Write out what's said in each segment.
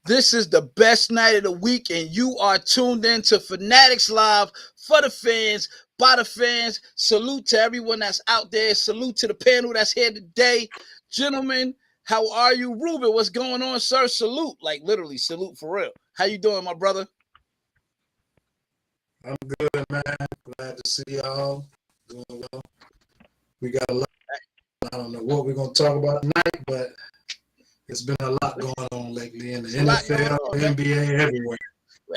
This is the best night of the week, and you are tuned in to Fanatics Live for the fans, by the fans. Salute to everyone that's out there. Salute to the panel that's here today. Gentlemen, how are you? Ruben, what's going on, sir? Salute. Like, literally, salute for real. How you doing, my brother? I'm good, man. Glad to see y'all. Doing well. We got a lot. I don't know what we're going to talk about tonight, but it's been a lot going on lately in the NFL, NBA, everywhere.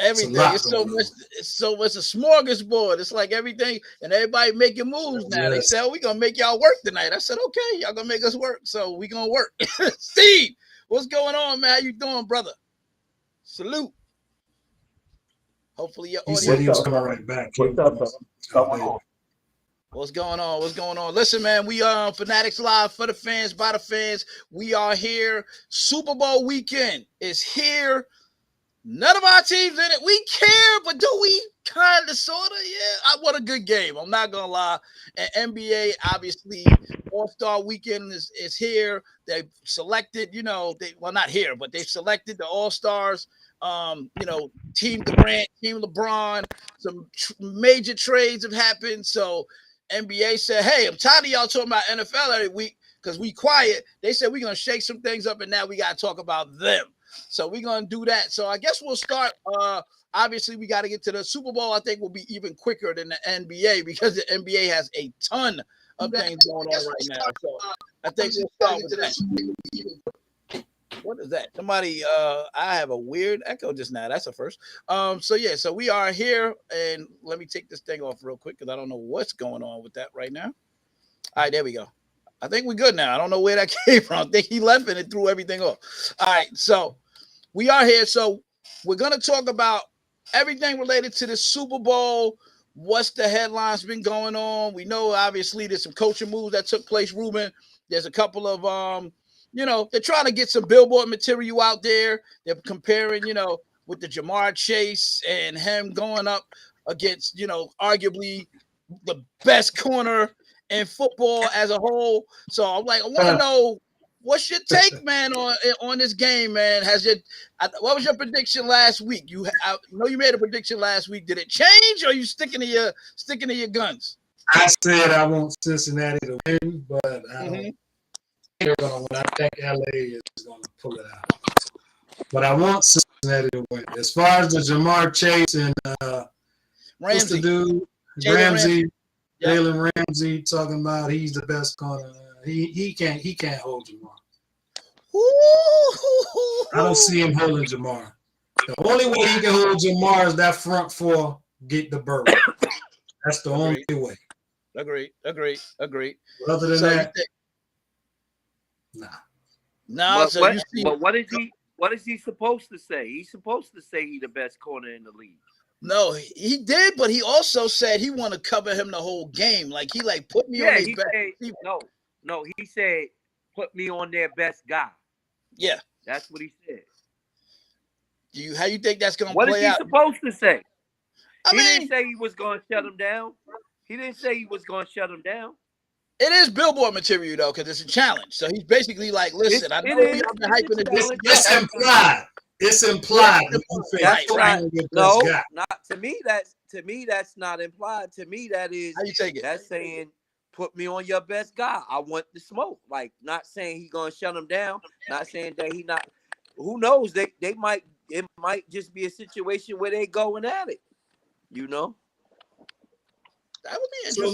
Everything. It's so much. It's so much a smorgasbord. It's like everything, and everybody making moves now. Yes. They said, "Oh, we gonna make y'all work tonight." I said, "Okay, y'all gonna make us work, so we gonna work." Steve, what's going on, man? How you doing, brother? Salute. Hopefully your audio. He said he was coming right back. What's going on? What's going on? Listen, man, we are Fanatics Live for the fans, by the fans. We are here. Super Bowl weekend is here. None of our teams in it. We care, but do we? Kind of, sort of, yeah. What a good game. I'm not going to lie. And NBA, obviously, All-Star Weekend is here. They've selected, not here, but they've selected the All-Stars. Team Durant, Team LeBron. Some major trades have happened. So NBA said, hey, I'm tired of y'all talking about NFL every week because we quiet. They said we're going to shake some things up, and now we got to talk about them. So we're going to do that. So I guess we'll start. Obviously, we got to get to the Super Bowl. I think will be even quicker than the NBA because the NBA has a ton of things going on right now. So I think we'll start with that. What is that? Somebody, I have a weird echo just now. That's a first. So we are here. And let me take this thing off real quick because I don't know what's going on with that right now. All right, there we go. I think we're good now. I don't know where that came from. I think he left and it threw everything off. All right, so we are here. So we're going to talk about everything related to the Super Bowl. What's the headlines been going on? We know, obviously, there's some coaching moves that took place, Ruben. There's a couple of, they're trying to get some billboard material out there. They're comparing, with the Jamar Chase and him going up against, arguably the best corner in football as a whole. So I'm like, I want to know what's your take, man, on this game, man. What was your prediction last week? I know you made a prediction last week. Did it change, or are you sticking to your guns? I said I want Cincinnati to win, but I don't think they're going to win. I think LA is going to pull it out. But I want Cincinnati to win. As far as the Jamar Chase and what's the dude? Ramsey. Jalen Ramsey talking about he's the best corner. He can't hold Jamar. I don't see him holding Jamar. The only way he can hold Jamar is that front four get the bird. That's the only way. Agreed. Other than that, nah. No. But what is he supposed to say? He's supposed to say he's the best corner in the league. No, he did, but he also said he want to cover him the whole game. Like he put me on his best. No, he said put me on their best guy. Yeah, that's what he said. How you think that's going to play out? What is he supposed to say? He didn't say he was going to shut him down. He didn't say he was going to shut him down. It is billboard material though, because it's a challenge. So he's basically like, "Listen, I know we have been hyping this. It's implied. It's implied. That's right. No, not to me. That's not implied. To me, that is. How you take it? That's saying, put me on your best guy. I want the smoke. Like, not saying he's gonna shut him down. Not saying that he not. Who knows? They might. It might just be a situation where they going at it. That would be interesting. So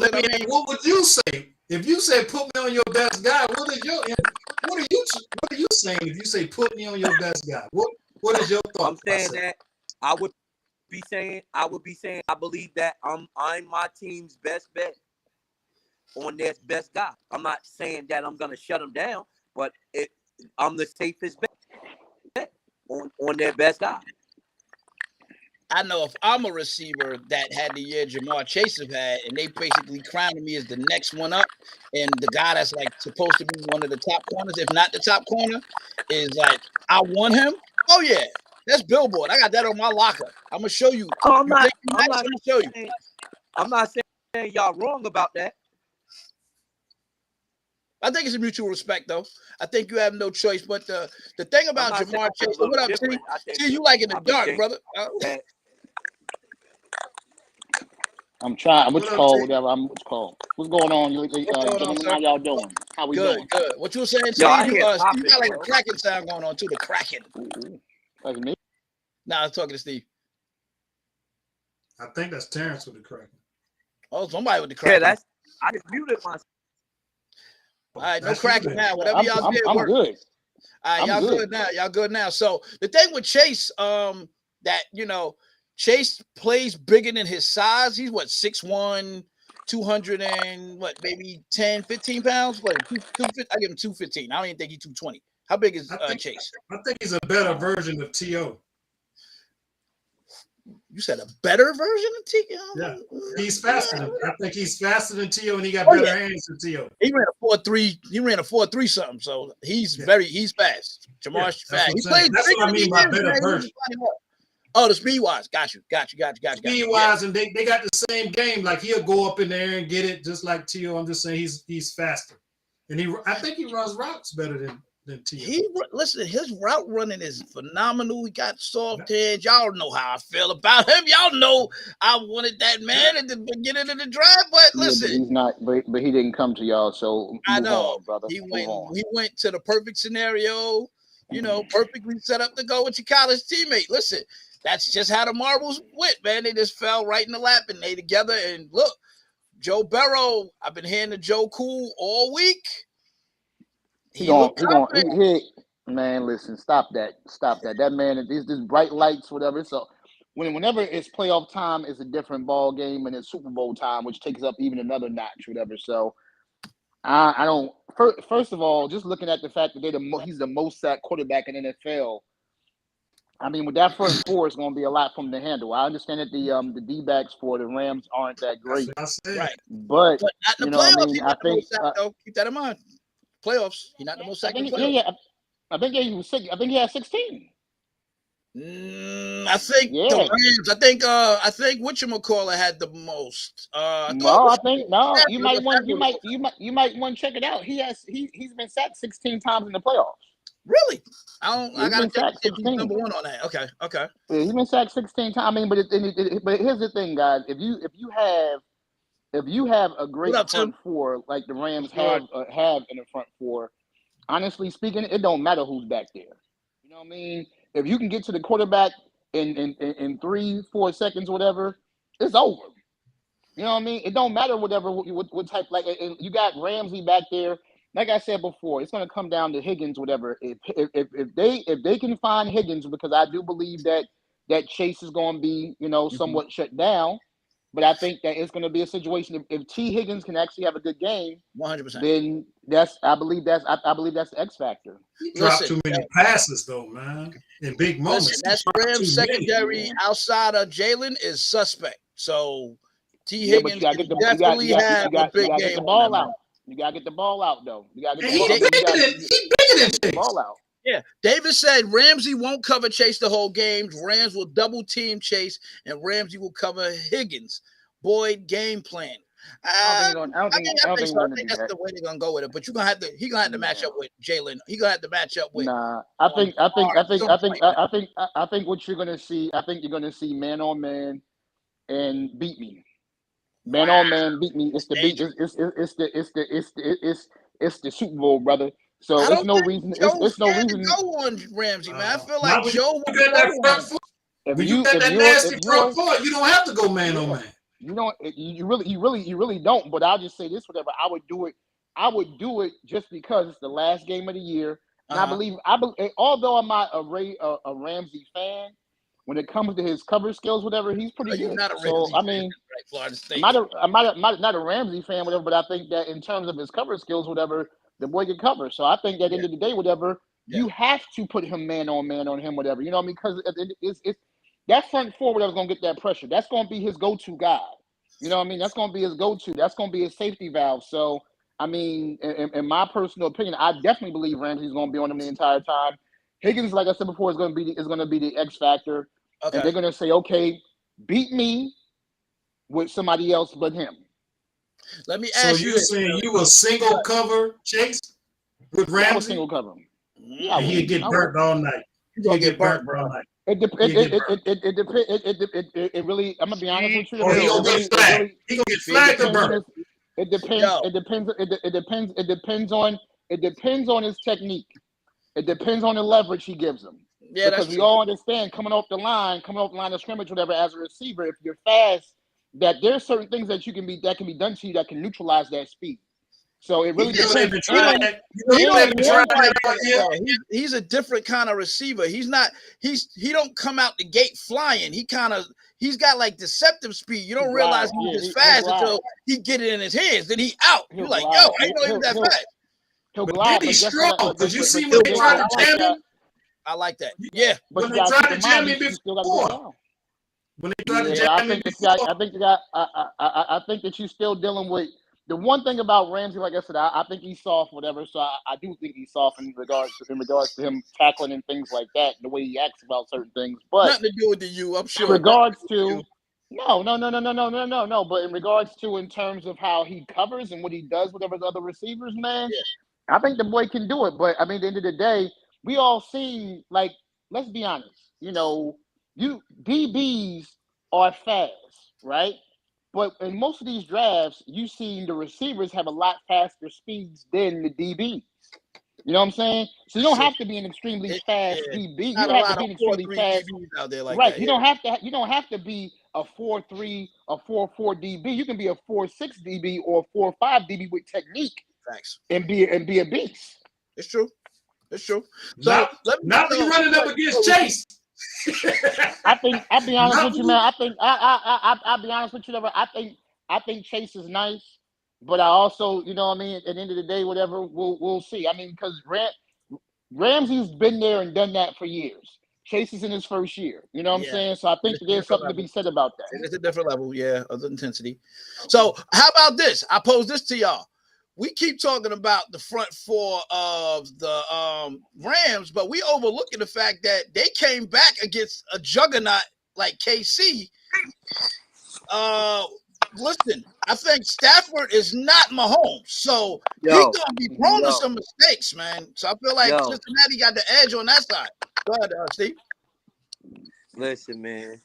what would you say if you say put me on your best guy? What are you saying if you say put me on your best guy? What is your thought? I'm saying that I would be saying I believe that I'm my team's best bet on their best guy. I'm not saying that I'm gonna shut them down, but I'm the safest bet on their best guy. I know if I'm a receiver that had the year Jamar Chase have had, and they basically crowned me as the next one up, and the guy that's like supposed to be one of the top corners, if not the top corner, is like, I want him. Oh yeah, that's billboard. I got that on my locker. I'm gonna show you. I'm not saying y'all wrong about that. I think it's a mutual respect, though. I think you have no choice. But the thing about Jamar Chase, what up, T? T, you like in the dark, brother. I'm trying. What's called? Whatever. What's called? What's going on? Gentlemen, how y'all doing? How we doing? Good. What you were saying, Steve? You got like a cracking sound going on too. The cracking. Like me? Nah, I was talking to Steve. I think that's Terrence with the cracking. Oh, somebody with the cracking. Yeah, I just muted myself. All right, no cracking now. Whatever y'all did, I'm work. good. All right, y'all good now. Y'all good now. So the thing with Chase, that Chase plays bigger than his size. He's what, 6'1", 200 and what, maybe 10, 15 pounds? What, I give him 215. I don't even think he's 220. How big is Chase? I think he's a better version of T.O. You said a better version of T.O.? Yeah, he's faster than. I think he's faster than T.O. and he got better hands than T.O. He ran a 4.3. He ran a 4.3 something. So he's he's fast. Jamar's fast. He plays. That's what I mean by better version. Oh, the speed wise. Got you. Speed wise, and they got the same game. Like he'll go up in there and get it just like T.O. I'm just saying he's faster, and I think he runs routes better than T.O. Listen, his route running is phenomenal. He got soft hands. Y'all know how I feel about him. Y'all know I wanted that man at the beginning of the draft, but listen, but he's not. But he didn't come to y'all. So I know, on, brother. He went to the perfect scenario. Perfectly set up to go with your college teammate. Listen, that's just how the marbles went, man. They just fell right in the lap and they together. And look, Joe Burrow. I've been hearing the Joe Cool all week. Man, listen, stop that. That man, these bright lights, whatever. So whenever it's playoff time, it's a different ball game, and it's Super Bowl time, which takes up even another notch, whatever. So I don't. First of all, just looking at the fact that he's the most sacked quarterback in NFL. I mean, with that front four, it's going to be a lot for him to handle. I understand that the D-backs for the Rams aren't that great, right? But not in the playoffs. I think though. Keep that in mind. Playoffs. He's not the most sacked in playoffs. I think he was 6. I think he had 16. I think the Rams. I think whatchamacallit had the most. You might want to check it out. He's been sacked 16 times in the playoffs. Really? I gotta check if he's number one on that. Okay. Yeah, he's been sacked 16 times. I mean, but here's the thing, guys. If you have a great front four like the Rams have in the front four, honestly speaking, it don't matter who's back there. You know what I mean? If you can get to the quarterback in 3-4 seconds, whatever, it's over. You know what I mean? It don't matter what type. Like you got Ramsey back there. Like I said before, it's going to come down to Higgins, whatever. If they can find Higgins, because I do believe that Chase is going to be somewhat shut down. But I think that it's going to be a situation if T. Higgins can actually have a good game, 100%. Then I believe that's the X factor. He dropped too many passes though, man. In big moments. That's Rams secondary outside of Jalen is suspect. So T. Higgins definitely have a big game. The ball out. You gotta get the ball out though. You gotta get the ball out. Yeah, David said Ramsey won't cover Chase the whole game. Rams will double team Chase, and Ramsey will cover Higgins. Boyd game plan. I think that's the way they're gonna go with it. But he's gonna have to match up with Jalen. He's gonna have to match up with. I think what you're gonna see. I think you're gonna see man on man, and beat me. Man on man, beat me. It's the beat. It's the Super Bowl, brother. So it's no reason. It's no reason to go on Ramsey, man. I feel like Joe. If you got that nasty front four, you don't have to go man on man. You really don't. But I'll just say this: whatever. I would do it just because it's the last game of the year. And I believe. Although I'm not a Ramsey fan, when it comes to his cover skills, whatever, he's pretty good. Not a so I mean, I'm not a Ramsey fan, whatever. But I think that in terms of his cover skills, whatever, the boy can cover. So I think at the end of the day, whatever, you have to put him man on him, whatever. You know what I mean? Because it's that front four, whatever's gonna get that pressure. That's gonna be his go-to guy. You know what I mean? That's gonna be his go-to. That's gonna be his safety valve. So I mean, in my personal opinion, I definitely believe Ramsey's gonna be on him the entire time. Higgins, like I said before, is gonna be the X factor. Okay. And they're gonna say, okay, beat me with somebody else but him. Let me So ask you you this. saying you will single cover Chase with Yeah, I would Ramsey? single cover him. Yeah, I And would. he'd get I would. burnt all night. You gonna He'd get get burnt, burnt bro. all night. It really. I'm gonna be honest with you. Or he It gonna really, get flagged. really. He gonna get He gonna flagged or get depends on burnt. his. It depends. Yo, It depends. It depends. It depends on. It depends on his technique. It depends on the leverage he gives him. yeah, that's Because we true. all understand coming off the line of scrimmage, whatever, as a receiver, if you're fast, that there's certain things that can be done to you that can neutralize that speed. So it really You know they've depends. been trying that. You know He they've don't been run trying like that all that year. though. He's a different kind of receiver. He don't come out the gate flying. He's got like deceptive speed. You don't realize he's this He'll fast glide. until he get it in his hands. Then he out. He'll You're like, yo, glide. I didn't know he was that fast. He'll But glide. then he's But guess strong. what? Because you see he'll when they tried glide. to jam him, I like that. Yeah. when you they gotta tried keep to in jam mind, him you still gotta get before. down. When they tried to Yeah, jam I him think this before. guy. I think that you're still dealing with the one thing about Ramsey. Like I said, I think he's soft, whatever. So I do think he's soft in regards to him tackling and things like that, the way he acts about certain things. But Nothing to do with the you, I'm in sure. regards to no. But in regards to in terms of how he covers and what he does with his other receivers, man, Yeah. I think the boy can do it. But I mean, at the end of the day, we all seen like, let's be honest, you DBs are fast, right? But in most of these drafts, you've seen the receivers have a lot faster speeds than the DBs. You know what I'm saying? So you don't have to be an extremely fast Yeah. DB. You Not don't a have to lot of be an extremely 4-3 fast. DBs out there like Right. that. You Yeah. don't have to be a 4-3, a 4-4 DB. You can be a 4-6 DB or a 4-5 DB with technique Facts. and be a beast. It's true. It's true. So let me Not when you're running up against Chase. I'll be honest Not with you, when man. I'll be honest with you, whatever. I think Chase is nice, but I also, you know what I mean, at the end of the day, whatever, we'll see. I mean, because Ramsey's been there and done that for years. Chase is in his first year. You know what I'm Yeah. saying? So I think It's a there's different something to level. be said about that. It's a different level, yeah, of intensity. So how about this? I pose this to y'all. We keep talking about the front four of the Rams, but we overlooking the fact that they came back against a juggernaut like KC. Listen, I think Stafford is not Mahomes, so he's gonna be prone to some mistakes, man. So I feel like Cincinnati got the edge on that side. Go ahead, Steve. Listen, man,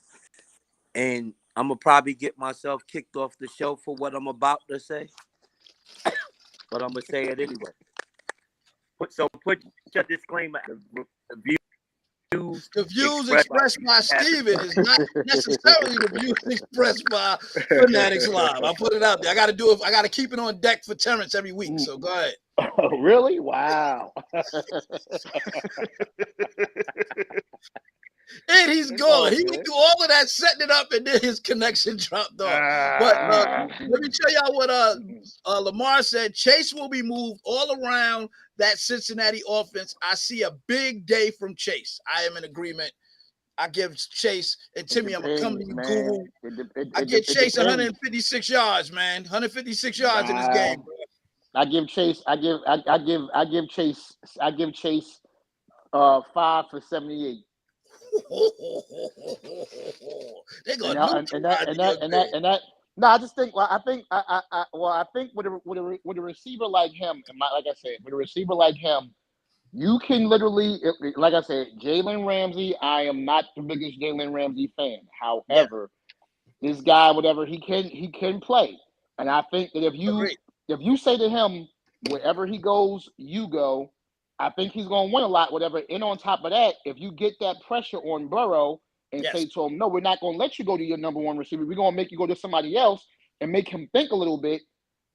and I'm gonna probably get myself kicked off the show for what I'm about to say, but I'm gonna say it anyway. Put your disclaimer. The views expressed by Steven is not necessarily the views expressed by Fanatics Live. I'll put it out there. I got to do it. I got to keep it on deck for Terrence every week. So go ahead. Oh, really? Wow. And he's gone. He would do all of that, setting it up, and then his connection dropped off. But let me tell y'all what Lamar said. Chase will be moved all around that Cincinnati offense. I see a big day from Chase. I am in agreement. I give Chase and Timmy. I'm gonna come to you, Google. I give Chase 156 yards, man. 156 yards in this game. Bro. I give Chase 5 for 78. They're gonna no, I just think. Well, I think with a receiver like him, like I said, with a receiver like him, you can literally, like I said, Jalen Ramsey. I am not the biggest Jalen Ramsey fan. However, this guy, whatever he can play, and I think that if you say to him, wherever he goes, you go. I think he's going to win a lot, whatever. And on top of that, if you get that pressure on Burrow and say to him, no, we're not going to let you go to your number one receiver. We're going to make you go to somebody else and make him think a little bit.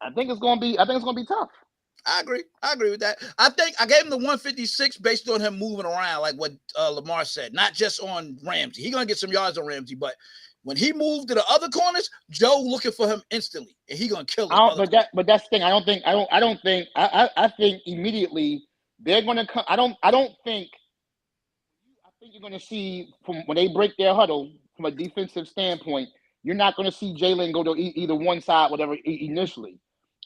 I think it's going to be tough. I agree with that. I think I gave him the 156 based on him moving around, like what Lamar said, not just on Ramsey. He's going to get some yards on Ramsey, but when he moved to the other corners, Joe looking for him instantly, and he's going to kill him. But that's the thing. I think immediately they're going to come. I think you're going to see from when they break their huddle from a defensive standpoint, you're not going to see Jalen go to either one side, whatever, initially.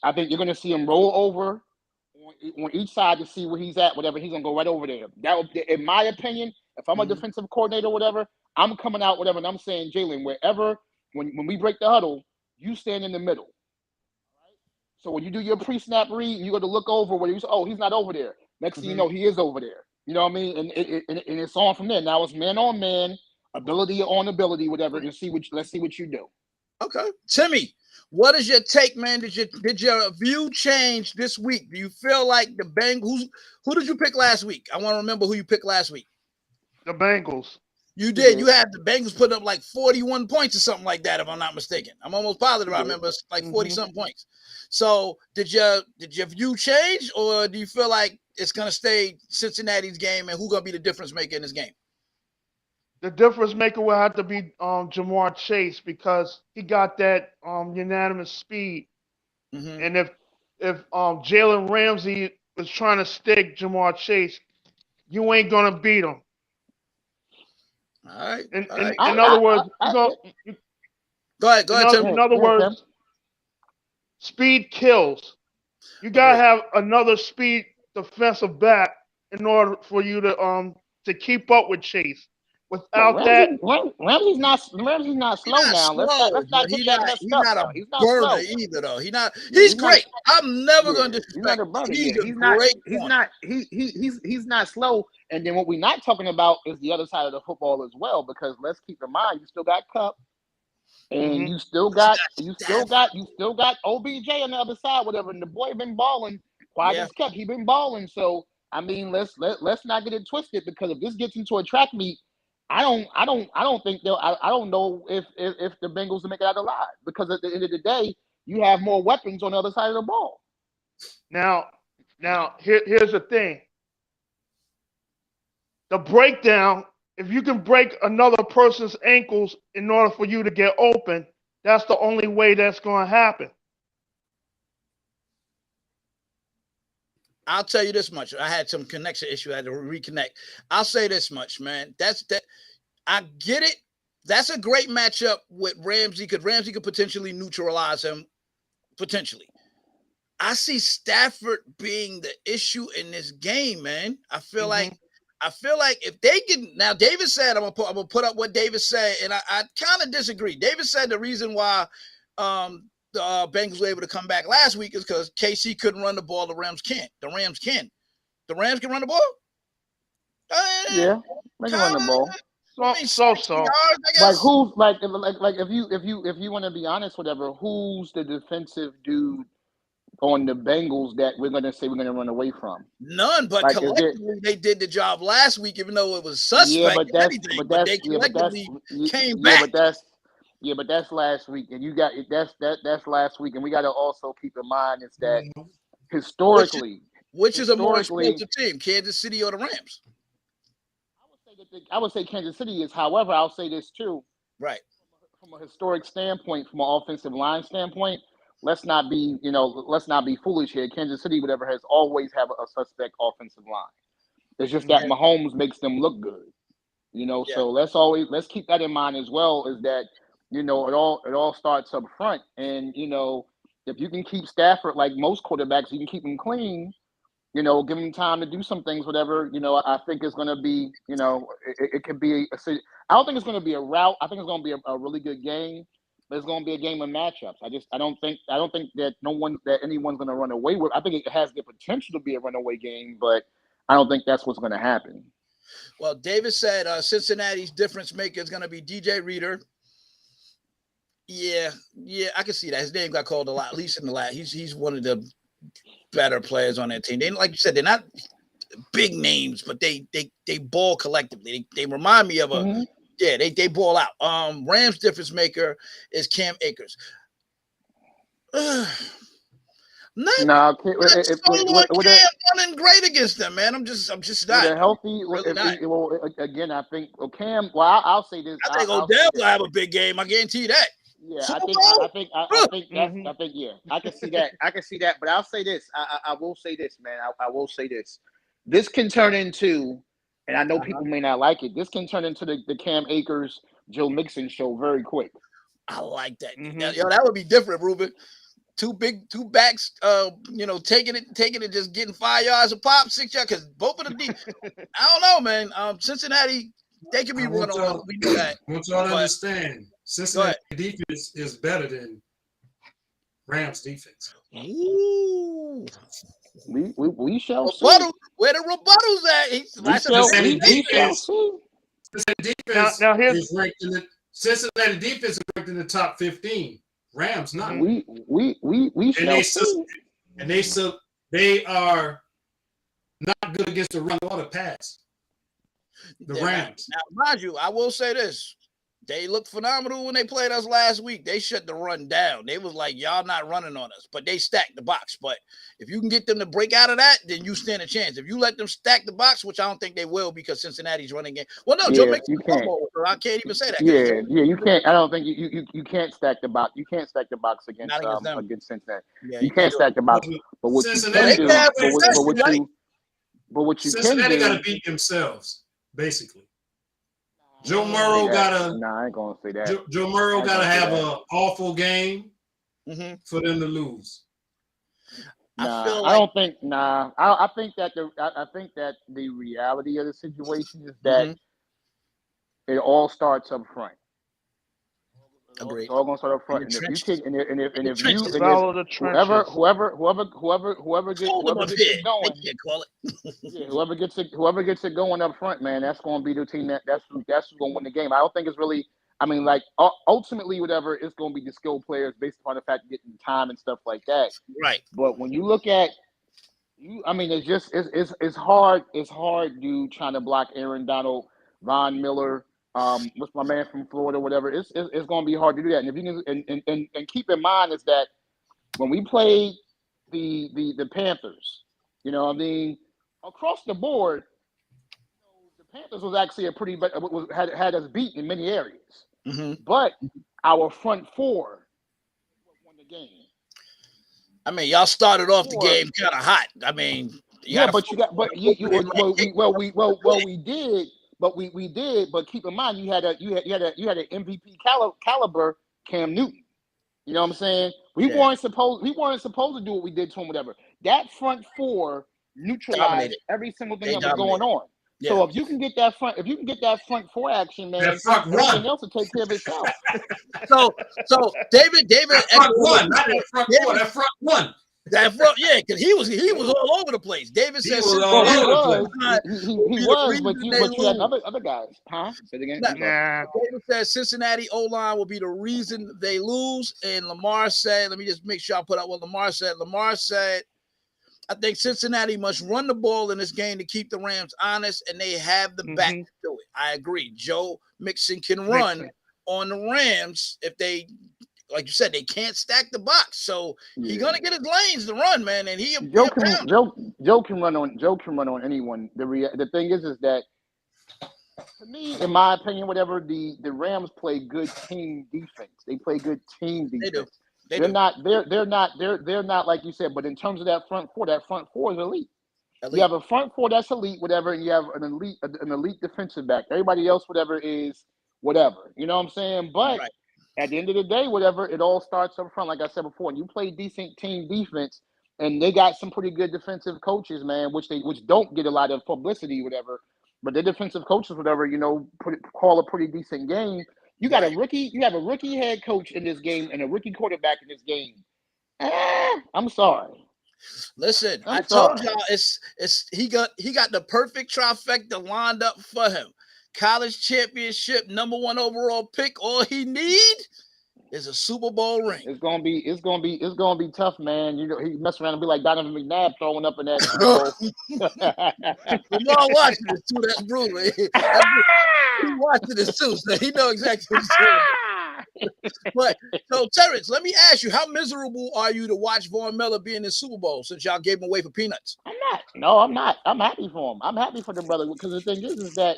I think you're going to see him roll over on each side to see where he's at, whatever. He's going to go right over there. That would, in my opinion, if I'm a defensive coordinator or whatever, I'm coming out, whatever, and I'm saying, Jalen, wherever, when we break the huddle, you stand in the middle. So when you do your pre-snap read, you got to look over where you say, oh, he's not over there. Next thing you know, he is over there. You know what I mean? And it's on from there. Now it's man on man, ability on ability, whatever. And let's see what you do. Okay, Timmy, what is your take, man? Did your view change this week? Do you feel like the Bengals? Who did you pick last week? I want to remember who you picked last week. The Bengals. You did. You had the Bengals put up like 41 points or something like that, if I'm not mistaken. I'm almost positive. I remember it's like 40-something points. So did your view change, or do you feel like it's gonna stay Cincinnati's game, and who's gonna be the difference maker in this game? The difference maker will have to be Jamar Chase, because he got that unanimous speed. And if Jalen Ramsey is trying to stick Jamar Chase, you ain't gonna beat him. All right. In other words, go ahead, Tim. In other words, speed kills. You gotta have another speed defensive back in order for you to keep up with Chase. Without Ramsey's not slow now. Let's not get that messed up. He's not burner slow either, though. He's great. I'm never gonna disrespect. He's not slow. And then what we're not talking about is the other side of the football as well, because let's keep in mind, you still got Cup, and you still got OBJ on the other side, whatever. And the boy been balling. Quiet as kept. He been balling. So I mean, let's not get it twisted, because if this gets into a track meet, I don't think I don't know if the Bengals will make it out alive, because at the end of the day, you have more weapons on the other side of the ball. Now here's the thing. The breakdown, if you can break another person's ankles in order for you to get open, that's the only way that's going to happen. I'll tell you this much. I had some connection issue. I had to reconnect. I'll say this much, man. I get it. That's a great matchup with Ramsey, because Ramsey could potentially neutralize him. Potentially. I see Stafford being the issue in this game, man. I feel like if they can, now David said, I'm gonna put up what David said, and I kind of disagree. David said the reason why the Bengals were able to come back last week is because KC couldn't run the ball. The Rams can't. The Rams can run the ball. Yeah, they can run the ball. So. Like who's like if you want to be honest, whatever. Who's the defensive dude on the Bengals that we're going to say we're going to run away from? None, but like, collectively they did the job last week, even though it was suspect. But they collectively came back. But that's last week, and you got that's last week, and we got to also keep in mind is that historically, which is a more explosive team, Kansas City or the Rams? I would say Kansas City is. However, I'll say this too. Right. From a historic standpoint, from an offensive line standpoint, let's not be foolish here. Kansas City, whatever, has always have a suspect offensive line. It's just that Mahomes makes them look good. So let's keep that in mind as well, is that, it all starts up front. And, if you can keep Stafford, like most quarterbacks, you can keep him clean, give him time to do some things, whatever, I think it's going to be, it could be I don't think it's going to be a rout. I think it's going to be a really good game. But it's going to be a game of matchups. I don't think that anyone's going to run away with. I think it has the potential to be a runaway game, but I don't think that's what's going to happen. Well, David said Cincinnati's difference maker is going to be DJ Reader. Yeah, I can see that. His name got called a lot, at least in the last. He's one of the better players on that team. They, like you said, they're not big names, but they ball collectively. They remind me of a. Yeah, they ball out. Rams difference maker is Cam Akers. Cam running great against them, man. I'm just not healthy. Again, I think Cam. Well, I'll say this. I think Odell will have a big game. I guarantee you that. Yeah, I can see that. But I'll say this. I will say this, man. I will say this. This can turn into. And I know people may not like it. This can turn into the Cam Akers, Joe Mixon show very quick. I like that. That would be different, Ruben. Two backs, taking it, just getting 5 yards a pop, 6 yards. Because both of the I don't know, man. Cincinnati, they can be run on. We know that. I want y'all to understand, Cincinnati defense is better than Rams defense. Ooh. We shall see. Rebuttal. Where the rebuttals at? We shall see. Cincinnati defense Now here's is ranked in the Cincinnati defense is ranked in the top 15. Rams not. We shall see. And they are not good against the run or the pass. The Rams. Now, mind you, I will say this. They looked phenomenal when they played us last week. They shut the run down. They was like, y'all not running on us. But they stacked the box. But if you can get them to break out of that, then you stand a chance. If you let them stack the box, which I don't think they will because Cincinnati's running game. Well, no, Joe Mixon can't. So I can't even say that. Yeah, you can't. I don't think you can't stack the box. You can't stack the box against Cincinnati. Yeah, you can't stack the box. But what you can do, but what you Cincinnati can do, got to beat themselves, basically. Joe Burrow gotta. I ain't gonna say that. Joe Burrow gotta have an awful game for them to lose. I think that the reality of the situation is that it all starts up front. Agreed. It's all gonna start up front. And if you take whoever gets it going up front, man, that's gonna be the team that's gonna win the game. I don't think it's really. I mean, like ultimately, whatever, it's gonna be the skilled players based upon the fact of getting time and stuff like that. Right. But when you look at I mean, it's hard. It's hard, dude, trying to block Aaron Donald, Von Miller. What's my man from Florida? Whatever. It's going to be hard to do that. And if you can, and keep in mind is that when we played the Panthers, you know, what I mean, across the board, the Panthers was actually had us beat in many areas. But our front four won the game. I mean, y'all started off the game kind of hot. I mean, we did. But keep in mind, you had an MVP caliber Cam Newton. You know what I'm saying? We weren't supposed to do what we did to him. Whatever. That front four neutralized every single thing that was going on. Yeah. So if you can get that front four action, man, everything else will take care of itself. So David, that front one, not that front four, that front one. That front, yeah, because he was all over the place. David said he was, but you had other guys, huh? Say it again. David said Cincinnati O-line will be the reason they lose, and Lamar said, let me just make sure I put out what Lamar said. Lamar said, I think Cincinnati must run the ball in this game to keep the Rams honest, and they have the back to do it. I agree. Joe Mixon can run on the Rams if they. Like you said, they can't stack the box, so he's gonna get his lanes to run, man. And Joe can run on anyone. The thing is that to me, in my opinion, whatever the Rams play good team defense. They play good team defense. They're not like you said, but in terms of that front four is elite. You have a front four that's elite, whatever, and you have an elite defensive back. Everybody else, whatever, is whatever. You know what I'm saying? But at the end of the day, whatever, it all starts up front. Like I said before, and you play decent team defense, and they got some pretty good defensive coaches, man, which don't get a lot of publicity, whatever. But the defensive coaches, whatever, you know, call a pretty decent game. You got a rookie head coach in this game and a rookie quarterback in this game. I'm sorry. Listen, I told y'all he got the perfect trifecta lined up for him. College championship, #1 overall pick. All he need is a Super Bowl ring. It's gonna be tough, man. You know, he mess around and be like Donovan McNabb throwing up in that Super Bowl. Lamar watching this too. That's brutal. He watching this too, so he know exactly what he's doing. But so Terrence, let me ask you, how miserable are you to watch Von Miller be in the Super Bowl since y'all gave him away for peanuts? I'm not. No, I'm not. I'm happy for him. I'm happy for the brother because the thing is that.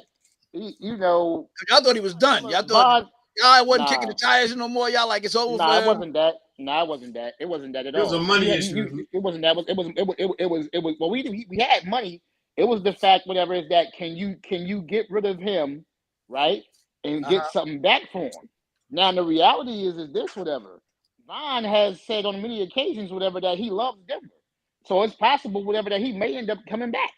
You know, y'all thought he was done. Y'all thought y'all wasn't kicking the tires no more. Y'all like it's over. It wasn't that. It wasn't that. It wasn't that at all. It was a money issue. It wasn't that. It was. Well, we had money. It was the fact, whatever, is that can you get rid of him, right, and get something back for him? Now the reality is this, whatever. Von has said on many occasions, whatever, that he loves Denver, so it's possible, whatever, that he may end up coming back.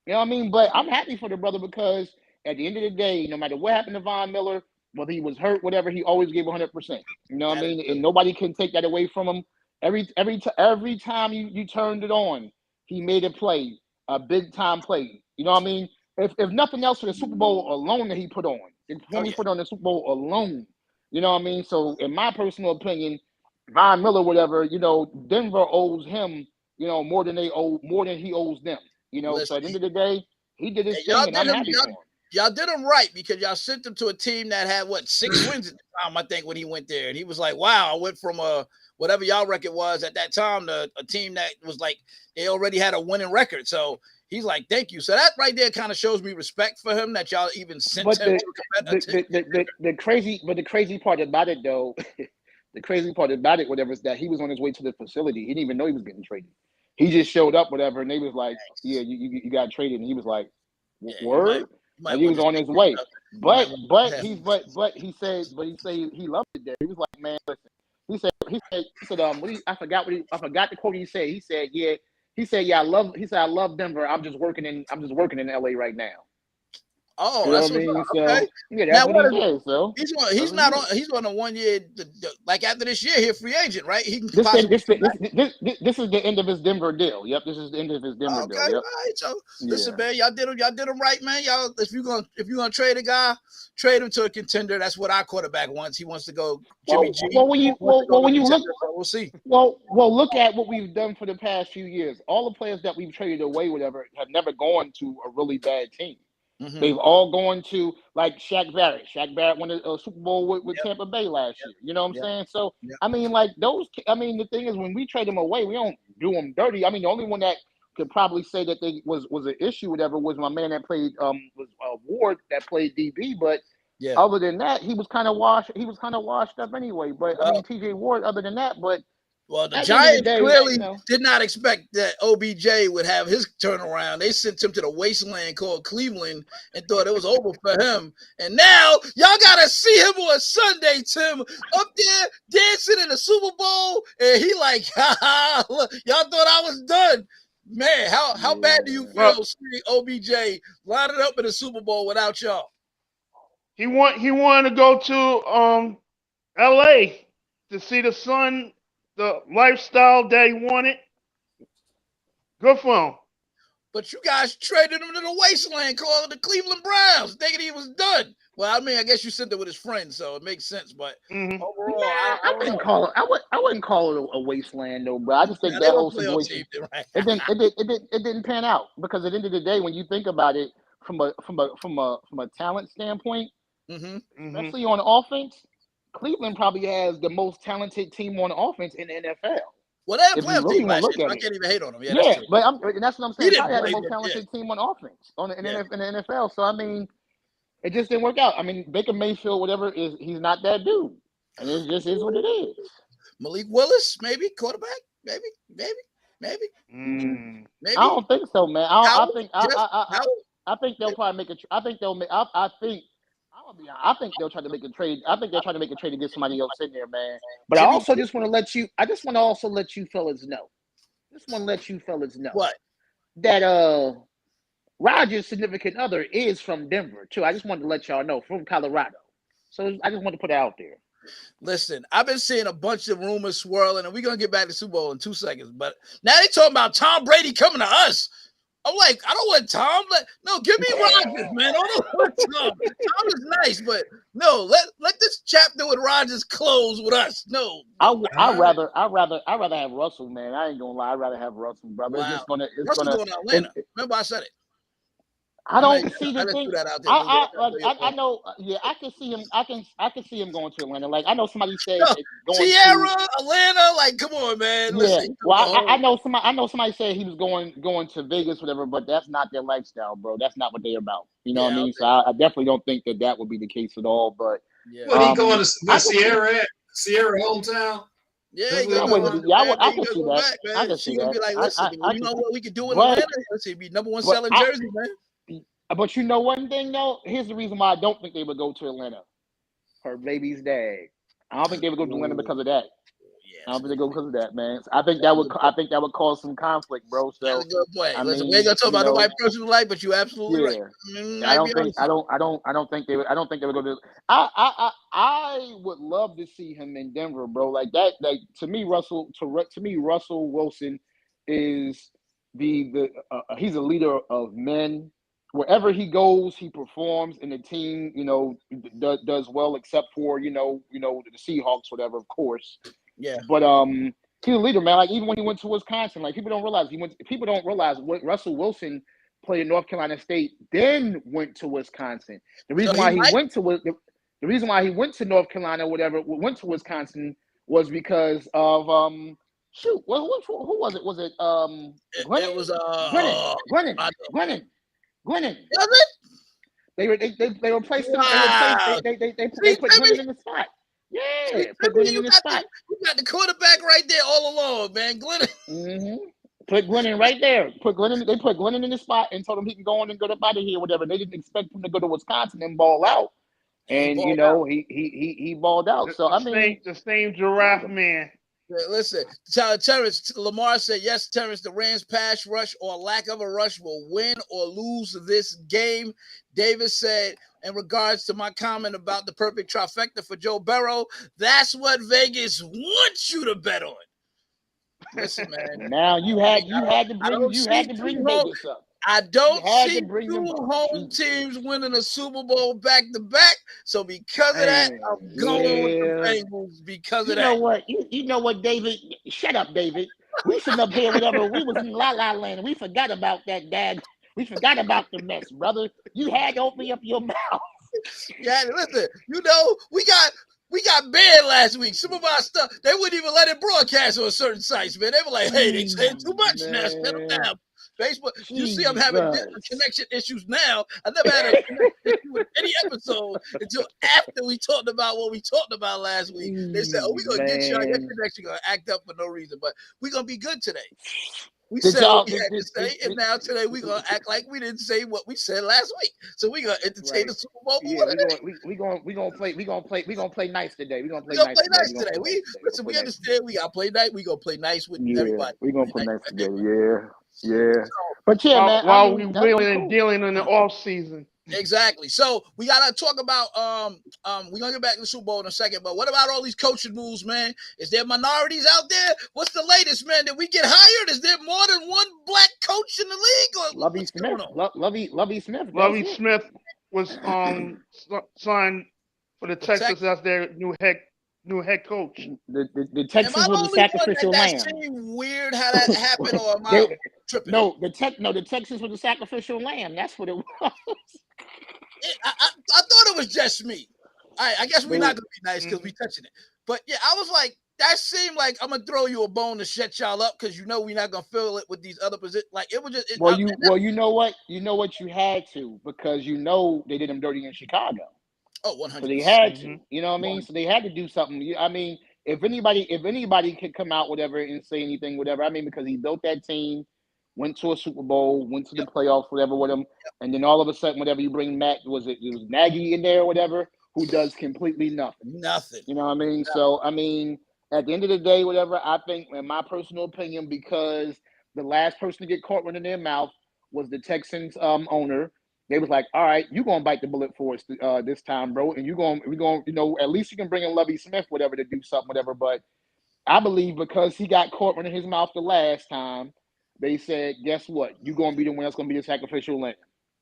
You know what I mean? But I'm happy for the brother because. At the end of the day, no matter what happened to Von Miller, whether he was hurt, whatever, he always gave 100%. You know what I mean? And nobody can take that away from him. Every time you turned it on, he made a play, a big time play. You know what I mean? If nothing else for the Super Bowl alone that he put on, the performance he put on the Super Bowl alone. You know what I mean? So in my personal opinion, Von Miller, whatever, Denver owes him, more than he owes them. So at the end of the day, he did his thing, and I'm happy for him. Y'all did him right because y'all sent him to a team that had 6 wins at the time, I think, when he went there. And he was like, wow, I went from whatever y'all record was at that time to a team that was like they already had a winning record. So he's like, thank you. So that right there kind of shows me respect for him that y'all even sent him to a team. The crazy part about it though, whatever, is that he was on his way to the facility. He didn't even know he was getting traded. He just showed up, whatever, and they was like, yeah, you got traded, and he was like, word. And he was on his way, but he said he loved it there. He was like, man, listen. He said I forgot the quote he said. He said, yeah, I love Denver. I'm just working in LA right now. Oh, you that's what I mean. So, okay. Yeah, that's now, what he said. So he's on a 1 year. Like after this year, he's free agent, right? He can this is the end of his Denver deal. Yep, this is the end of his Denver deal. Yep. All right. So listen, man, y'all did him right, man. Y'all, if you're gonna trade a guy, trade him to a contender. That's what our quarterback wants. He wants to go Jimmy G. Well, when you look, we'll see. Well, look at what we've done for the past few years. All the players that we've traded away, whatever, have never gone to a really bad team. Mm-hmm. They've all gone to like Shaq Barrett. Shaq Barrett won a Super Bowl with Tampa Bay last year. You know what I'm saying? So I mean, like those. I mean, the thing is, when we trade them away, we don't do them dirty. I mean, the only one that could probably say that they was an issue, whatever, was my man that played was Ward that played DB, but. Yeah. Other than that, he was kind of washed. He was kind of washed up anyway. But I mean, TJ Ward. Other than that, but the Giants clearly did not expect that OBJ would have his turnaround. They sent him to the wasteland called Cleveland and thought it was over for him. And now y'all gotta see him on Sunday, Tim, up there dancing in the Super Bowl, and he like, look, y'all thought I was done. Man, how bad do you feel seeing OBJ lining up in the Super Bowl without y'all? He wanted to go to LA to see the son, the lifestyle that he wanted. Good for him. But you guys traded him to the wasteland called the Cleveland Browns, thinking he was done. Well, I mean, I guess you sent it with his friends, so it makes sense. But overall, I wouldn't call it. I wouldn't call it a wasteland, though. But I just think that whole situation it didn't pan out, because at the end of the day, when you think about it from a talent standpoint. Especially on offense, Cleveland probably has the most talented team on offense in the NFL. Well, they have a playoff team last year. I can't even hate on them. Yeah, that's what I'm saying. Probably had the most talented team on offense in the NFL. So I mean, it just didn't work out. I mean, Baker Mayfield, whatever, he's not that dude, and it just is what it is. Malik Willis, maybe quarterback, maybe. I don't think so, man. I think they'll probably make a. I think they'll make. I think they'll try to make a trade. I think they're trying to make a trade to get somebody else in there, man. But I also just want to let you. I just want to also let you fellas know. What? That Rodgers' significant other is from Denver too. I just wanted to let y'all know, from Colorado. So I just want to put it out there. Listen, I've been seeing a bunch of rumors swirling, and we're gonna get back to Super Bowl in 2 seconds. But now they talking about Tom Brady coming to us. I'm like, I don't want Tom. No, give me Rodgers, man. I don't want Tom. Tom is nice, but no, let this chapter with Rodgers close with us. No, I'd rather have Russell, man. I ain't gonna lie, I'd rather have Russell, brother. Wow. Russell's going to Atlanta. Remember, I said it. I don't see the thing. I know. Yeah, I can see him. I can see him going to Atlanta. Like I know somebody said Tierra, Atlanta. Like, come on, man. Listen, yeah. Well, I know somebody said he was going to Vegas, whatever. But that's not their lifestyle, bro. That's not what they're about. You know what I mean? So I definitely don't think that would be the case at all. But what he going to Sierra at? Sierra hometown? Yeah, I can see that. I can see that. Be like, listen, you know what we could do in Atlanta? Let's see, be number one selling jersey, man. But you know one thing though, here's the reason why I don't think they would go to Atlanta. Her baby's dad. I don't think they would go to Atlanta because of that. Yeah, I don't think they go because of that, man. I think that would cause some conflict, bro. So that's a good point. Listen, we ain't gonna talk about the white personal life, but you absolutely right. I don't think they would go to. I I would love to see him in Denver, bro. Like that. Like to me, Russell Wilson is he's a leader of men. Wherever he goes, he performs, and the team, does well, except for the Seahawks, whatever, of course. Yeah. But he's a leader, man. Like even when he went to Wisconsin, like people don't realize what Russell Wilson played at North Carolina State, then went to Wisconsin. The reason why he went to North Carolina, whatever, went to Wisconsin was because of who was it? Was it Glennon? It was Glennon. Was it? They replaced him. Wow. They put Glennon in the spot. Yeah, put Glennon in the spot. You got the quarterback right there all along, man. Glennon. Mm-hmm. Put Glennon right there. They put Glennon in the spot and told him he can go on and get up out of here, whatever. They didn't expect him to go to Wisconsin and ball out. And he balled out. So the same giraffe man. Listen, Terrence, Lamar said, yes, Terrence, the Rams pass rush or lack of a rush will win or lose this game. Davis said, in regards to my comment about the perfect trifecta for Joe Burrow, that's what Vegas wants you to bet on. Listen, man. Now you had to bring Vegas up. I don't see two home teams winning a Super Bowl back to back. So because of that, I'm going with the Bengals because of that. You know what, David? Shut up, David. We sitting up here, whatever. We was in La La Land. We forgot about that, Dad. We forgot about the mess, brother. You had to open up your mouth. Yeah, listen. We got banned last week. Some of our stuff, they wouldn't even let it broadcast on certain sites, man. They were like, hey, they saying too much now. Shut them down. Facebook, you see, I'm having connection issues now. I never had a connection issue with any episode until after we talked about what we talked about last week. They said, "Oh, we're gonna get you. Your connection gonna act up for no reason, but we're gonna be good today." We said what we had to say, and now today we're gonna act like we didn't say what we said last week. So we're gonna entertain the Super Bowl. Yeah, we're gonna play nice today. We're gonna play nice today. We understand we gotta play nice. We're gonna play nice with everybody. We're gonna play nice today. Yeah. But man, while we wheeling and dealing in the off season. Exactly. So we gotta talk about we're gonna get back to the Super Bowl in a second, but what about all these coaching moves, man? Is there minorities out there? What's the latest, man? Did we get hired? Is there more than one black coach in the league? Or Lovie Smith. Lovie Smith. Lovie Smith was signed for the Texans as their new head coach. The Texans were the sacrificial lamb. That seemed weird how that happened, or am I tripping? No, the Texans were the sacrificial lamb. That's what it was. I thought it was just me. I guess we're not gonna be nice because we touching it. But yeah, I was like, that seemed like I'm gonna throw you a bone to shut y'all up because we're not gonna fill it with these other positions. Like it was just. You know what? You had to because they did them dirty in Chicago. Oh, 100%. So they had to. You know what I mean? So they had to do something. I mean, if anybody could come out whatever and say anything, whatever. I mean, because he built that team, went to a Super Bowl, went to the playoffs, whatever with him, and then all of a sudden, whatever you bring it was Nagy in there or whatever, who does completely nothing. Nothing. You know what I mean? Nothing. So I mean, at the end of the day, whatever, I think, in my personal opinion, because the last person to get caught running their mouth was the Texans owner. They was like, all right, you're going to bite the bullet for us this time, bro. And we're going, at least you can bring in Lovie Smith, whatever, to do something, whatever. But I believe because he got caught running his mouth the last time, they said, guess what? You're going to be the one that's going to be the sacrificial lamb.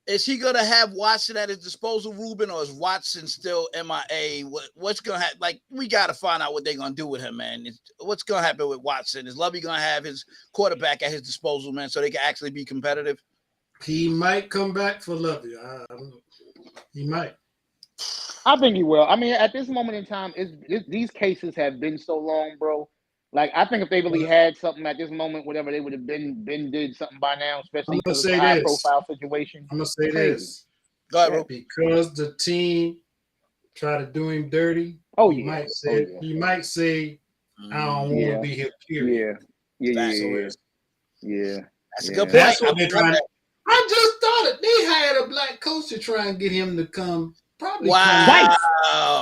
Is he going to have Watson at his disposal, Ruben, or is Watson still MIA? What's going to happen? Like, we got to find out what they're going to do with him, man. What's going to happen with Watson? Is Lovie going to have his quarterback at his disposal, man, so they can actually be competitive? He might come back for Lovie. He might. I think he will. I mean, at this moment in time, these cases have been so long, bro. Like, I think if they really had something at this moment, whatever, they would have been did something by now, especially because it's a high-profile situation. I'm going to say this. Go ahead, bro. Because the team tried to do him dirty, he might say, I don't want to be here, period. Yeah. That's a good point. That's what they're trying to. I just thought it. They hired a black coach to try and get him to come. Probably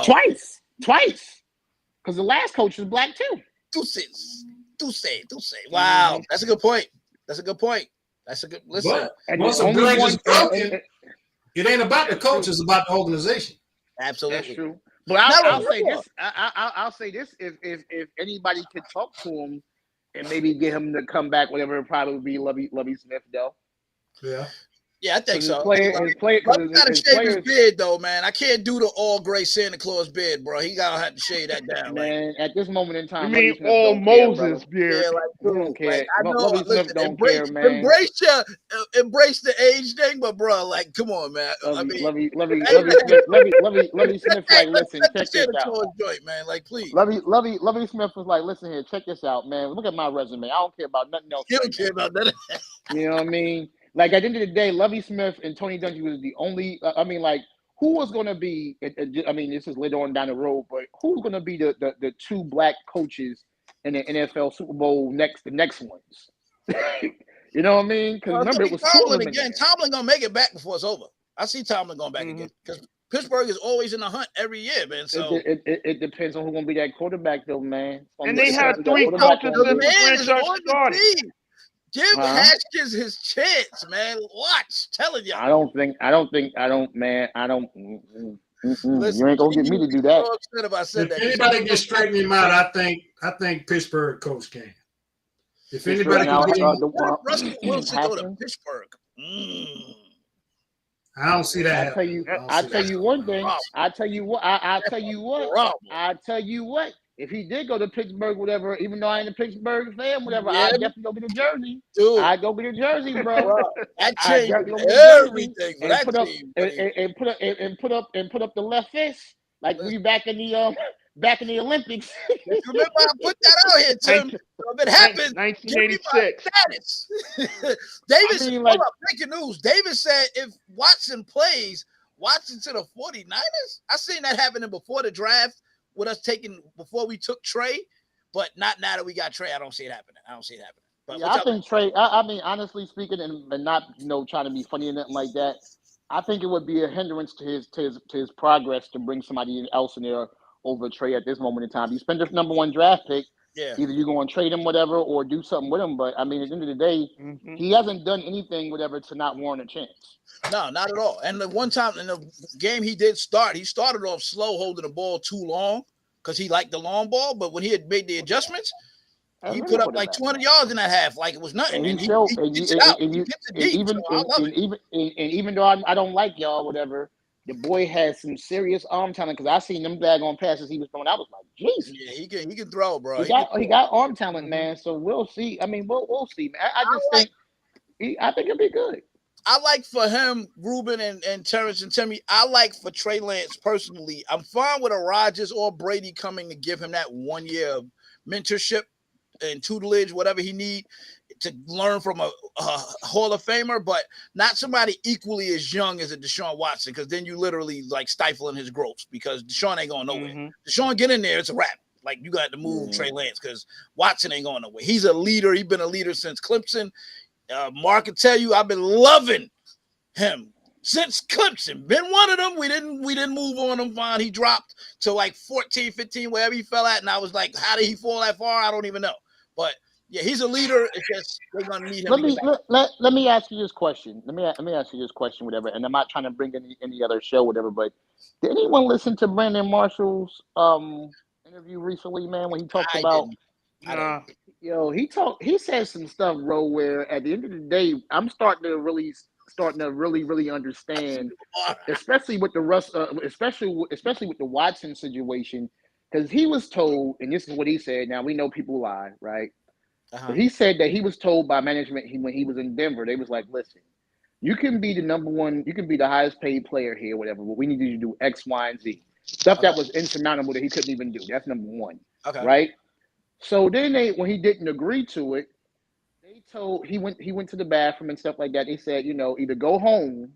twice. Because the last coach was black too. Deuces. Wow, that's a good point. Listen. But once a bridge is broken, it ain't about the coach. It's about the organization. Absolutely. That's true. But Now, I'll look, say this. I'll say this. If anybody could talk to him and maybe get him to come back, whatever, it probably would be Lovey Smith though. Yeah. yeah, I think Because so. his player, Bro, he gotta his shave his players, beard though, man. I can't do the all gray Santa Claus beard, bro. He gotta have to shave that down. Like, man. At this moment in You time, mean Lovey Smith all don't care, brother. Moses beard? yeah, like, He dude, don't like care. I know. Lovey Smith Listen, don't care, man. embrace the age thing, but bro, like, come on, man. I mean, Lovey Smith, like, let's listen, set the check this Santa out. Claus joint, man. Like, please. Lovey Smith was like, listen here, check this out, man. Look at my resume. I don't care about nothing else. You Right don't care now. about that. You know what I mean? Like at the end of the day, Lovey Smith and Tony Dungy was the only. I mean, like, who was going to be? I mean, this is later on down the road, but who's going to be the two black coaches in the NFL Super Bowl the next ones? You know what I mean? Because Well, it's remember, gonna it be was two of Tomlin them in again. there. Tomlin gonna make it back before it's over. I see Tomlin going back again because Pittsburgh is always in the hunt every year, man. So It depends on who's going to be that quarterback, though, man. And they had listen, 3 the coaches since the man is franchise on the started. team. Give Haskins his chance, man. Watch, telling you. I don't, man. Listen, You ain't gonna get me to do that. So upset if I said If that. anybody can straighten him out, I think Pittsburgh coach can. If Pittsburgh anybody now, can get him, Russell Wilson go to Haskins? Pittsburgh. I don't see that. I tell you one thing. I tell you what. If he did go to Pittsburgh, whatever, even though I ain't a Pittsburgh fan, whatever, Yeah. I'd definitely go get a jersey. Dude, I'd go get a jersey, bro. that I'd changed definitely go get a jersey everything for and that put up team. and put up the left fist like we back in the Olympics. Remember, I put that out here, Tim. If it happens, give me my 1986. status. Davis, I mean, hold up, breaking news. Davis said if Watson plays, Watson to the 49ers. I seen that happening before the draft with us before we took Trey, but not now that we got Trey. I don't see it happening. But yeah, I think Trey. I mean, honestly speaking, and not trying to be funny or nothing like that. I think it would be a hindrance to his progress to bring somebody else in there over Trey at this moment in time. You spend the number 1 draft pick. Yeah. Either you're going to trade him, whatever, or do something with him. But I mean, at the end of the day, he hasn't done anything, whatever, to not warrant a chance. No, not at all. And the one time in the game he did start, he started off slow, holding the ball too long because he liked the long ball. But when he had made the adjustments, he put up like 200 yards in that half, like it was nothing. And even though I don't like y'all, whatever, the boy has some serious arm talent because I seen them daggone passes he was throwing. I was like, Jesus. Yeah, he can throw, bro. He got arm talent, man. So we'll see. I mean, we'll see, man. I think it'll be good. I like for him, Ruben and Terrence and Timmy. I like for Trey Lance personally. I'm fine with a Rodgers or Brady coming to give him that 1 year of mentorship and tutelage, whatever he need to learn from a Hall of Famer, but not somebody equally as young as a Deshaun Watson, because then you literally like stifling his growth because Deshaun ain't going nowhere. Deshaun get in there, it's a wrap. Like you got to move Trey Lance because Watson ain't going nowhere. He's a leader. He's been a leader since Clemson. Mark can tell you, I've been loving him since Clemson. Been one of them. We didn't move on him. Fine. He dropped to like 14, 15, wherever he fell at, and I was like, how did he fall that far? I don't even know. But yeah, he's a leader. It's just they're gonna need him. Let me ask you this question. Let me ask you this question, whatever. And I'm not trying to bring any other show, whatever. But did anyone listen to Brandon Marshall's interview recently, man? When he talked about, he said some stuff, bro. Where at the end of the day, I'm starting to really understand, especially with the especially with the Watson situation, because he was told, and this is what he said. Now we know people lie, right? But he said that he was told by management when he was in Denver, they was like, listen, you can be the number one, you can be the highest paid player here, whatever, but we need you to do X, Y, and Z. Stuff that was insurmountable that he couldn't even do. That's number 1. Right? So then when he didn't agree to it, they told he went to the bathroom and stuff like that. They said, either go home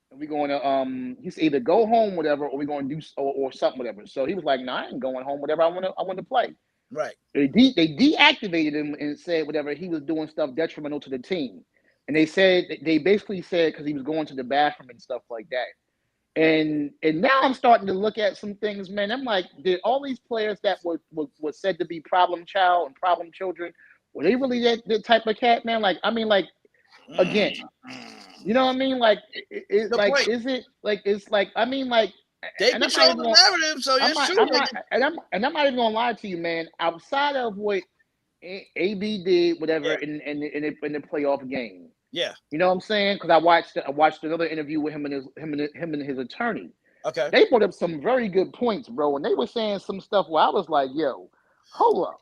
and we're going to he said either go home, whatever, or we're going to do or something, whatever. So he was like, no, I ain't going home, whatever. I want to play. Right. They deactivated him and said whatever he was doing stuff detrimental to the team, and they basically said because he was going to the bathroom and stuff like that. And now I'm starting to look at some things, man. I'm like, did all these players that were said to be problem child and problem children, were they really that type of cat, man? Like, I mean, like again, you know what I mean? Like, is it like, is it like, it's like, I mean, like, They and I'm not control even the gonna, narrative, so I'm it's not, true. I'm not, and I'm not even gonna lie to you, man. Outside of what AB did, whatever, Yeah, in the playoff game, yeah. you know what I'm saying? Because I watched another interview with him and his attorney. Okay. They brought up some very good points, bro, and they were saying some stuff where I was like, yo, hold up.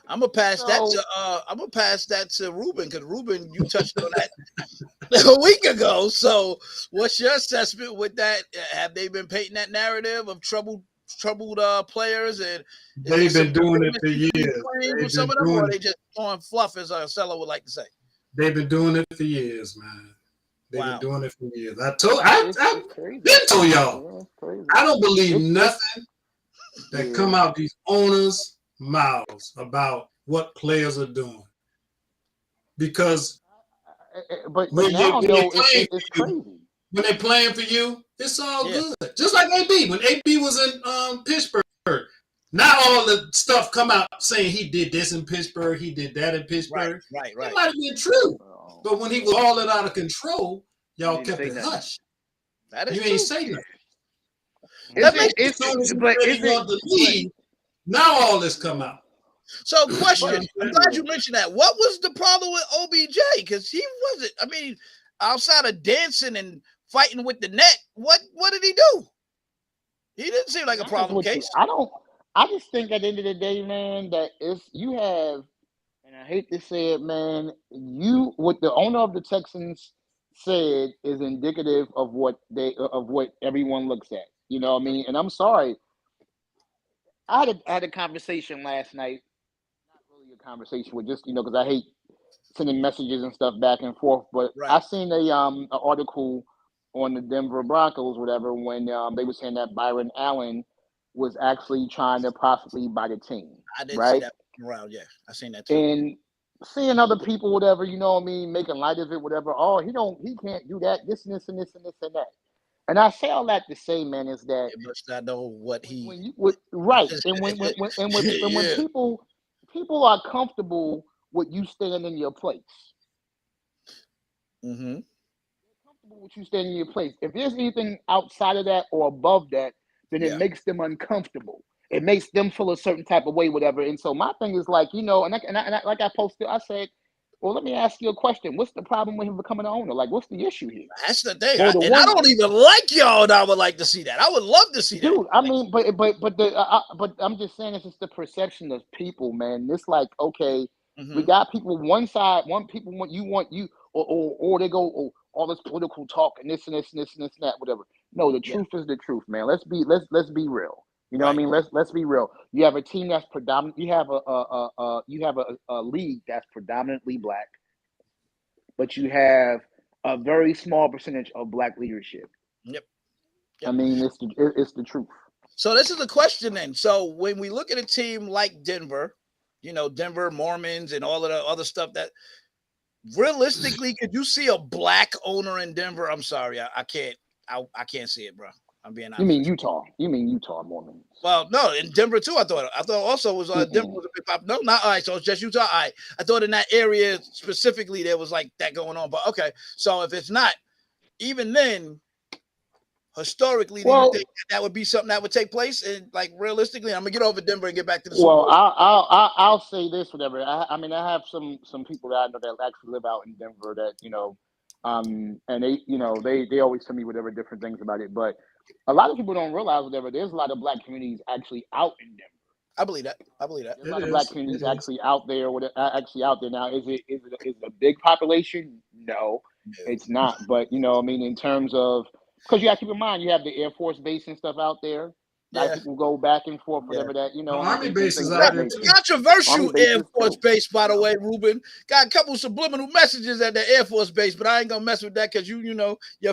I'm gonna pass that So to Ruben, because Ruben, you touched on that a week ago. So, what's your assessment with that? Have they been painting that narrative of troubled players, and is there They've some been doing it for legitimacy to these years. claims They've with some been of them, or doing are it. they just throwing fluff, as Arcella would like to say? They've been doing it for years, man. They've been Wow. doing it for years. it's I've crazy. been to y'all. Yeah, it's crazy. I don't believe It's nothing that yeah. come out these owners' mouths about what players are doing, because But when now they though, playing it's for you, crazy. when they playing for you, it's all Yeah. good. Just like AB, when AB was in Pittsburgh, not all the stuff come out saying he did this in Pittsburgh, he did that in Right. Pittsburgh. Right. It Right. might have been true, but when he was Well, hauling out of control, you y'all didn't kept say it nothing. hush. That is You ain't true. say nothing. That Is makes it? As soon as he But said is he it? wanted to But leave, now all this come yeah. out. so. You But Question. I'm understand? glad you mentioned that. What was the problem with OBJ? Because he wasn't. I mean, outside of dancing and fighting with the net, what did he do? He didn't seem to like be a honest problem with you, case. I don't. I just think at the end of the day, man, that it's you have, and I hate to say it, man, you what the owner of the Texans said is indicative of what everyone looks at. You know what I mean? And I'm sorry, I had a conversation last night. Not really a conversation with just because I hate sending messages and stuff back and forth. But Right. I seen an article on the Denver Broncos, whatever, when they were saying that Byron Allen was actually trying to possibly buy the team, I did see right? that around. Yeah, I seen that too. And seeing other people, whatever, you know what I mean, making light of it, whatever. Oh, he can't do that. This and this and this and this and that. And I say all that to say, man, is that It must not know what he. when you right, and when Yeah. people are comfortable with you staying in your place. Mm-hmm. Comfortable with you staying in your place. If there's anything outside of that or above that, then it Yeah. makes them uncomfortable. It makes them feel a certain type of way, whatever. And so my thing is like, like I posted, I said, well, let me ask you a question. What's the problem with him becoming an owner? Like, what's the issue here? That's the thing. Well, the And I one don't even like y'all, and I would like to see that. I would love to see that. dude, I Like, mean, but I'm just saying it's just the perception of people, man. It's like, okay, we mm-hmm. got people one side, one people want you, or they go, oh, all this political talk and this and this and this and this and that, whatever. No, the Yeah. truth is the truth, man. Let's be real. You know what I Right. mean? Let's be real. You have a team that's predominant. You have a league that's predominantly black, but you have a very small percentage of black leadership. Yep. I Yep. mean, it's the truth. So this is the question then. So when we look at a team like Denver, Denver Mormons and all of the other stuff, that realistically, could you see a black owner in Denver? I'm sorry, I can't. I can't see it, bro. I'm being You honest mean with you. Utah? You mean Utah Mormons? Well, no, in Denver too. I thought also was Denver was a big pop. No, not all right. So it's just Utah. All right. I thought in that area specifically there was like that going on. But okay. So if it's not, even then, historically, do you Well, think that would be something that would take place? And like realistically, I'm gonna get over Denver and get back to the Super well, Bowl. I'll say this, whatever. I mean, I have some people that I know that actually live out in Denver that and they always tell me whatever different things about it. But a lot of people don't realize whatever. There's a lot of black communities actually out in Denver. I believe that. I believe that. There's a It lot of black is. It communities is. actually out there. Actually out there now? Is it a big population? No, No. it's not. But I mean, in terms of because you got to keep in mind, you have the Air Force Base and stuff out there. A lot of Yeah. people go back and forth, Yeah. whatever that The Army and base is things of out that there nature. too. Army Controversial Air bases Force too. Base, by the Yeah. way, Ruben. Got a couple subliminal messages at the Air Force Base, but I ain't gonna mess with that because you're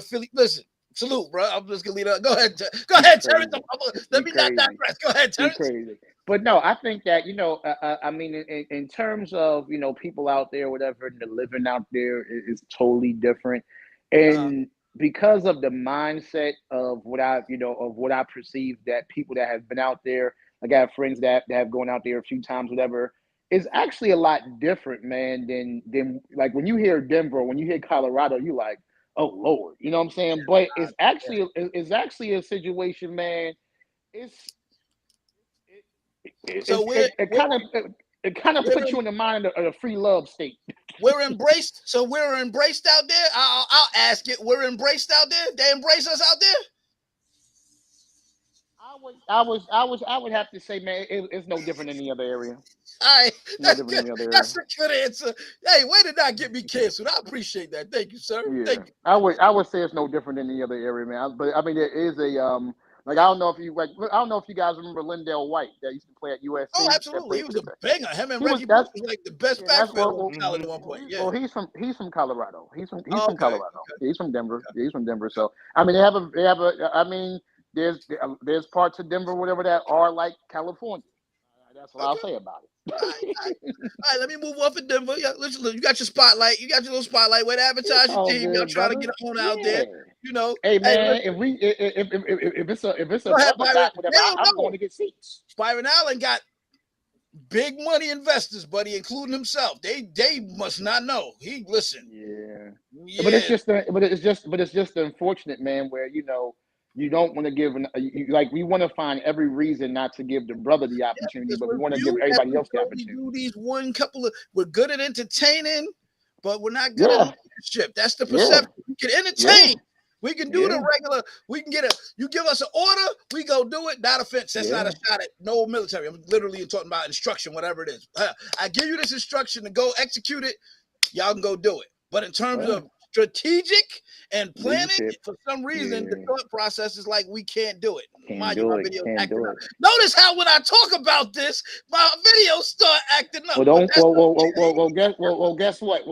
Philly. Listen, salute, bro. I'm just gonna leave it. Go ahead, Terrence. Let You me not crazy. digress. Go ahead, You Terrence. crazy. But no, I think that I mean, in terms of people out there, whatever, and the living out there is totally different, Uh-huh. and because of the mindset of what I perceive that people that have been out there, like I have friends that have gone out there a few times, whatever, is actually a lot different, man. Than like when you hear Denver, when you hear Colorado, you like, oh Lord, you know what I'm saying? But it's actually a situation, man. It's So it kind of puts you in the mind of a free love state. we're embraced. So we're embraced out there. I'll ask it. We're embraced out there. They embrace us out there. I would have to say, man, it's no different than any other area. All right, No different than any other area. that's a good answer. Hey, way to not get me canceled. I appreciate that. Thank you, sir. Yeah, Thank you. I would say it's no different than any other area, man. But I mean, there is a like I don't know if you guys remember Lindell White that used to play at Oh, USC. That absolutely. He played was for a the banger. Him and he was Reggie Bush that's was like the best yeah that's backfield in what college at one point. Yeah. well he's from Colorado. He's Oh, from okay. Colorado. Okay. He's from Denver. Okay. Yeah, he's from Denver. Okay. So I mean they have a I mean there's parts of Denver whatever that are like California. That's what I'll Okay. say about All right, it. all right. All right, let me move off of Denver. Yeah, listen, you got your spotlight. You got your little spotlight. Way to It's advertise your all team. Y'all good, trying to brother. get on out Yeah. there. You know. Hey Hey, man, listen. if it's a Go ahead, brother Byron. back, whatever, They don't I'm know. going to get seats. Byron Allen got big money investors, buddy, including himself. They must not know. He listen. Yeah. But Yeah. it's just unfortunate, man, where you don't want to give like we want to find every reason not to give the brother the opportunity, Because but we we're want to give viewed as everybody else the we opportunity. do these one couple of. We're good at entertaining, but we're not good at Yeah, leadership. That's the yeah, perception. We can yeah, entertain. We can do the yeah, regular. We can get a. You give us an order, we go do it. Not offense. That's not yeah. a shot at no military. I'm literally talking about instruction, whatever it is. I give you this instruction to go execute it. Y'all can go do it. But in terms Well, of strategic and planning, leadership. for some reason, the Yeah, thought process is like we can't do it. can't Mind you, do my it. videos Can't acting do up. it. Notice how when I talk about this, my videos start acting up. Well, But don't. that's Guess what?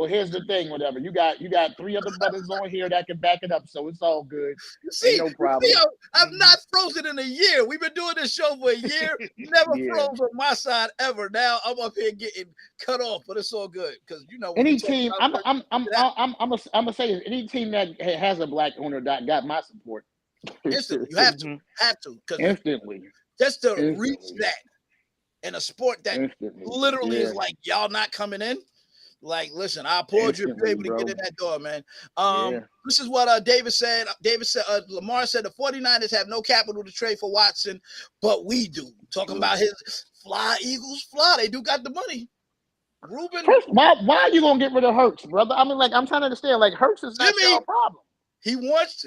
Here's the thing. Whatever you got three other brothers on here that can back it up, so it's all good. Ain't no you see, problem. I've not frozen in a year. We've been doing this show for a year. Never Yeah. froze on my side ever. Now I'm up here getting cut off, but it's all good because when we Any talk team, about I'm gonna say this. Any team that has a black owner that got my support instantly, you have to, because instantly, just to reach that in a sport that instantly. literally Yeah, is like y'all not coming in. Like, listen, I applaud you if you're able to get in that door, man. Yeah. This is what David said. Lamar said the 49ers have no capital to trade for Watson, but we do. Talking about his fly, Eagles fly. They do got the money. Ruben, First, why are you gonna get rid of Hurts, brother? I mean, like I'm trying to understand. Like Hurts is not Jimmy, your problem. he wants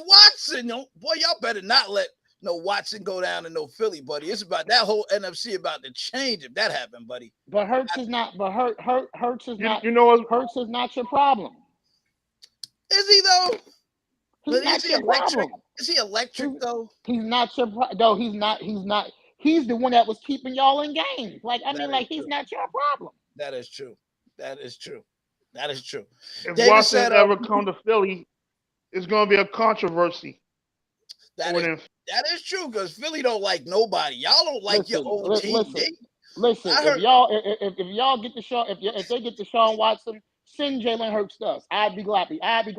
Watson. Boy, y'all better not let no Watson go down to no Philly, buddy. It's about that whole NFC about to change if that happened, buddy. But Hurts is not. But Hurts is not. You know what? Hurts is not your problem. Is he though? He's not your problem. Is he electric though? He's not your no. He's not. He's not. He's the one that was keeping y'all in games. Like I mean, like he's not your problem. That is true. That is true. That is true. If David Watson said, ever come to Philly, it's going to be a controversy. That is true because Philly don't like nobody. Y'all don't like your own team. Listen. If y'all get the Sean, if they get the Sean Watson, send Jalen Hurts to us. I'd be glad to have him.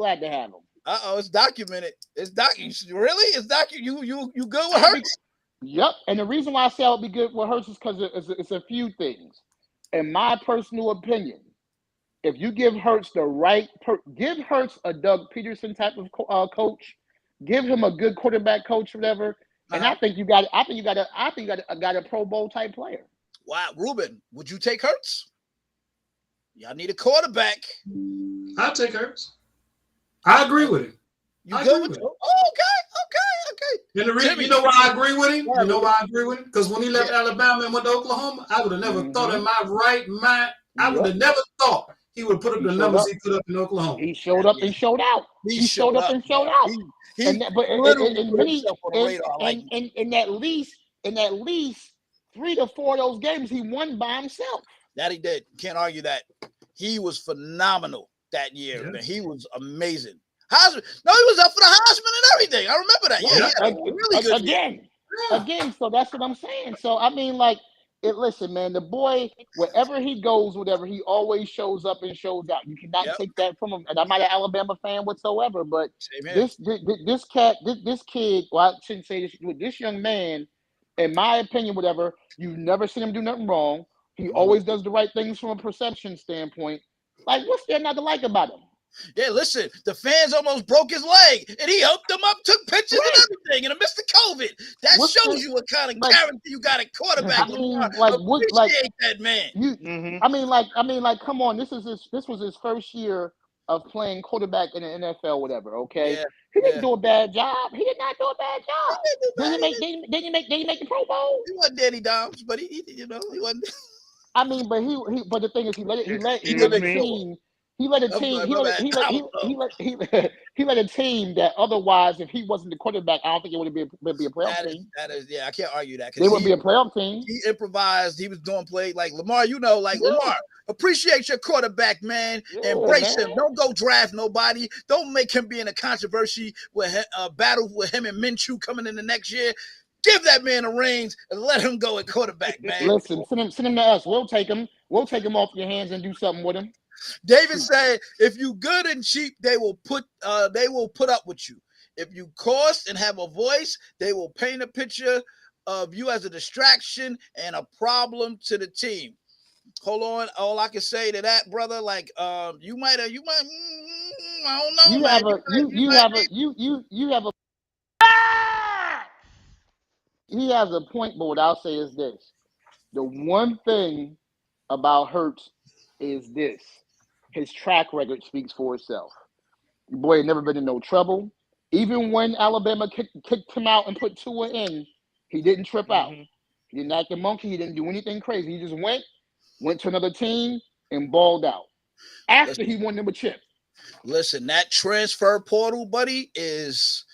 It's documented. Really? It's documented. You good with Hurts? Yep. And the reason why I say I would be good with Hurts is because it's a few things. In my personal opinion, if you give Hurts give Hurts a Doug Peterson type of coach, give him a good quarterback coach, whatever, and I think you got a Pro Bowl type player. Wow, Ruben, would you take Hurts? Y'all need a quarterback. I'll take Hurts. I agree with him. You good with him? Oh, okay. And the reason, you know why I agree with him? You know why I agree with him? Because when he left Alabama and went to Oklahoma, I would have never thought in my right mind. I would have never thought he would put up the numbers he put up in Oklahoma. He showed up and showed out. He showed up and showed out. In at least 3 to 4 of those games, he won by himself. That he did. Can't argue that. He was phenomenal that year. Yeah. He was amazing. Heisman. No, he was up for the Heisman and everything. I remember that. Yeah, really good again. So that's what I'm saying. So I mean, like, listen, man, the boy, wherever he goes, whatever, he always shows up and shows out. You cannot take that from him. And I'm not an Alabama fan whatsoever, but this kid, well, I shouldn't say this, this young man, in my opinion, whatever, you've never seen him do nothing wrong. He always does the right things from a perception standpoint. Like, what's there not to like about him? Yeah, listen, the fans almost broke his leg, and he helped them up, took pictures and everything, and amidst the COVID. That What's shows this? you what kind of Like, character you got at quarterback, I Lamar. mean, like, what, like Appreciate that man. you? Mm-hmm. I mean, like, come on. This was his first year of playing quarterback in the NFL, whatever. Okay, Yeah, he didn't yeah. do a bad job. He did not do a bad He job. didn't do bad. Did he make the Pro Bowl? He wasn't Danny Dimes, but he wasn't. I mean, but the thing is, he He let Excuse a me. immature. team. He let a I'm team. sorry, my bad. I don't know. He let a team that otherwise, if he wasn't the quarterback, I don't think it would be a playoff team. Yeah, I can't argue that They because wouldn't be a playoff team. he improvised. He was doing play like Lamar. You know, like Yeah, Lamar. Appreciate your quarterback, man. yeah, Embrace man. him. Don't go draft nobody. Don't make him be in a controversy with a battle with him and Minshew coming in the next year. Give that man the reins and let him go at quarterback, man. Listen, send him to us. We'll take him. We'll take him off your hands and do something with him. David said, if you good and cheap, they will put up with you. If you cost and have a voice, they will paint a picture of you as a distraction and a problem to the team. Hold on. All I can say to that, brother, like I don't know, You man. have a you have a you have a he has a point, but what I'll say is this. The one thing about Hurts is this. His track record speaks for itself. The boy had never been in no trouble. Even when Alabama kicked him out and put Tua in, he didn't trip out. Mm-hmm. He didn't act a monkey. He didn't do anything crazy. He just went to another team and balled out after he won them a chip. Listen, that transfer portal, buddy, is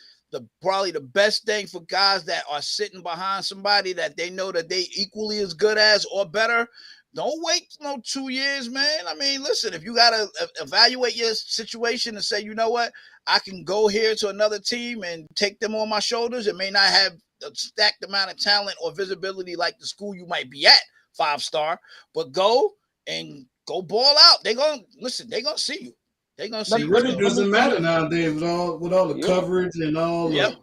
probably the best thing for guys that are sitting behind somebody that they know that they equally as good as or better. Don't wait 2 years, man. I mean, listen, if you got to evaluate your situation and say, you know what, I can go here to another team and take them on my shoulders. It may not have a stacked amount of talent or visibility like the school you might be at, 5-star, but go ball out. They're going to see you. They're going to see It you. really doesn't matter nowadays with all the coverage and all. Yep.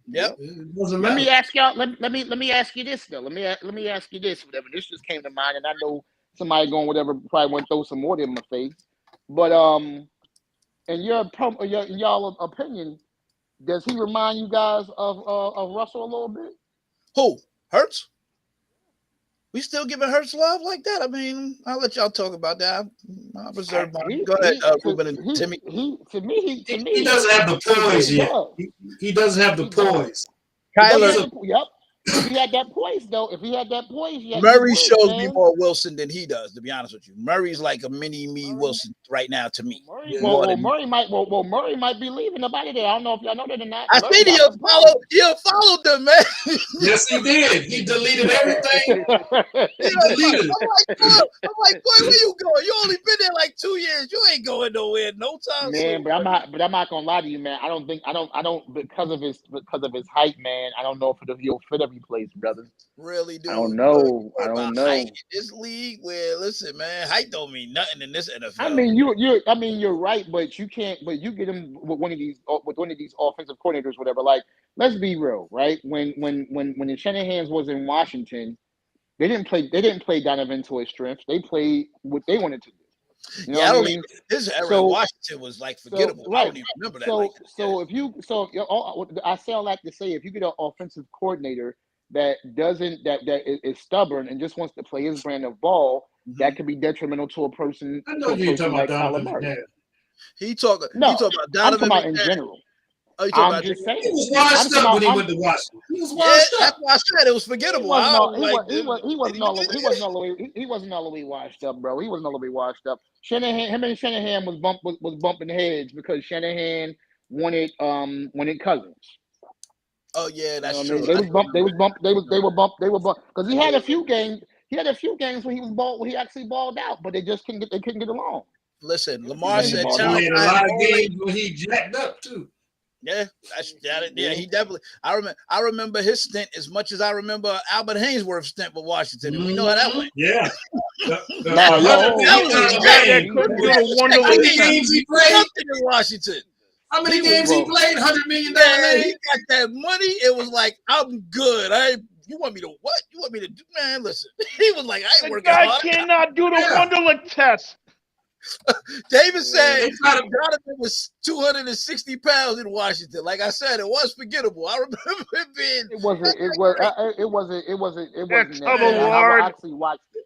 Yep. It doesn't matter. Let me ask y'all. Let me ask you this though. Let me ask you this. Whatever. This just came to mind, and I know somebody going whatever probably want to throw some more in my face. But in y'all opinion, does he remind you guys of Russell a little bit? Who? Hurts? We still giving Hurts love like that? I mean, I'll let y'all talk about that. I'll reserve mine. Go ahead, Ruben and Timmy. He doesn't have the poise yet. He doesn't have the poise. Kyler. Yep. If he had that poise, though, Murray shows me more Wilson than he does. To be honest with you, Murray's like a mini me Wilson right now to me. Murray might be leaving up out of there. I don't know if y'all know that or not. I seen he followed them, man. Yes, he did. He deleted everything. I'm like, boy, where you going? You only been there like 2 years. You ain't going nowhere no time man, soon. but I'm not gonna lie to you, man. I don't because of his height, man. I don't know if he'll fit every place, brother. Really, dude. I don't know. Height in this league, where listen, man, height don't mean nothing in this NFL. I mean, you're right, but you can't. But you get him with one of these offensive coordinators, whatever. Like, let's be real, right? When the Shanahan's was in Washington, they didn't play Donovan to his strengths. They played what they wanted to do. You know what I mean? His era in Washington was like forgettable. I don't even remember that. I say all that to say, if you get an offensive coordinator that is stubborn and just wants to play his brand of ball, that could be detrimental to a person. I know you're talking about Donovan. He talking about Donovan. I'm talking about in general. I'm just saying. He was washed up when he went to Washington. He was washed up. That's why I said it was forgettable. He wasn't all the way washed up, bro. He wasn't all the way washed up. Shanahan was bumping heads because Shanahan wanted Cousins. Oh yeah, that's true. They were bumped because he had a few games. He had a few games where he actually balled out, but they couldn't get along. Listen, Lamar said he had a lot of games where he jacked up too. Yeah, he definitely. I remember his stint as much as I remember Albert Haynesworth's stint with Washington, and we know how that went. Yeah. How many games he played in Washington? How many games he played? $100 million. He got that money. It was like, I'm good. You want me to what? You want me to do? Man, listen. He was like, I ain't working hard. The guy cannot do the Wonderlic test. David said They try to- Donovan was 260 pounds in Washington. Like I said, it was forgettable. I remember it being. It wasn't. It was. It wasn't. It wasn't. It That wasn't that Tubbo bad. I Ward. actually watched it.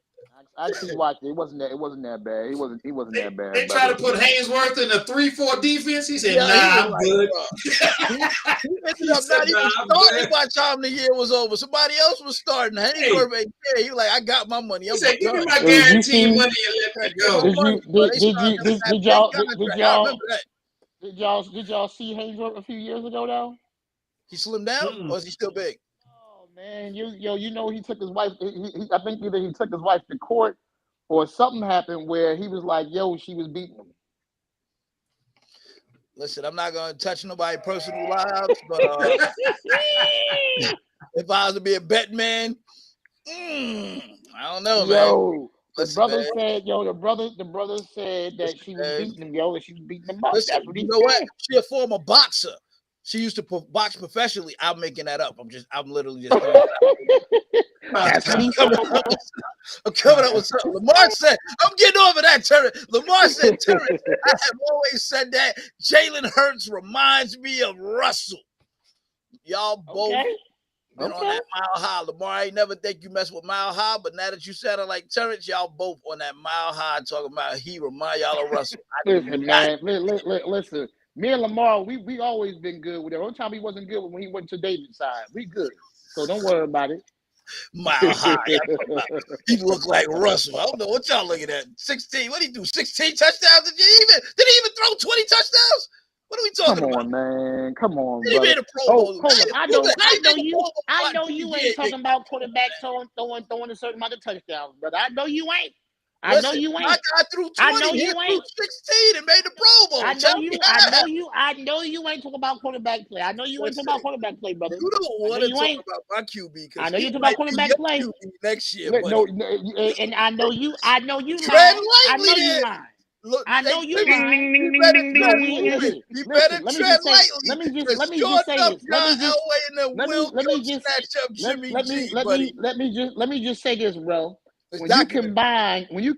I actually watched it. It wasn't that. It wasn't that bad. He wasn't. He wasn't that bad. They try to put Hainsworth in a 3-4 defense. He said, Yeah, "Nah, he was I'm like, good." he ended He up said, not even "Nah, I'm starting good." by the time the year was over. Somebody else was starting. Hainsworth ain't care. He was like, I got my money. He I'm said, "Give me done. my Did you guaranteed see? money and let me Get my go." money, bro. They started him that Did big y'all? contract. I remember that. Did y'all see Hainsworth a few years ago though? He slimmed down, Mm-mm. or is he still big? Oh man, you know he took his wife. I think either he took his wife to court, or something happened where he was like, "Yo, she was beating him." Listen, I'm not gonna touch nobody personal lives, but if I was to be a bet man, I don't know, man. Yo, the Listen, brother man. said, "Yo, the brother said that Listen, she was man. beating him. Yo, that she was beating him up." Listen, That's what you he know what? said. She a former boxer. She used to box professionally. I'm making that up. I'm literally just throwing it out. That's what he I'm said. coming up with something. Lamar said, I'm getting over that, Terrence. Lamar said, Terrence, I have always said that Jalen Hurts reminds me of Russell. Y'all both Okay. been on that mile high. Lamar, I ain't never think you mess with mile high, but now that you said it like Terrence, y'all both on that mile high talking about he remind y'all of Russell. Listen, man. Listen. Me and Lamar, we always been good with it. The only time he wasn't good was when he went to David's side. We good. So don't worry about it. Mile high. He look like Russell. I don't know what y'all looking at. 16. What did he do? 16 touchdowns? Did he even throw 20 touchdowns? What are we talking about? Come on, man. Come on, He made brother. a Pro Bowl. Oh, hold on. I know you ain't Jimmy G talking about quarterback throwing a certain amount of touchdowns, brother. I know you ain't. Listen, my guy threw 20. I know He you threw ain't. 16 and made the Pro Bowl. I know you ain't talking about quarterback play. I know you ain't talking about quarterback play, brother. You don't want to talk about my QB because I know he you talking might about be quarterback your play. QB next year, No, buddy. and I know you Tread lying. I lightly know you there. lying. Look, I know you Ding, lying. ding, ding, You ding, better ding, tread ding, ding, moving. ding. You better tread lightly. Let me Sure just say enough, this. John Elway and then Will come snatch up Jimmy G, buddy. Let me just say this, bro. It's When you documented.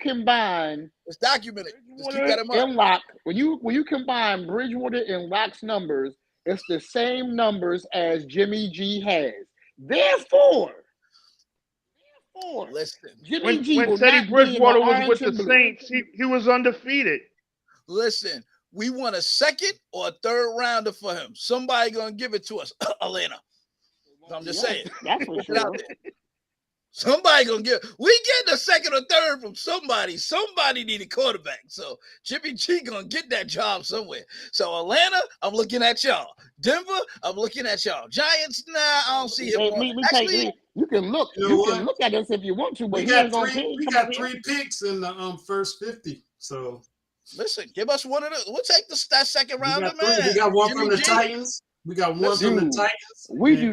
combine It's documented. Just keep Bridgewater that in mind. and Locke, when you combine Bridgewater and Locke's numbers, it's the same numbers as Jimmy G has. Therefore, Listen, Jimmy G When will Teddy not be in the Bridgewater was orange with the and blue. Saints, he was undefeated. listen. We want a second or a third rounder for him. Somebody gonna give it to us, Atlanta. I'm just saying. That's for Put it out sure. there. Somebody gonna get. We getting a second or third from somebody. Somebody need a quarterback. So Jimmy G gonna get that job somewhere. So Atlanta, I'm looking at y'all. Denver, I'm looking at y'all. Giants, nah, I don't see him. Actually, You can look. You know You what? can look at us if you want to, but We he ain't got gonna three. pay. We got 3 picks in the first 50. So listen, give us one of the. We'll take that second we rounder, got 3. man. We got one Jimmy from the G. Titans. We got one from the Dude, Titans. we do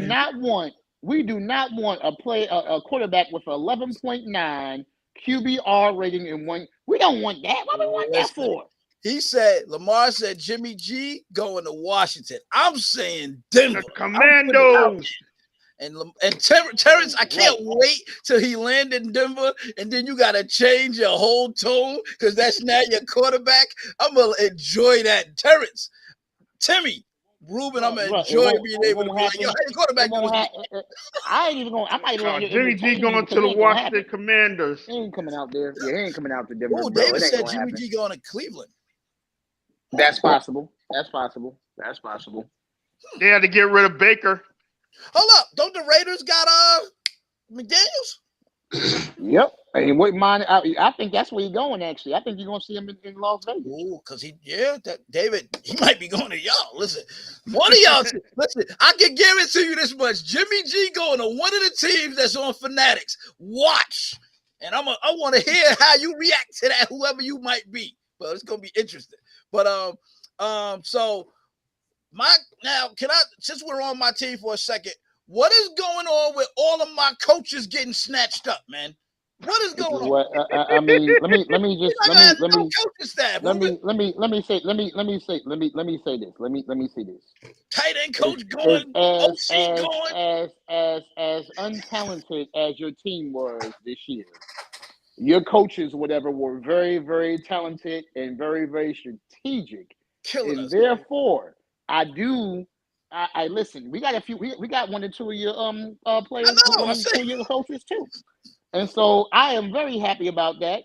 not want a quarterback with 11.9 QBR rating in one. We don't want that. What we want that for? He said, Lamar said Jimmy G going to Washington. I'm saying Denver. The Commandos. And Terrence, I can't wait till he land in Denver, and then you gotta change your whole tone because that's now your quarterback. I'm gonna enjoy that, Terrence, Timmy, Ruben. I'm gonna enjoy being able to be like, yo, how your quarterback doing? I ain't even going. I might even Jimmy G going to the Washington Commanders. He ain't coming out there. Yeah, he ain't coming out to Denver. Oh, bro. David said Jimmy G going to Cleveland. That's possible. That's possible. They had to get rid of Baker. Hold up, don't the Raiders got McDaniels? Yep. And what mine? I think that's where he's going. Actually, I think you're gonna see him in Las Vegas. Oh, because David, he might be going to y'all. Listen, one of y'all. Listen, I can guarantee you this much: Jimmy G going to one of the teams that's on Fanatics. Watch, and I want to hear how you react to that, whoever you might be. But it's gonna be interesting. But so now can I? Since we're on my team for a second, what is going on with all of my coaches getting snatched up, man? What is going on? I mean, let me say this. Tight end coach going, OC going. As untalented as your team was this year, your coaches, whatever, were very, very talented and very, very strategic. Killing And us, man. therefore, I listen. We got a few. We got 1 or 2 of your I players, know. one I or two said. of your coaches too. And so I am very happy about that.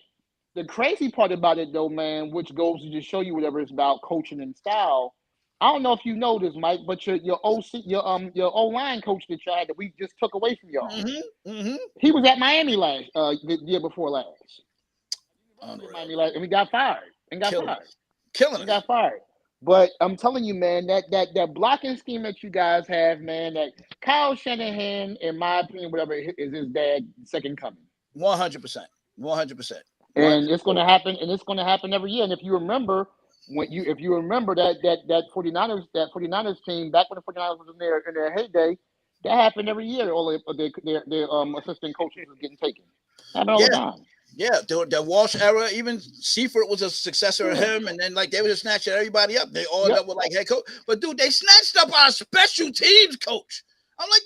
The crazy part about it, though, man, which goes to just show you whatever it's about coaching and style. I don't know if you know this, Mike, but your OC, your O line coach that you had that we just took away from y'all, he was at Miami the year before last. He was at Unreal. Miami last, and we got fired. And got Killing fired. us. Killing And us. got fired. But I'm telling you, man, that blocking scheme that you guys have, man, that Kyle Shanahan, in my opinion, whatever, is his dad second coming. 100%. 100%. And it's 100%. going to happen, and it's going to happen every year. And if you remember, if you remember that 49ers team back when the 49ers was in their heyday, that happened every year. All their assistant coaches was getting taken. Happened all Yeah. the time. Yeah, the Walsh era, even Seifert was a successor of Yeah. him, and then like they were just snatching everybody up. They all end Yep. up with like head coach. But dude, they snatched up our special teams coach. I'm like,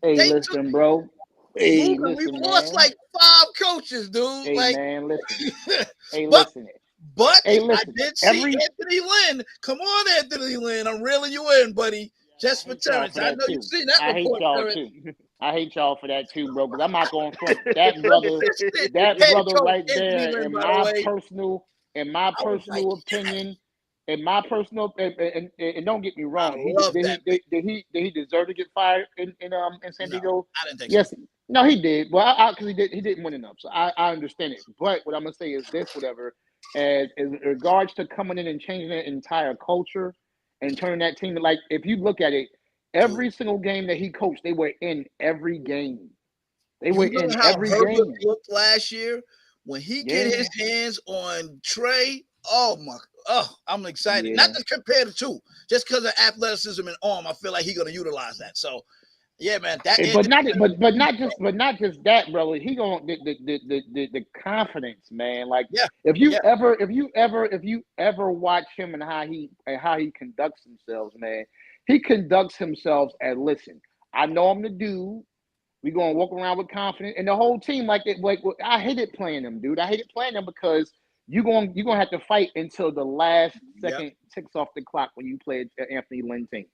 Hey, they took listen, bro. Hey, Luka. We've listen, lost man. like 5 coaches, dude. Hey, Like, man, listen. Hey, but listen. but Hey, I listen. did see Anthony Lynn. Come on, Anthony Lynn. I'm reeling you in, buddy. I Just for hate y'all Terrence. for I that know you've too. seen that I hate report, y'all Terrence. too. I hate y'all for that too, bro. Because I'm not going front. Assistant That head brother coach right Anthony there, Lynn, by the way. in my I was like, personal opinion, in my personal, and don't get me I wrong, love that man. did he deserve to get fired in San No, Diego? I didn't think so. Yes, no, he did. Well, because he didn't win enough, so I understand it. But what I'm gonna say is this, whatever, as in regards to coming in and changing the entire culture and turning that team to, like, if you look at it, Dude, every single game that he coached, they were in every game. They were you know in how every Herbert game. looked last year when he get Yeah, his hands on Trey. Oh my! Oh, I'm excited. Not yeah. to compare the two, just because of athleticism and arm. I feel like he's gonna utilize that. So, yeah, man. That But Anthony, not just that, brother. He going the confidence, man. Like, yeah, if yeah, you ever watch him and how he conducts himself, man. He conducts himself as, listen, I know I'm the dude. We gonna walk around with confidence, and the whole team like it. Like, I hated playing them, dude. I hated playing them because you gonna have to fight until the last yeah. second ticks off the clock when you play Anthony Lynn team.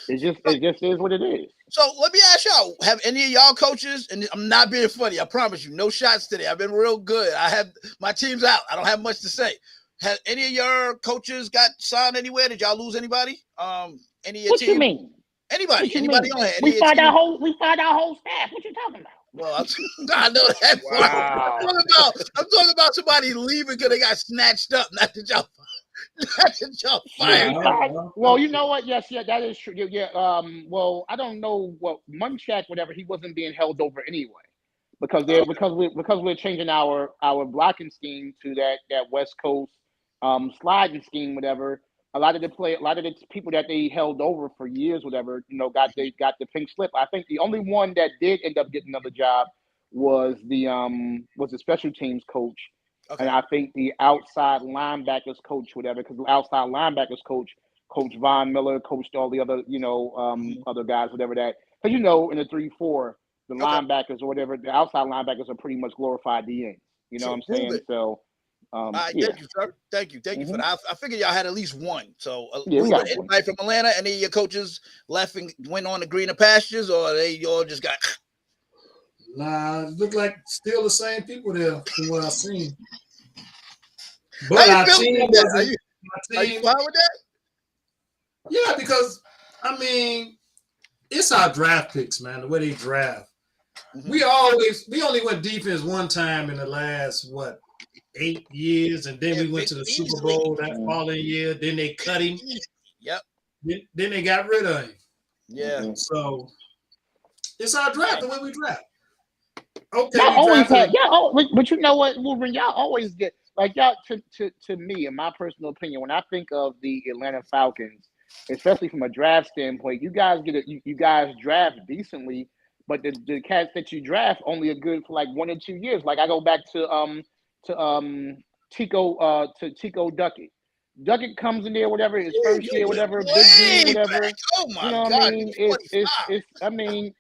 So, It just is what it is. so let me ask y'all: have any of y'all coaches? And I'm not being funny. I promise you, no shots today. I've been real good. I have my team's out. I don't have much to say. Have any of your coaches got signed anywhere? Did y'all lose anybody? Any of your What you team? mean? What Anybody? you Anybody mean? on here? Any of your team? We fired our whole staff. What you talking about? Well, I know that part. Wow. I'm talking about somebody leaving because they got snatched up. Not that y'all Yeah, fired. we fired. Well, you know what? Yes, yeah, that is true. Yeah, yeah. Well, I don't know what Munchak, whatever. He wasn't being held over anyway, Okay. because we're changing our blocking scheme to that West Coast sliding scheme, whatever. A lot of the people that they held over for years, whatever, got the pink slip. I think the only one that did end up getting another job was the special teams coach, and Okay. I think the outside linebackers coach, whatever, because the outside linebackers coach Von Miller, coached all the other Mhm. other guys, whatever that. Because in the 3-4, the Okay. linebackers or whatever, the outside linebackers are pretty much glorified DNs. You know what True. I'm Prove saying? it. So, All right. yeah, Thank you, sir. Thank you. Thank you for hmm that. I figured y'all had at least one. So, yeah, we got one. anybody from Atlanta? Any of your coaches left and went on the greener pastures, or they all just got? Nah, it look like still the same people there from what I've seen. How But you our feeling team about that? wasn't. Are you fine with that? Yeah, because I mean, it's our draft picks, man. The way they draft. Mm-hmm. We only went defense one time in the last 8 years, and then we went to the Super Bowl that following year. Then they cut him. Yep. Then they got rid of him. Yeah. So it's our draft, the way we draft. Okay, Y'all we always drafted. but you know what, Wolverine? Y'all always get like y'all to me, in my personal opinion, when I think of the Atlanta Falcons, especially from a draft standpoint, you guys you guys draft decently, but the cats that you draft only are good for like 1 or 2 years. Like, I go back to Tico Duckett. Duckett comes in there, whatever, his Yeah, first you year, went whatever, big dude, way whatever. back. Oh my You know what I God, mean? he's It's. 45.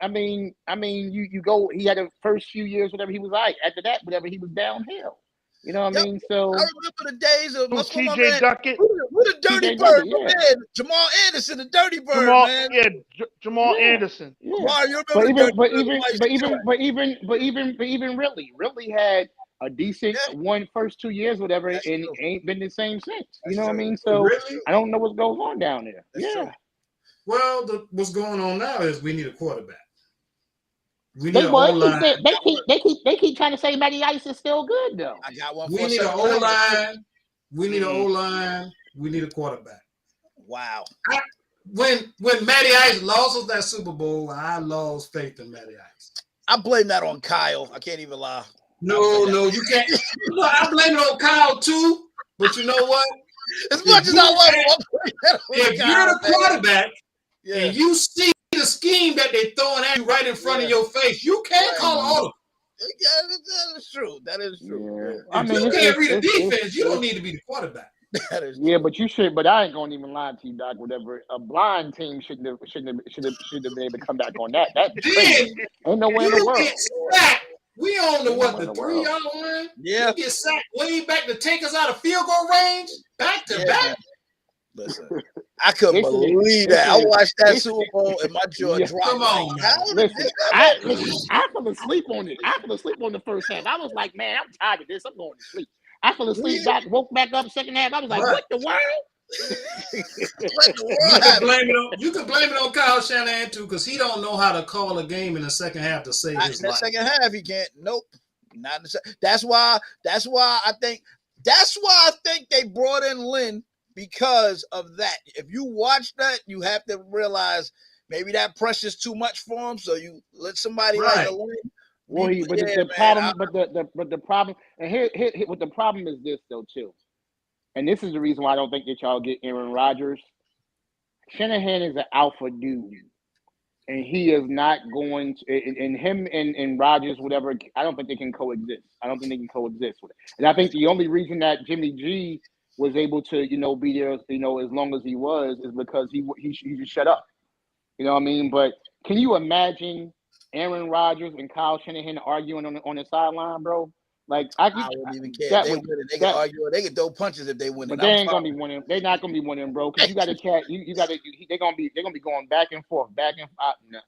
I mean, you go. He had the first few years, whatever. He was like. After that, whatever, he was downhill. You know what I Yep. mean? I So remember the days of Who, what's my T.J. man? Duckett? Who the Dirty T.J. Bird? Duckett, My yeah, man, Jamal Anderson, the Dirty Bird, Jamal, man. yeah, Jamal yeah, Anderson. yeah. Lamar, you remember But the Dirty even, but Bird? even, Somebody used but to kill even, him. but even Ridley had a decent Yeah, first 2 years, whatever, that's and true. ain't been the same since. You That's know what I true. mean? So Really? I don't know what goes on down there. That's true. Yeah. Well, what's going on now is we need a quarterback. We need They an well, O line. they keep trying to say Matty Ice is still good though. I got one We for need an 79. O line. We need an Mm. O line. We need a quarterback. Wow. When Matty Ice lost us that Super Bowl, I lost faith in Matty Ice. I blame that on Kyle. I can't even lie. No, you can't. No, I blame it on Kyle too. But you know what? As much as I love him, I blame that on If Kyle, you're the man. quarterback Yeah. and you see the scheme that they're throwing at you right in front of your face, you can't call an audible. Yeah, that is true. That is true. Yeah. Yeah. I mean, You can't read the it's- defense. You don't need to be the quarterback. That is yeah, true. but you should. But I ain't gonna even lie to you, Doc. Whatever, a blind team should have been able to come back on that. That's crazy. Then Ain't no way in the you world. get sacked. We on the Ain't what, no way in the the world. 3-yard line? Yeah. You get sacked way back to take us out of field goal range, back to Yeah, back. man. Listen, I couldn't They should've- believe they that. I should've- watched they that Super Bowl and my jaw Yeah. dropped. Come on, Like, man. how did Listen, this I fell asleep on it. I fell asleep on the first half. I was like, man, I'm tired of this. I'm going to sleep. I fell asleep back, woke back up second half. I was like, Right. what the world? What the You world can blame it on Kyle Shanahan too, because he don't know how to call a game in the second half to save Not his in the life. second half, he can't. Nope. Not in the second. That's why I think they brought in Lynn because of that. If you watch that, you have to realize maybe that pressure's too much for him. So you let somebody like Right. a Lynn. Well, the problem, and here, what the problem is this though too, and this is the reason why I don't think that y'all get Aaron Rodgers. Shanahan is an alpha dude, and he is not going to. And him and Rodgers, whatever, I don't think they can coexist. I don't think they can coexist with it. And I think the only reason that Jimmy G was able to, be there, as long as he was, is because he just shut up. You know what I mean? But can you imagine Aaron Rodgers and Kyle Shanahan arguing on the sideline, bro? Like I wouldn't even care. that They would win it. They that, can argue. They can throw punches if they win it. but they ain't gonna be winning. They're not gonna be winning, bro. Because you got a cat. They're gonna be going back and forth, back and forth. No,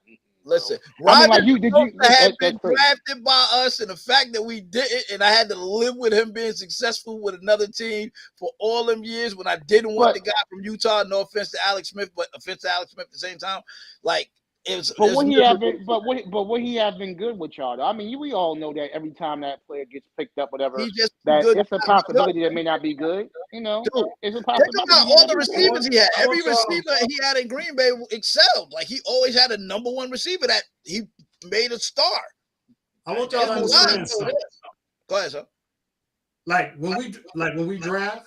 Listen, I mean, Rodgers like had that's been crazy. drafted by us, and the fact that we didn't, and I had to live with him being successful with another team for all them years when I didn't want the guy from Utah. No offense to Alex Smith, but offense to Alex Smith at the same time. Like it was. But what he have been, but what he have been good with y'all. Though. I mean, we all know that every time that player gets picked up, whatever, He's just that good. it's a possibility that may not be good. Dude, It's a think possibility. about all the receivers he had. I Every want y'all- receiver he had in Green Bay excelled. Like he always had a number one receiver that he made a star. I want y'all to understand something. Go ahead, sir. Like when we draft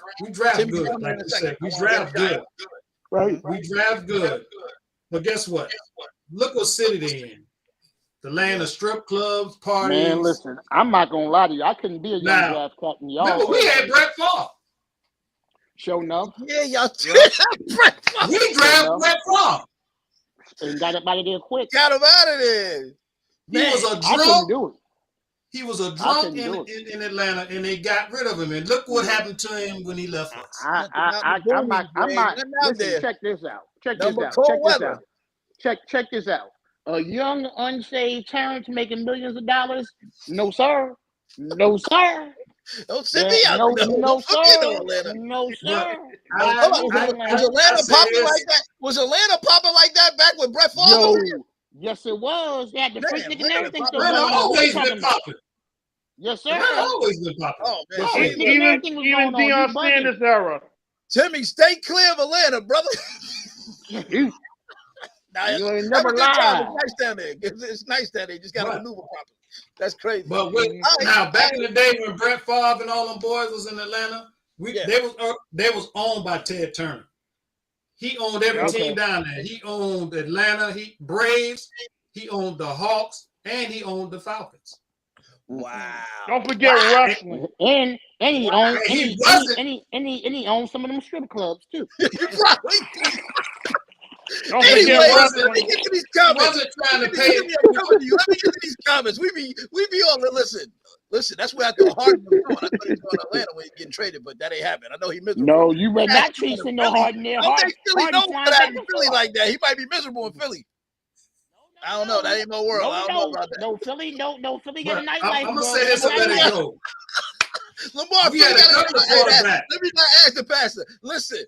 good. Like you said, we draft good. Right. We draft good. But guess what? Look what city they in. The land of strip clubs, parties. Man, listen, I'm not gonna lie to you. I couldn't be a young draft captain. Y'all remember, we had Brett Favre. Show enough. Yeah, y'all. We draft Brett Favre. And got up out of there quick. Got him out of there. He was a I couldn't drunk. do it. He was a drunk in Atlanta, and they got rid of him. And look what happened to him when he left us. I'm not. Listen, check this out. Check this out. A young, unsaved Terrence making millions of dollars? No, sir. No, sir. Don't send me out. No, sir. Atlanta. No, sir. Was Atlanta popping like that? Was Atlanta popping like that back with Brett Favre? Yes, it was. They had the freak and everything. Atlanta always been popping. Yes, sir. Atlanta always been popping. Oh, man. Even Deion Sanders era. Timmy, stay clear of Atlanta, brother. You ain't never lied. It's nice down there. It's nice down there. You just got to maneuver properly. That's crazy. But now, back in the day when Brett Favre and all them boys was in Atlanta, they was owned by Ted Turner. He owned every team down there. He owned Atlanta, Braves, he owned the Hawks, and he owned the Falcons. Wow. Don't forget wrestling. And he owns He wasn't. he owns some of them strip clubs too. You probably Don't Anyway, forget let wasn't- me wrestling. get to these He comments. wasn't trying to pay. Timmy, I'm coming to you. Let me get to these comments. We be all listen. That's where I thought Harden was going. I thought he was going to Atlanta when he getting traded, but that ain't happened. I know he miserable. No, you better That's not going to chasing no Philly. Harden there. I don't think Philly Harden knows for flying that back in and Philly forth. like that. He might be miserable in Philly. I don't know. That ain't my world. I don't know about that. No, Philly got But a nightlife, I'm gonna bro. say this and let it go. Lamar, We Philly had a got couple of to quarterbacks. let me not ask the pastor. Listen,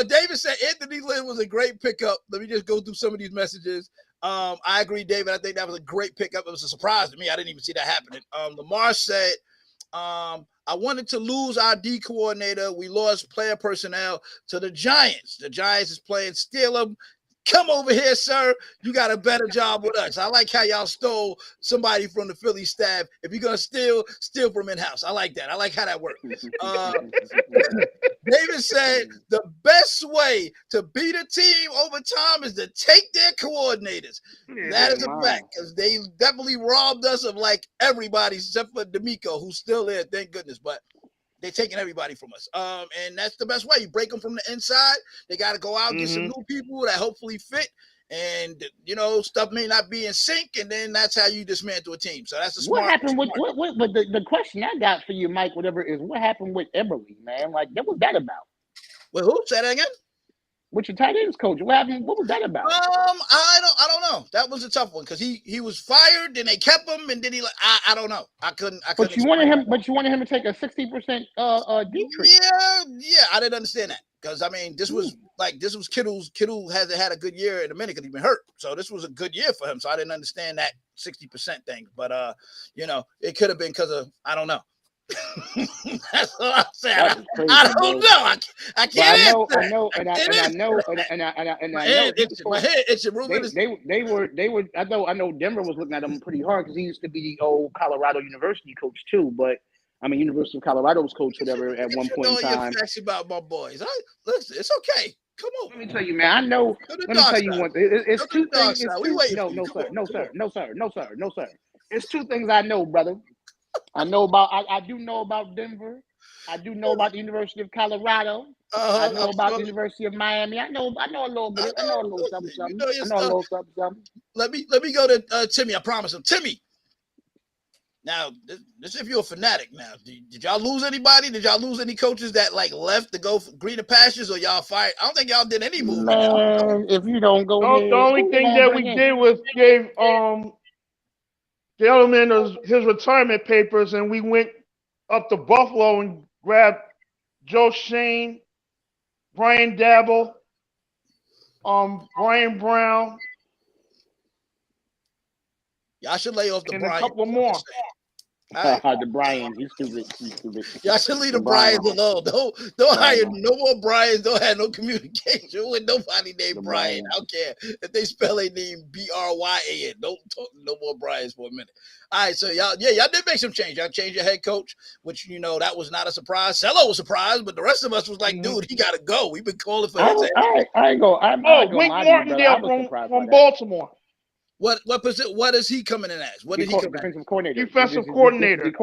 David said Anthony Lynn was a great pickup. Let me just go through some of these messages. I agree, David. I think that was a great pickup. It was a surprise to me. I didn't even see that happening. Lamar said, I wanted to lose our D coordinator. We lost player personnel to the Giants. The Giants is playing Steel'em. Come over here, sir. You got a better job with us. I like how y'all stole somebody from the Philly staff. If you're gonna steal from in-house. I like that. I like how that worked. David said the best way to beat a team over time is to take their coordinators. That is a fact because they definitely robbed us of like everybody except for D'Amico, who's still there, thank goodness. But they're taking everybody from us. And that's the best way. You break them from the inside. They got to go out, get some new people that hopefully fit. And, stuff may not be in sync. And then that's how you dismantle a team. So that's a smart. What happened with but the question I got for you, Mike, whatever, is what happened with Eberle, man? Like, what was that about? Wait, who? Say that again? With your tight ends coach, what happened? What was that about? I don't know. That was a tough one because he was fired, then they kept him, and then I don't know. I couldn't. But you wanted him to take a 60% decrease. Yeah. I didn't understand that because this was Kittle's. Kittle hasn't had a good year in a minute because he's been hurt. So this was a good year for him. So I didn't understand that 60% thing. But it could have been because of I don't know. That's what I'm saying. I don't know. I can't. I know. My head itching. They were. I know Denver was looking at him pretty hard because he used to be the old Colorado University coach too. But University of Colorado's coach, whatever, at one point in time. You're about my boys. Listen, it's okay. Come on. Let me tell you, man. I know. Let me tell you one thing. It's two things. No, sir. It's two things I know, brother. I do know about Denver. I do know about the University of Colorado. I know about the University of Miami. I know a little bit. I know a little something. Let me go to Timmy. I promise him. Timmy. Now, this if you're a fanatic now. Did y'all lose anybody? Did y'all lose any coaches that left to go for greener pastures or y'all fired? I don't think y'all did any movement. Man, if you don't go the only thing that we did was gave the other man his retirement papers, and we went up to Buffalo and grabbed Joe Shane, Brian Dabble, Brian Brown. Y'all should lay off the and Brian. A couple more. Right. The Brian, he's stupid. Y'all should leave the Bryans alone. Don't hire no more Bryans. Don't have no communication with nobody named Brian. I don't care if they spell a name Bryan. Don't talk to no more Bryans for a minute. All right, so y'all did make some change. Y'all changed your head coach, which that was not a surprise. Cello was surprised, but the rest of us was like, dude, he got to go. We've been calling for his head. I ain't go. Wink Martindale from Baltimore. What is he coming in as? What did he come in? Defensive coordinator. Defensive coordinator.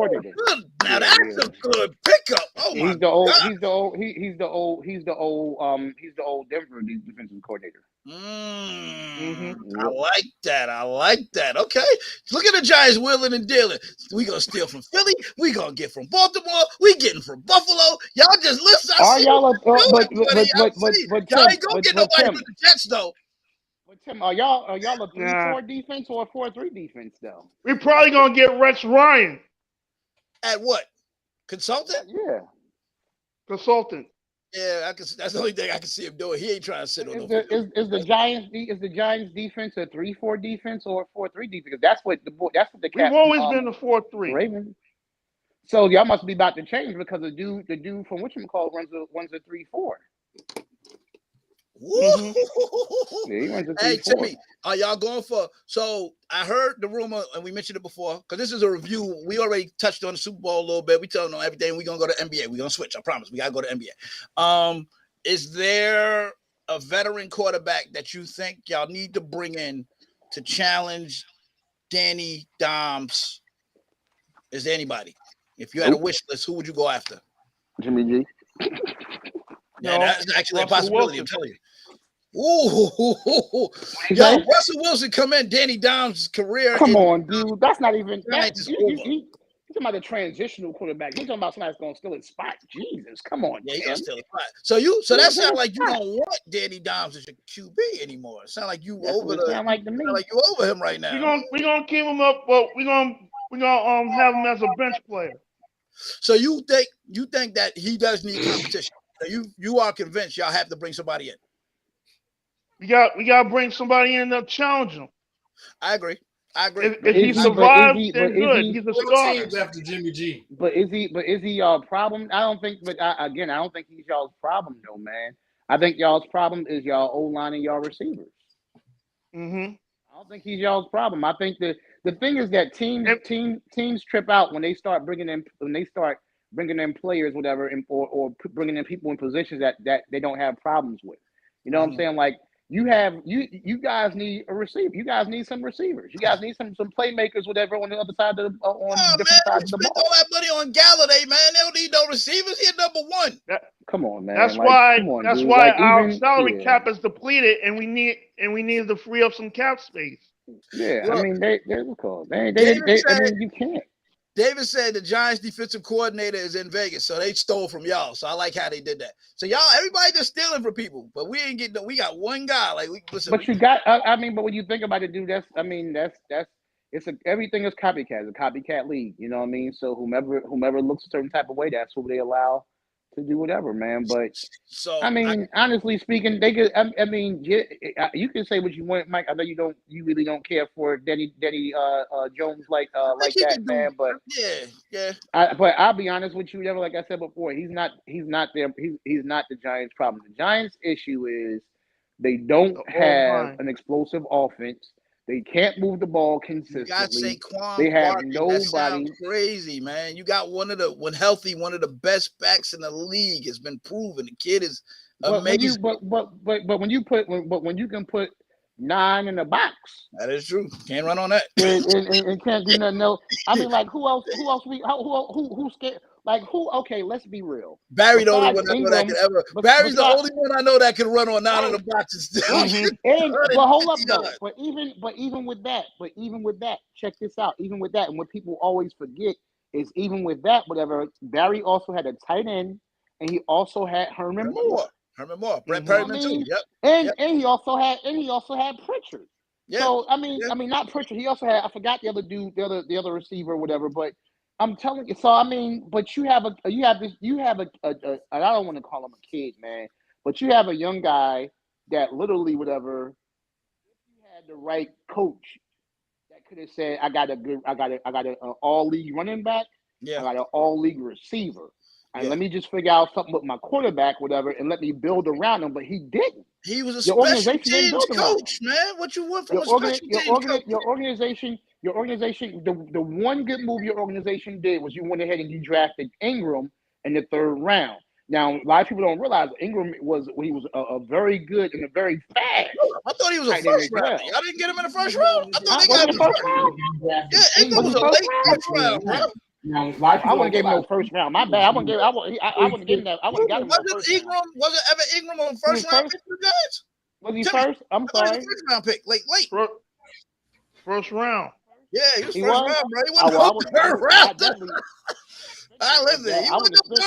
Now that's a good pickup. Oh my God. He's the old Denver defensive coordinator. I like that. Okay. Look at the Giants wheeling and dealing. We gonna steal from Philly. We gonna get from Baltimore. We getting from Buffalo. Y'all just listen. Y'all ain't gonna get nobody from the Jets though. But Tim, are y'all a 3-4 defense or a 4-3 defense though? We probably gonna get Rex Ryan. At what? Consultant? Yeah. Consultant. Yeah, that's the only thing I can see him doing. He ain't trying to sit on no field. Is the Giants defense a 3-4 defense or a 4-3 defense? That's what the captain. We've always been a 4-3. Raven. So y'all must be about to change because the dude from whatchamacallit runs a 3-4. Hey Timmy, are y'all going for? So I heard the rumor, and we mentioned it before, because this is a review. We already touched on the Super Bowl a little bit. We telling them everything. We're gonna go to NBA. We're gonna switch. I promise. We gotta go to NBA. Is there a veteran quarterback that you think y'all need to bring in to challenge Danny Dom's Is there anybody? If you had a wish list, who would you go after? Jimmy G. Yeah, No, that's actually a Russell possibility. Wilson. I'm telling you. Ooh, you yo, say? Russell Wilson come in. Danny Dimes' career Come in on, dude. That's not even that. Giants is over. You talking about a transitional quarterback? You talking about somebody that's gonna steal his spot? Jesus, come on, Yeah, he's Tim. gonna steal the spot. So that Take sounds his like you spot. don't want Danny Dimes as your QB anymore. It sounds like you That's over what it the. sound like to me. Sound like you over him right now. We gonna keep him up, but we gonna have him as a bench player. So you think that he does need competition? So you are convinced y'all have to bring somebody in. We got to bring somebody in to challenge him. I agree. If he survives, then good. He's a starter. Teams after Jimmy G. But is he y'all problem? I don't think. But I don't think he's y'all's problem, though, man. I think y'all's problem is y'all O-line and y'all receivers. Mm-hmm. I don't think he's y'all's problem. I think the thing is that teams trip out when they start bringing in players, whatever, or bringing in people in positions that they don't have problems with. You know what I'm saying? Like you guys need a receiver. You guys need some receivers. You guys need some playmakers, whatever, on the other side of on different sides of the spent ball. all that money on Galladay, man. They don't need no receivers. He's number one. Come on, man. That's like, why. come on, That's dude. why Like, our even, salary cap is depleted, and we need to free up some cap space. Yeah, Look, I mean, they're the call. I said, mean, you can't. David said the Giants defensive coordinator is in Vegas, so they stole from y'all. So I like how they did that. So y'all, everybody just stealing from people, but we ain't getting. We got one guy. Like, listen. But you got. I mean, but when you think about it, dude, everything is copycat. It's a copycat league. You know what I mean? So whomever looks a certain type of way, that's who they allow to do whatever, man. But So I mean, honestly speaking, they could. I mean, you can say what you want, Mike. I know you really don't care for Denny Jones like that, man. But yeah. but I'll be honest with you, like I said before, he's not there. He's not the Giants' problem. The Giants' issue is they don't have an explosive offense. They can't move the ball consistently. You got Saquon They have Barkley. nobody. That sounds crazy, man. You got when healthy, one of the best backs in the league. Has been proven. The kid is amazing. But when you can put 9 in the box. That is true. Can't run on that. and can't do nothing else. I mean, like who else who's scared? Like who? Okay, let's be real. Barry the only one I know that could ever. Barry's the only one I know that can run on 9 in the boxes. But hold up though. But even with that, check this out. Even with that, and what people always forget is even with that, whatever, Barry also had a tight end, and he also had Herman Moore. Brett Perryman too. Yep. And he also had Pritchard. Yep. So I mean not Pritchard. He also had, I forgot the other dude, the other receiver, or whatever. But I'm telling you. So I mean, but you have a I don't want to call him a kid, man. But you have a young guy that literally, whatever, if you had the right coach that could have said, I got an all league running back. Yeah. I got an all league receiver. And let me just figure out something with my quarterback, whatever, and let me build around him. But he didn't. He was a special teams coach, man. What you want from a special teams coach? Your organization. The one good move your organization did was you went ahead and you drafted Ingram in the 3rd round. Now, a lot of people don't realize Ingram was a very good and a very fast. I thought he was a first round. Y'all didn't get him in the first round. I thought they got him in the first round. Yeah, Ingram was a late first round, bro. I wouldn't give him no first round. My bad. I wouldn't give him that. I wouldn't got him no first round. Was it ever Ingram on first round pick for the Giants? Was he first? I'm sorry. He was first round pick, late. First round. Yeah, he was first round, bro. He wasn't the third round. I lived it. He wasn't the third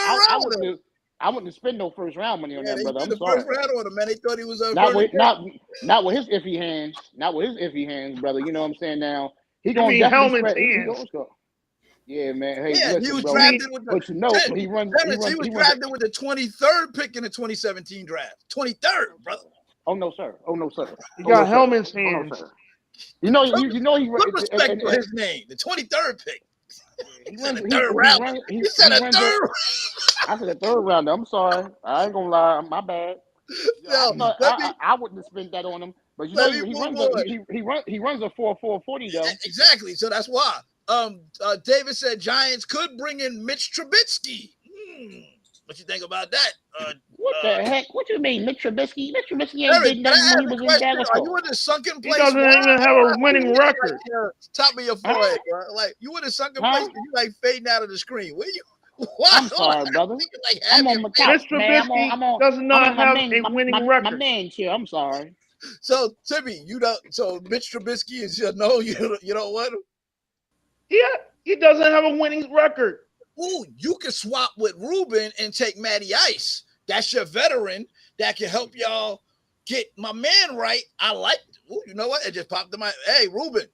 round. I wouldn't spend no first round money on that, brother. I'm sorry. First round on him, man. They thought he was not with his iffy hands. Not with his iffy hands, brother. You know what I'm saying? Now he gonna definitely helmet hands. Yeah, man. Hey, yeah, listen, he was bro. drafted with the. But you know, he was drafted with the 23rd pick in the 2017 draft. 23rd, brother. Oh no, sir. He got helmet's hands. Oh, no, you know he. Put respect for his name. The 23rd pick. He said the third round. He said a third. I said the 3rd round. I'm sorry. I ain't gonna lie. My bad. I wouldn't have spent that on him. But you know he runs a 4.40 though. Exactly. So that's why. David said Giants could bring in Mitch Trubisky. What you think about that? What the heck? What you mean, Mitch Trubisky? Mitch Trubisky ain't Terry, did can I nothing when ask he a was in question? Dallas. Are you in the sunken He place? doesn't Why? even have a winning record. Right there, top of your Huh? forehead, bro. Like you in a sunken Huh? place, but you like fading out of the screen. Where you? Why? I'm sorry, brother. You like I'm have on your my face. couch, Mitch man. Trubisky I'm on. does I'm not on my have man, a winning record. man chair. I'm sorry. So Timmy, you don't. So Mitch Trubisky is your no. You don't want him. He doesn't have a winning record. Ooh, you can swap with Ruben and take Matty Ice. That's your veteran that can help y'all get my man right. I like. Ooh, you know what? It just popped in my. Hey, Ruben.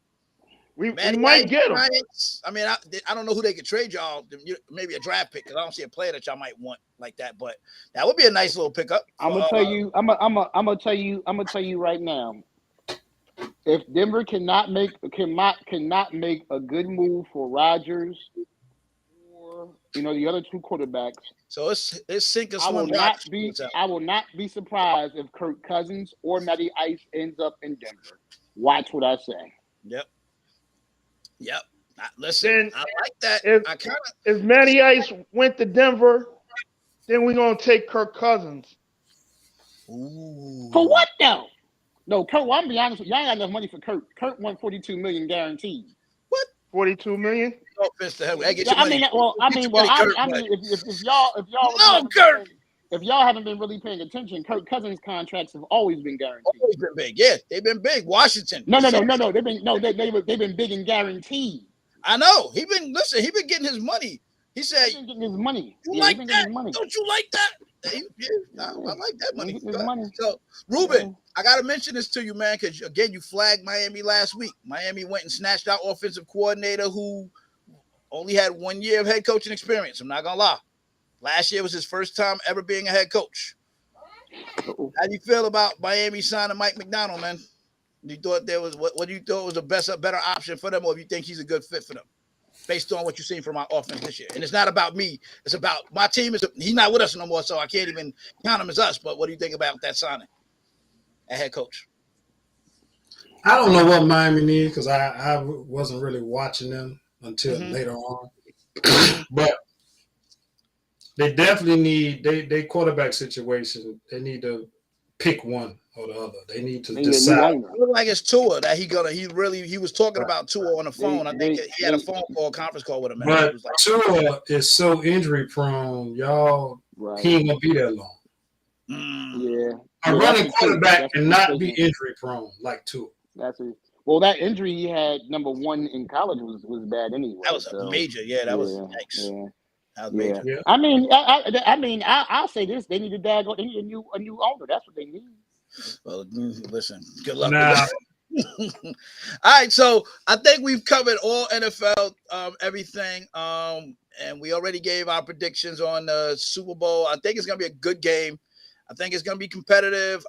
We Matty might Ice, get him. Giants. I mean, I don't know who they could trade y'all. Maybe a draft pick because I don't see a player that y'all might want like that. But that would be a nice little pickup. I'm gonna tell you. I'm gonna tell you right now. If Denver cannot make a good move for Rodgers or the other two quarterbacks, So it's sink or I will swim. not be surprised if Kirk Cousins or Matty Ice ends up in Denver. Watch what I say. Yep. Listen, Then I like that. If Matty Ice went to Denver, then we're gonna take Kirk Cousins. Ooh. For what though? No, Kurt. Well, I'm be honest with you. I ain't got enough money for Kurt. Kurt won $42 million guaranteed. What? 42 million? No offense to him. Get Yeah, your money. If y'all haven't been really paying attention, Kirk Cousins contracts have always been guaranteed. Always been big. Yeah, they've been big. Washington. No. They've been big and guaranteed. I know. He been getting his money. He said, He's been getting his money. You like that? Don't you like that? I like that money. So, Ruben, I got to mention this to you, man, because, again, you flagged Miami last week. Miami went and snatched our offensive coordinator who only had 1 year of head coaching experience. I'm not going to lie. Last year was his first time ever being a head coach. How do you feel about Miami signing Mike McDonald, man? You thought what do you thought was a better option for them, or if you think he's a good fit for them? Based on what you've seen from our offense this year. And it's not about me. It's about my team. He's not with us no more, so I can't even count him as us. But what do you think about that signing at head coach? I don't know what Miami needs because I wasn't really watching them until later on. But they definitely need their quarterback situation. They need to pick one or the other. They need to decide. It looked like it's Tua that he was talking about Tua on the phone. I think he had a conference call with him. But Tua is so injury prone, y'all. Right. He ain't gonna be that long. Yeah, a running quarterback cannot be injury prone like Tua. That's it. Well, that injury he had, number one in college, was bad anyway. That was a major. Yeah, that was yikes. Yeah. That was major. Yeah. I mean, I'll say this: they need They need a new owner. That's what they need. Well, listen. Good luck. With that. All right, so I think we've covered all NFL everything, and we already gave our predictions on the Super Bowl. I think it's gonna be a good game. I think it's gonna be competitive.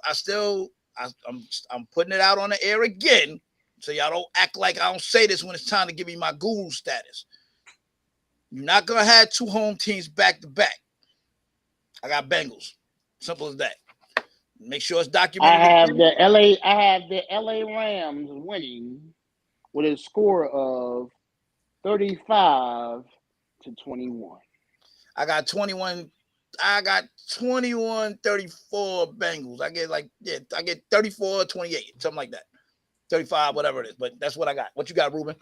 I'm putting it out on the air again, so y'all don't act like I don't say this when it's time to give me my guru status. You're not gonna have two home teams back to back. I got Bengals. Simple as that. Make sure it's documented. I have the LA Rams winning with a score of 35-21. I got 21. I got 21-34 Bengals. I get 34-28, something like that. 35, whatever it is. But that's what I got. What you got, Ruben?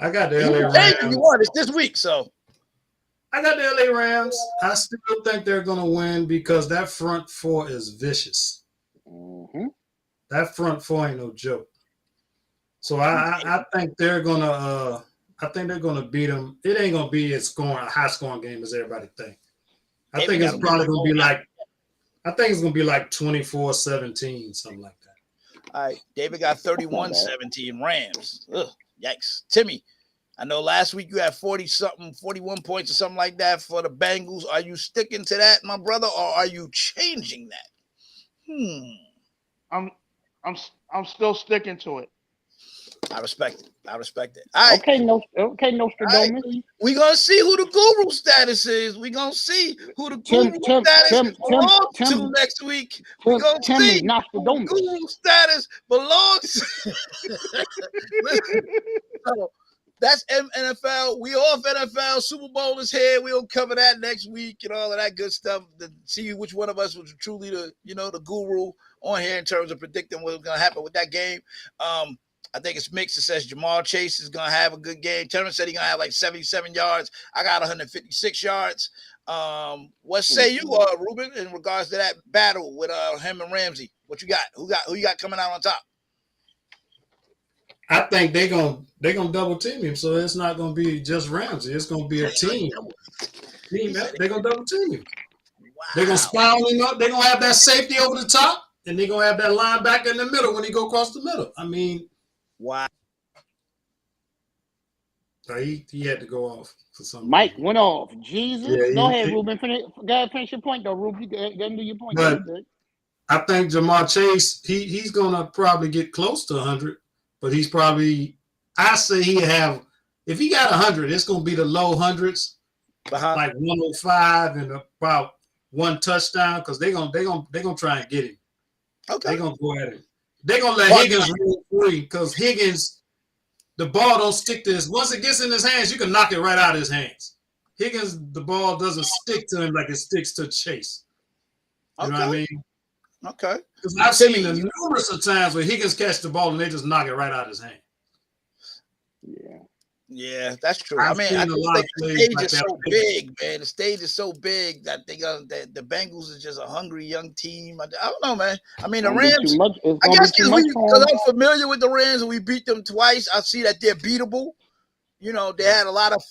I got the LA Rams. You won. It's this week, so. I got the LA Rams. I still think they're going to win because that front four is vicious. Mm-hmm. That front four ain't no joke. So I think they're going to beat them. It ain't going to be a high scoring game as everybody think. I think it's probably going to be like 24-17, something like that. All right. David got 31-17 Rams. Ugh, yikes. Timmy, I know last week you had 41 points or something like that for the Bengals. Are you sticking to that, my brother, or are you changing that? I'm still sticking to it. I respect it. All right. Okay, Nostradamus. Right. We're going to see who the guru status is. We're going to see who the guru status belongs to next week. We're going to see who the guru status belongs to. that's NFL. We off NFL. Super Bowl is here. We'll cover that next week and all of that good stuff to see which one of us was truly the guru on here in terms of predicting what's going to happen with that game. I think it's mixed. It says Jamar Chase is going to have a good game. Terrence said he's going to have like 77 yards. I got 156 yards. What say you, Ruben, in regards to that battle with him and Ramsey? What you got? Who you got coming out on top? I think they're gonna double team him, so it's not gonna be just Ramsey. It's gonna be a team. They're gonna double team him. Wow. They're gonna spiral him up. They're gonna have that safety over the top, and they're gonna have that linebacker in the middle when he go across the middle. I mean, wow. He had to go off for something. Mike went off. Jesus. Yeah, go ahead, Ruben. Finish your point, though, Ruben. You go and do your point. But I think Jamar Chase, he's gonna probably get close to 100. But he's probably, I say he have, if he got 100, it's going to be the low hundreds, like 105 and about one touchdown, because they're gonna try and get him. Okay. They're going to go at him. They're going to let Higgins run free, because Higgins, the ball don't stick to his, once it gets in his hands, you can knock it right out of his hands. Higgins, the ball doesn't stick to him like it sticks to Chase. You know what I mean? Okay. Because I've seen numerous of times where Higgins catch the ball and they just knock it right out of his hand. Yeah, that's true. I think the stage is so big, man. The stage is so big that the Bengals is just a hungry young team. I don't know, man. I mean, the Rams. I guess because I'm familiar with the Rams and we beat them twice, I see that they're beatable. You know, they had a lot of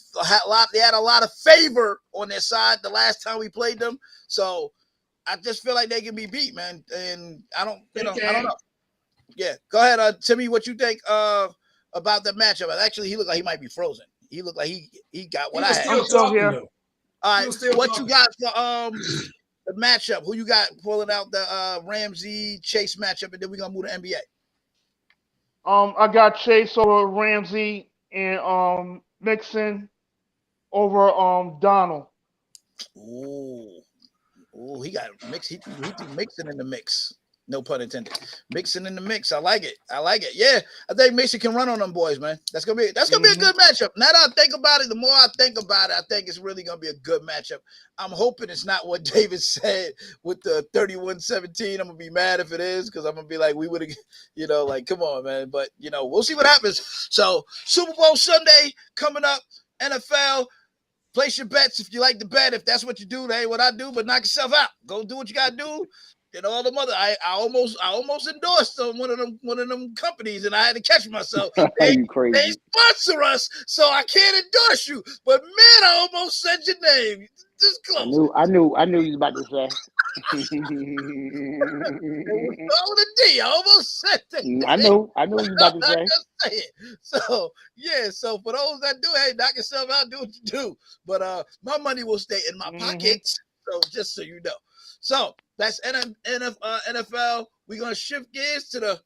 favor on their side the last time we played them. So I just feel like they can be beat, man. And I don't know. Yeah, go ahead, Timmy. What you think about the matchup? Actually, he looked like he might be frozen. He looked like he got what I had. I'm still here. All right, what you got for the matchup? Who you got pulling out the Ramsey Chase matchup, and then we're gonna move to NBA. I got Chase over Ramsey and Mixon over Donald. Oh, he got mix. He threw Mixon in the mix. No pun intended. Mixon in the mix. I like it. Yeah, I think Mixon can run on them boys, man. That's gonna be a good matchup. Now that I think about it, the more I think about it, I think it's really gonna be a good matchup. I'm hoping it's not what David said with the 31-17. I'm gonna be mad if it is, because I'm gonna be like, we would have, like, come on, man. But we'll see what happens. So Super Bowl Sunday coming up. NFL. Place your bets if you like to bet. If that's what you do, that ain't what I do. But knock yourself out. Go do what you gotta do. And all the mother, I almost endorsed one of them companies, and I had to catch myself. They sponsor us, so I can't endorse you. But man, I almost said your name. Just close. I knew you was about to say. I almost said that. I knew you was about to say. Just say it. So yeah, so for those that do, hey, knock yourself out, do what you do. But my money will stay in my pockets. So just so you know. So that's NFL. We're gonna shift gears to the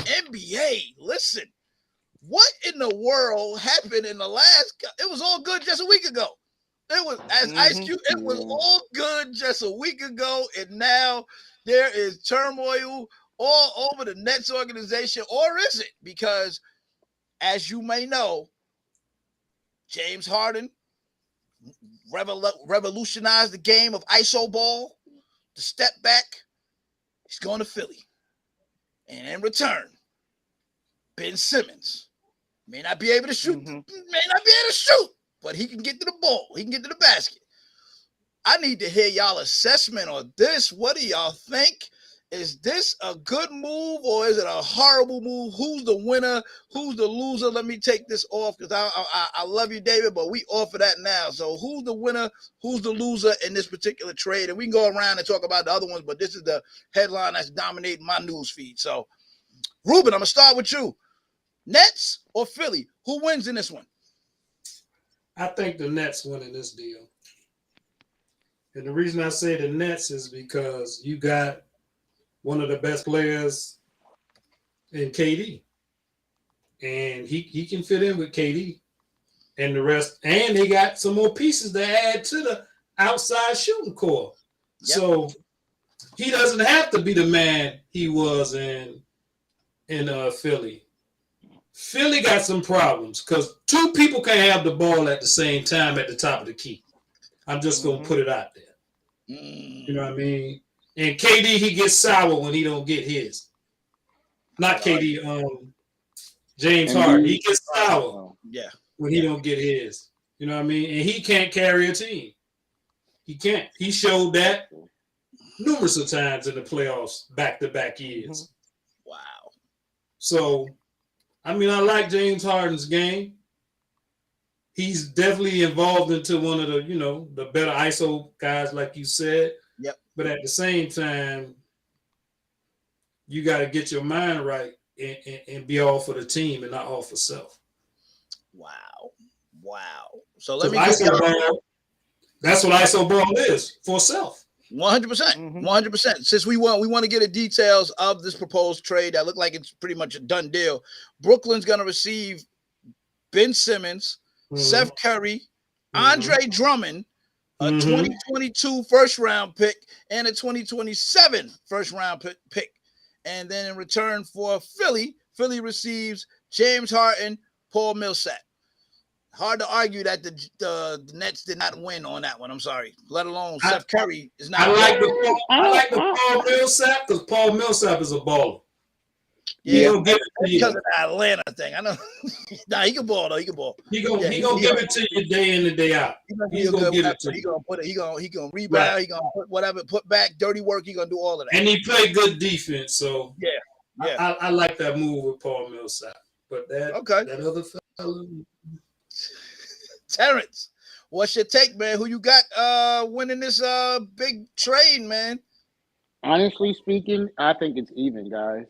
NBA. Listen, what in the world happened in the last? It was all good just a week ago. It was Ice Cube. It was all good just a week ago, and now there is turmoil all over the Nets organization, or is it? Because, as you may know, James Harden revolutionized the game of iso ball. The step back, he's going to Philly, and in return, Ben Simmons may not be able to shoot. But he can get to the ball. He can get to the basket. I need to hear y'all assessment on this. What do y'all think? Is this a good move or is it a horrible move? Who's the winner? Who's the loser? Let me take this off because I love you, David, but we offer that now. So who's the winner? Who's the loser in this particular trade? And we can go around and talk about the other ones, but this is the headline that's dominating my news feed. So, Ruben, I'm going to start with you. Nets or Philly? Who wins in this one? I think the Nets win in this deal. And the reason I say the Nets is because you got one of the best players in KD. And he can fit in with KD and the rest. And they got some more pieces to add to the outside shooting core. Yep. So he doesn't have to be the man he was in Philly. Philly got some problems because two people can't have the ball at the same time at the top of the key. I'm just going to put it out there. You know what I mean? And KD, he gets sour when he don't get his. Not KD, James Harden. He gets sour when he don't get his. You know what I mean? And he can't carry a team. He can't. He showed that numerous of times in the playoffs, back-to-back years. Wow. So, I mean, I like James Harden's game. He's definitely involved into one of the, the better ISO guys, like you said. Yep. But at the same time, you got to get your mind right and be all for the team and not all for self. Wow. So let me ISO ball, that's what ISO ball is, for self. 100%. 100%. Since we want to get the details of this proposed trade that look like it's pretty much a done deal. Brooklyn's going to receive Ben Simmons, Seth Curry, Andre Drummond, a 2022 first-round pick, and a 2027 first-round pick. And then in return for Philly receives James Harden, Paul Millsap. Hard to argue that the Nets did not win on that one. I'm sorry. Let alone Seth Curry is not. I like the Paul Millsap because Paul Millsap is a baller. Yeah, because of the Atlanta thing. I know. Nah, he can ball though. He can ball. He gonna give it to you day in and day out. He's gonna give it to you. He gonna rebound. Right. He gonna put whatever, put back, dirty work. He gonna do all of that. And he play good defense. So yeah. I like that move with Paul Millsap. But that other fellow. Terrence, what's your take, man? Who you got winning this big trade, man? Honestly speaking, I think it's even, guys.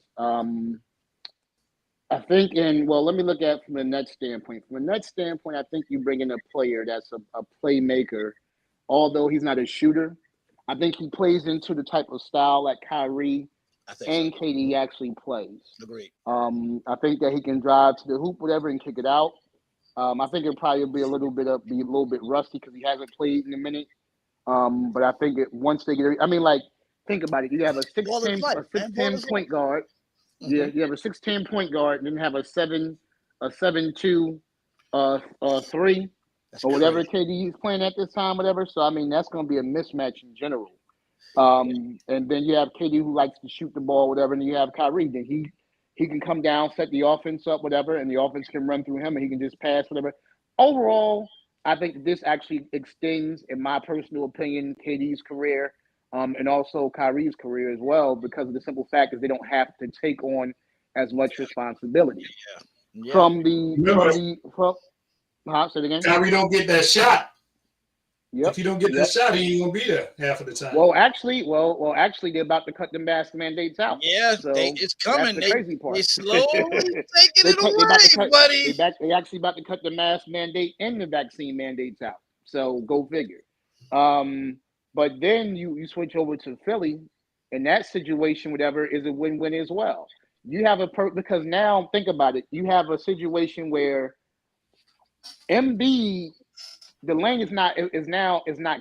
I think let me look at it from the Nets standpoint. From a Nets standpoint, I think you bring in a player that's a playmaker, although he's not a shooter. I think he plays into the type of style that Kyrie and KD actually plays. Agreed. I think that he can drive to the hoop, whatever, and kick it out. I think it'll probably be a little bit rusty because he hasn't played in a minute. But I think once they get, think about it. You have a 6'10" point guard. Yeah, you have a 6'10" point guard, and then have a 7'2", 3, or whatever KD is playing at this time, whatever. So that's going to be a mismatch in general. And then you have KD who likes to shoot the ball, whatever, and you have Kyrie. Then he can come down, set the offense up, whatever, and the offense can run through him, and he can just pass, whatever. Overall, I think this actually extends, in my personal opinion, KD's career. And also Kyrie's career as well, because of the simple fact that they don't have to take on as much responsibility. Yeah. Say it again. Kyrie don't get that shot. Yep. If you don't get that shot, he ain't gonna be there half of the time. Well, actually, they're about to cut the mask mandates out. Yeah, so it's coming. That's the crazy part. They slowly taking it away, buddy. They actually about to cut the mask mandate and the vaccine mandates out. So go figure. But then you switch over to Philly, and that situation, whatever, is a win-win as well. You have because now think about it. You have a situation where MB, the lane is not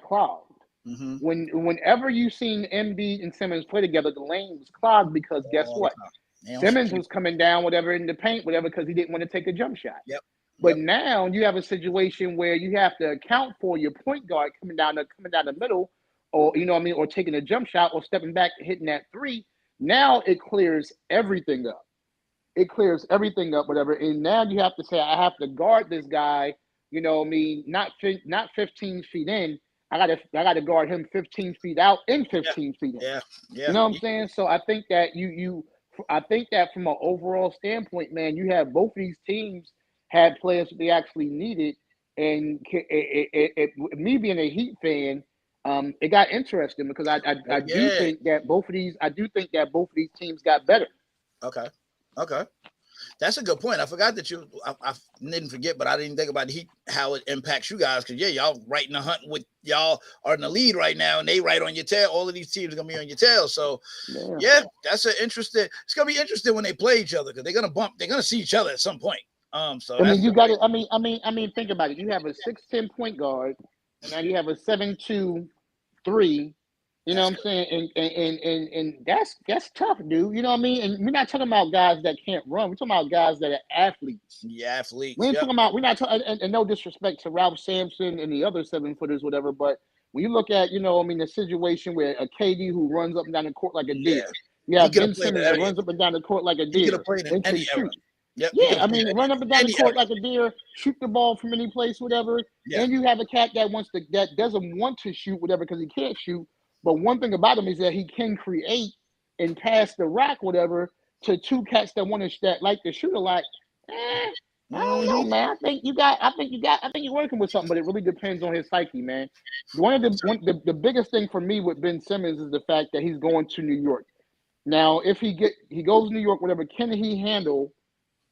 clogged. Whenever you've seen MB and Simmons play together, the lane was clogged because guess what? Simmons was coming down, whatever, in the paint, whatever, because he didn't want to take a jump shot. Yep. But now you have a situation where you have to account for your point guard coming down the middle, or or taking a jump shot, or stepping back, hitting that three. Now it clears everything up. Whatever. And now you have to say, I have to guard this guy. Not 15 feet in. I gotta guard him 15 feet out and 15 feet in. Yeah. You know what I'm saying? So I think that I think that from an overall standpoint, man, you have both of these teams had players that they actually needed, and me being a Heat fan, it got interesting because I do think that both of these teams got better. Okay. That's a good point. I forgot that I didn't forget, but I didn't think about how it impacts you guys. Because y'all right in the hunt with y'all are in the lead right now, and they right on your tail. All of these teams are gonna be on your tail. So that's interesting. It's gonna be interesting when they play each other because they're gonna see each other at some point. So you got it. I mean, think about it. You have a 6'10" point guard, and now you have a 7'2", 3, You know what I'm saying? And that's tough, dude. You know what I mean? And we're not talking about guys that can't run. We're talking about guys that are athletes. Yeah, athletes. We ain't talking about. We're not talking. And no disrespect to Ralph Sampson and the other 7-footers, whatever. But when you look at, the situation where a KD who runs up and down the court like a deer, you He have could have Ben played in Simmons that any. runs up and down the court like a He could deer have played in and can any era. shoot. Yep. He could Yeah, have played in run up and down the any court era. like a deer, shoot the ball from any place, whatever. Yeah. And you have a cat that that doesn't want to shoot, whatever, because he can't shoot. But one thing about him is that he can create and pass the rock, whatever, to two cats that like to shoot a lot. I don't know, man. I think you're working with something, but it really depends on his psyche, man. The biggest thing for me with Ben Simmons is the fact that he's going to New York. Now, if he goes to New York, whatever, can he handle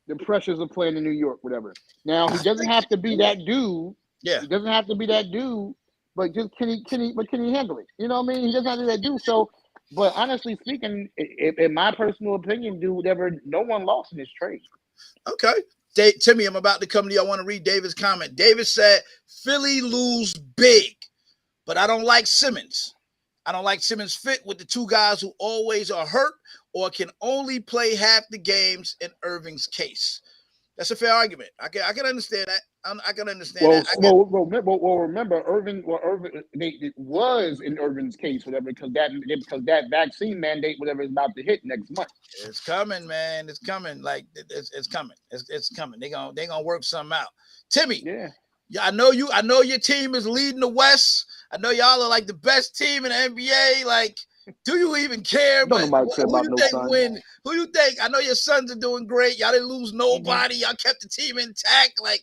the pressures of playing in New York, whatever? Now, he doesn't have to be that dude. Yeah. He doesn't have to be that dude, but just can he handle it? You know what I mean? He doesn't have to be that dude. So, but honestly speaking, in my personal opinion, dude, whatever, no one lost in this trade. Okay. Timmy, I'm about to come to you. I want to read David's comment. David said, Philly lose big, but I don't like Simmons. I don't like Simmons' fit with the two guys who always are hurt or can only play half the games in Irving's case. That's a fair argument. I can understand that. I can understand that. Remember, Irving it was in Irving's case, whatever, because that vaccine mandate, whatever, is about to hit next month. It's coming, man. It's coming. Like it's coming. It's coming. They gonna work something out. Timmy. Yeah. Yeah, I know your team is leading the West. I know y'all are like the best team in the NBA. Like, do you even care? Don't nobody care about no Suns. Who you think? I know your Suns are doing great. Y'all didn't lose nobody. Y'all kept the team intact. Like,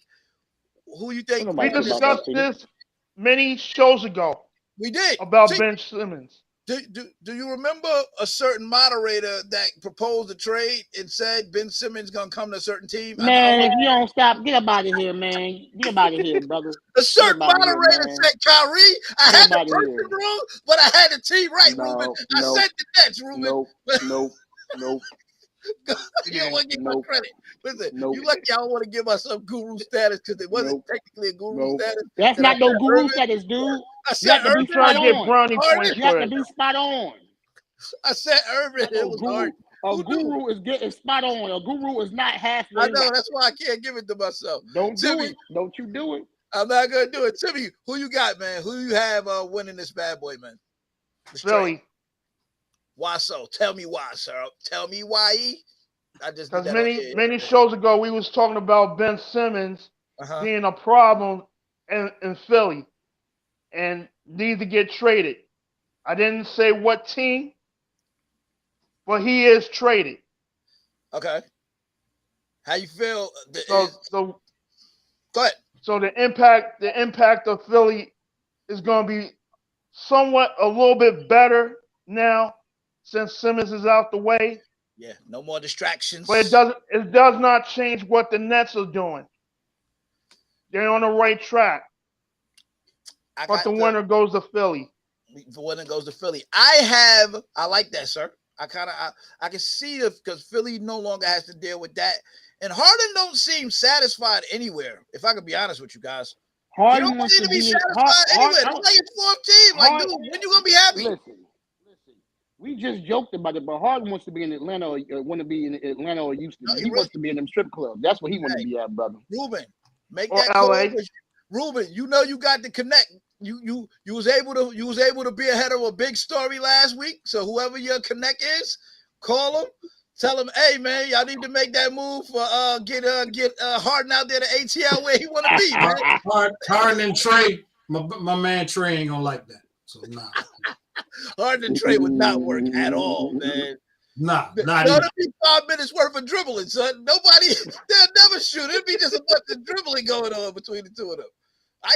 who you think? We discussed this many shows ago. We did about Ben Simmons. Do you remember a certain moderator that proposed a trade and said Ben Simmons gonna come to a certain team? Man, if you don't stop, get up out of here, man. Get up out of here, brother. A certain moderator said Kyrie. I had the person wrong, but I had the team right, Ruben. I said the Nets, Ruben. Nope. You don't want to give my credit. Listen, you lucky y'all want to give us some guru status because it wasn't technically a guru status. That's not no guru status, dude. You have to be spot on. You have to be spot on. I said Urban. It was hard. A guru is getting spot on. A guru is not halfway. I know. That's why I can't give it to myself. Don't do it. Don't you do it. I'm not going to do it. Timmy, who you got, man? Who you have winning this bad boy, man? Philly. Why so? Tell me why, sir. Tell me why. Because many shows ago we was talking about Ben Simmons being a problem in Philly and need to get traded. I didn't say what team, but he is traded. Okay. How you feel? So go ahead. So the impact of Philly is going to be somewhat a little bit better now since Simmons is out the way. Yeah, no more distractions. But it does not change what the Nets are doing. They're on the right track. But the winner goes to Philly. The winner goes to Philly. I like that, sir. I can see it because Philly no longer has to deal with that. And Harden don't seem satisfied anywhere. If I could be honest with you guys, Harden he don't need to be satisfied anywhere. It's like his fourth team. Like, dude, when you gonna be happy? Listen. We just joked about it, but Harden wants to be in Atlanta or want to be in Atlanta or Houston. No, he wants to be in them strip clubs. That's what he wants to be at, brother. Ruben, make that call. Ruben, you know you got to connect. You was able to be ahead of a big story last week. So whoever your connect is, call him. Tell him, hey man, y'all need to make that move for get Harden out there to ATL where he want to be, man. Harden and Trey, my man Trey ain't gonna like that. So nah. Harden and Trey would not work at all, man. Not even. It'd be 5 minutes worth of dribbling, son. They'll never shoot. It'd be just a bunch of dribbling going on between the two of them.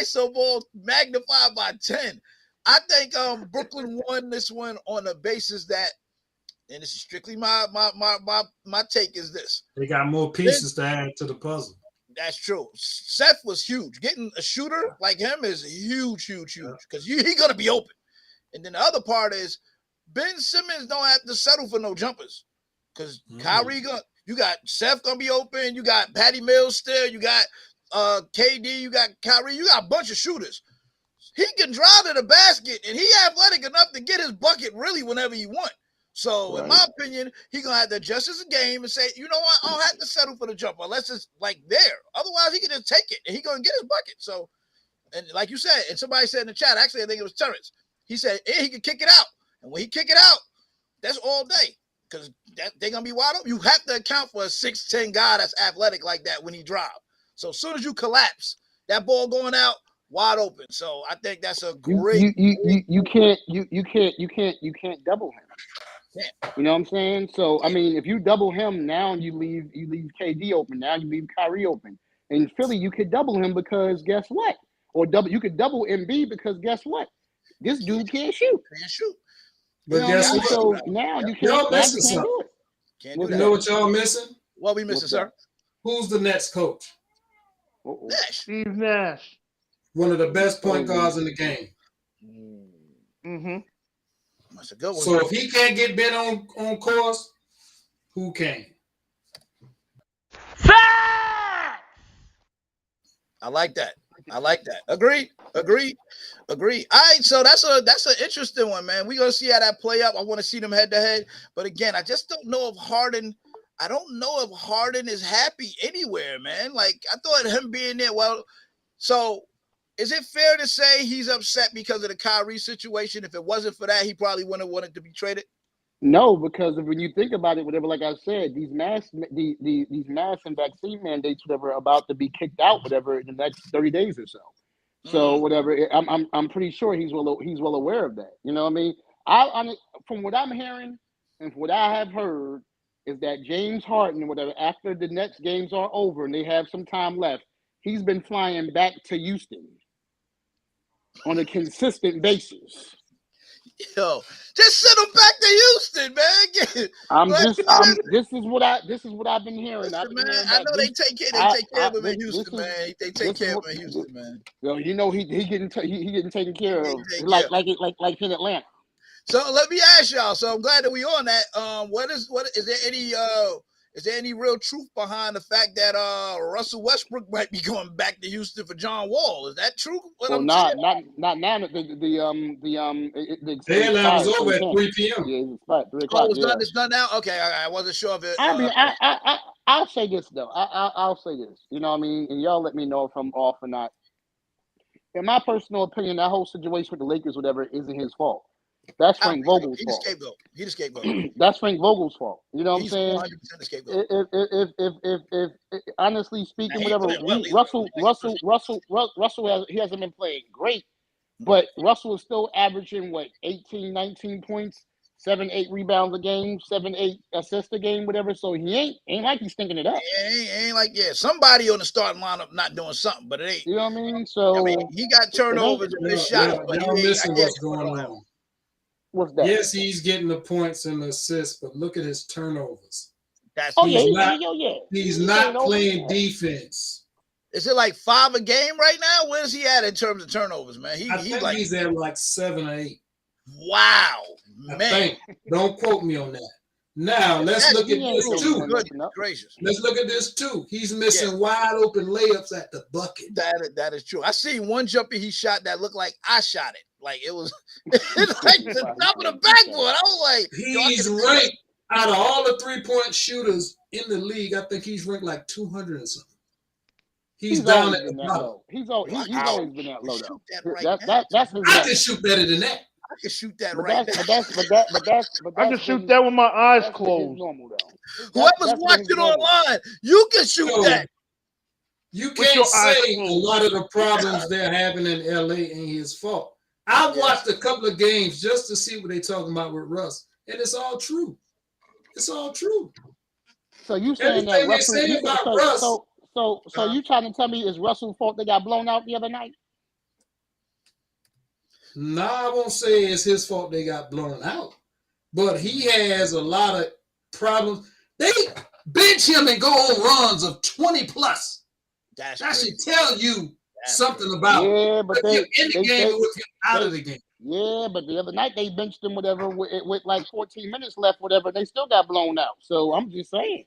ISO ball magnified by 10. I think Brooklyn won this one on the basis that, and this is strictly my take is this. They got more pieces to add to the puzzle. That's true. Seth was huge. Getting a shooter like him is huge because he's going to be open. And then the other part is Ben Simmons don't have to settle for no jumpers because Kyrie you got Seth gonna be open. You got Patty Mills still. You got KD. You got Kyrie. You got a bunch of shooters. he can drive to the basket, and he athletic enough to get his bucket really whenever he want. So, in my opinion, he gonna have to adjust his game and say, you know what, I don't have to settle for the jumper unless it's like there. Otherwise, he can just take it and he gonna get his bucket. So, and like you said, and somebody said in the chat, actually, I think it was Terrence. He said, he can kick it out, and when he kick it out, that's all day because they're gonna be wide open. You have to account for a 6'10" guy that's athletic like that when he drive. So as soon as you collapse, that ball going out wide open. So I think that's a great. You can't double him. Yeah. You know what I'm saying? So I mean, if you double him now, you leave KD open. Now you leave Kyrie open. In Philly, you could double him because guess what? Or you could double MB because guess what? This dude can't shoot. Can't shoot. But guess what? So now you can't. Y'all Now missing you can't something. do it. Can't do You that. know what y'all missing? What we missing, sir? Who's the Nets coach? Nash. Steve Nash. One of the best point guards in the game. Mm-hmm. That's a good one. So if he can't get bent on course, who can? I like that. Agreed. All right, so that's an interesting one, man. We're gonna see how that play up. I want to see them head to head. But again, I just don't know if Harden. I don't know if Harden is happy anywhere, man. Like I thought him being there. Well, so is it fair to say he's upset because of the Kyrie situation? If it wasn't for that, he probably wouldn't have wanted to be traded. No, because when you think about it, whatever, like I said, these mask and vaccine mandates, whatever, are about to be kicked out, whatever, in the next 30 days or so. So whatever, I'm pretty sure he's well aware of that. You know what I mean? From what I'm hearing and from what I have heard is that James Harden, whatever, after the Nets games are over and they have some time left, he's been flying back to Houston on a consistent basis. Yo, just send him back to Houston, man. This is what I've been hearing. Listen, man, I know they take care of him in Houston, man. They take care of him in Houston, man. Well, you know he getting taken care of like in Atlanta. So let me ask y'all. So I'm glad that we on that. What is there any real truth behind the fact that Russell Westbrook might be going back to Houston for John Wall? Is that true? Not now. The deadline was over at 3 p.m. Yeah, it's 3 o'clock. It's done now. Okay, I wasn't sure of it. I'll say this though. I'll say this. You know what I mean? And y'all let me know if I'm off or not. In my personal opinion, that whole situation with the Lakers, whatever, isn't his fault. That's Frank Vogel's fault. He the scapegoat. That's Frank Vogel's fault. You know what I'm saying? 100% the scapegoat. If honestly speaking, whatever, Russell hasn't been playing great, but Russell is still averaging 18, 19 points, 7, 8 rebounds a game, 7, 8 assists a game, whatever. So he ain't like he's thinking it up. Ain't like somebody on the starting lineup not doing something, but it ain't. You know what I mean? So he got turnovers and missed shots, but y'all missing what's going on. What's that? Yes, he's getting the points and the assists, but look at his turnovers. He's not playing defense. Is it like 5 a game right now? Where is he at in terms of turnovers, man? I think he's at like 7 or 8. Wow, man! Don't quote me on that. Now let's look at this too. Good gracious. Let's look at this too. He's missing wide open layups at the bucket. That is true. I seen one jumper he shot that looked like I shot it. Like it was like the top of the backboard. I was like, he's ranked out of all the 3-point shooters in the league. I think he's ranked like 200 or something. He's down at the bottom. He's always been that low though. That's I can shoot better than that. I can shoot that I can shoot that with my eyes closed. Whoever's watching online, you can shoot that. You can't say a lot of the problems they're having in LA ain't his fault. I watched a couple of games just to see what they're talking about with Russ, and it's all true. It's all true. So you saying that Russell? So you trying to tell me it's Russell's fault they got blown out the other night? No, I won't say it's his fault they got blown out, but he has a lot of problems. They bench him and go on runs of 20 plus. That should tell you something about but you're in the game with him out of the game. Yeah, but the other night they benched him whatever with like 14 minutes left, whatever. They still got blown out. So I'm just saying.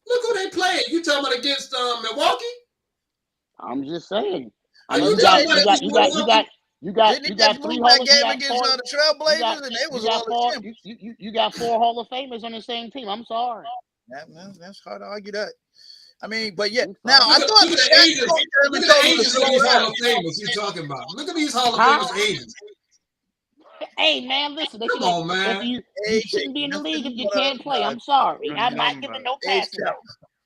Look who they playing. You talking about against Milwaukee? I'm just saying. Are you talking about You got Didn't he you just got three lose Hall that of game you got against four the you got Trailblazers, and they you was all got the four champions? you got 4 Hall of Famers on the same team. I'm sorry. That's hard to argue that. I mean, but yeah. I'm Now sorry. I Look at thought look the at the stats ages. coach Look even at told the him to ages of slow these down. Hall of Famers you talking about. Look at these Hall of Huh? Famers ages. Hey man, listen, they Come should have on, man. you AJ, shouldn't be in the league if nothing you but can't play. I'm sorry. Good I'm not number. giving no age passes count. out.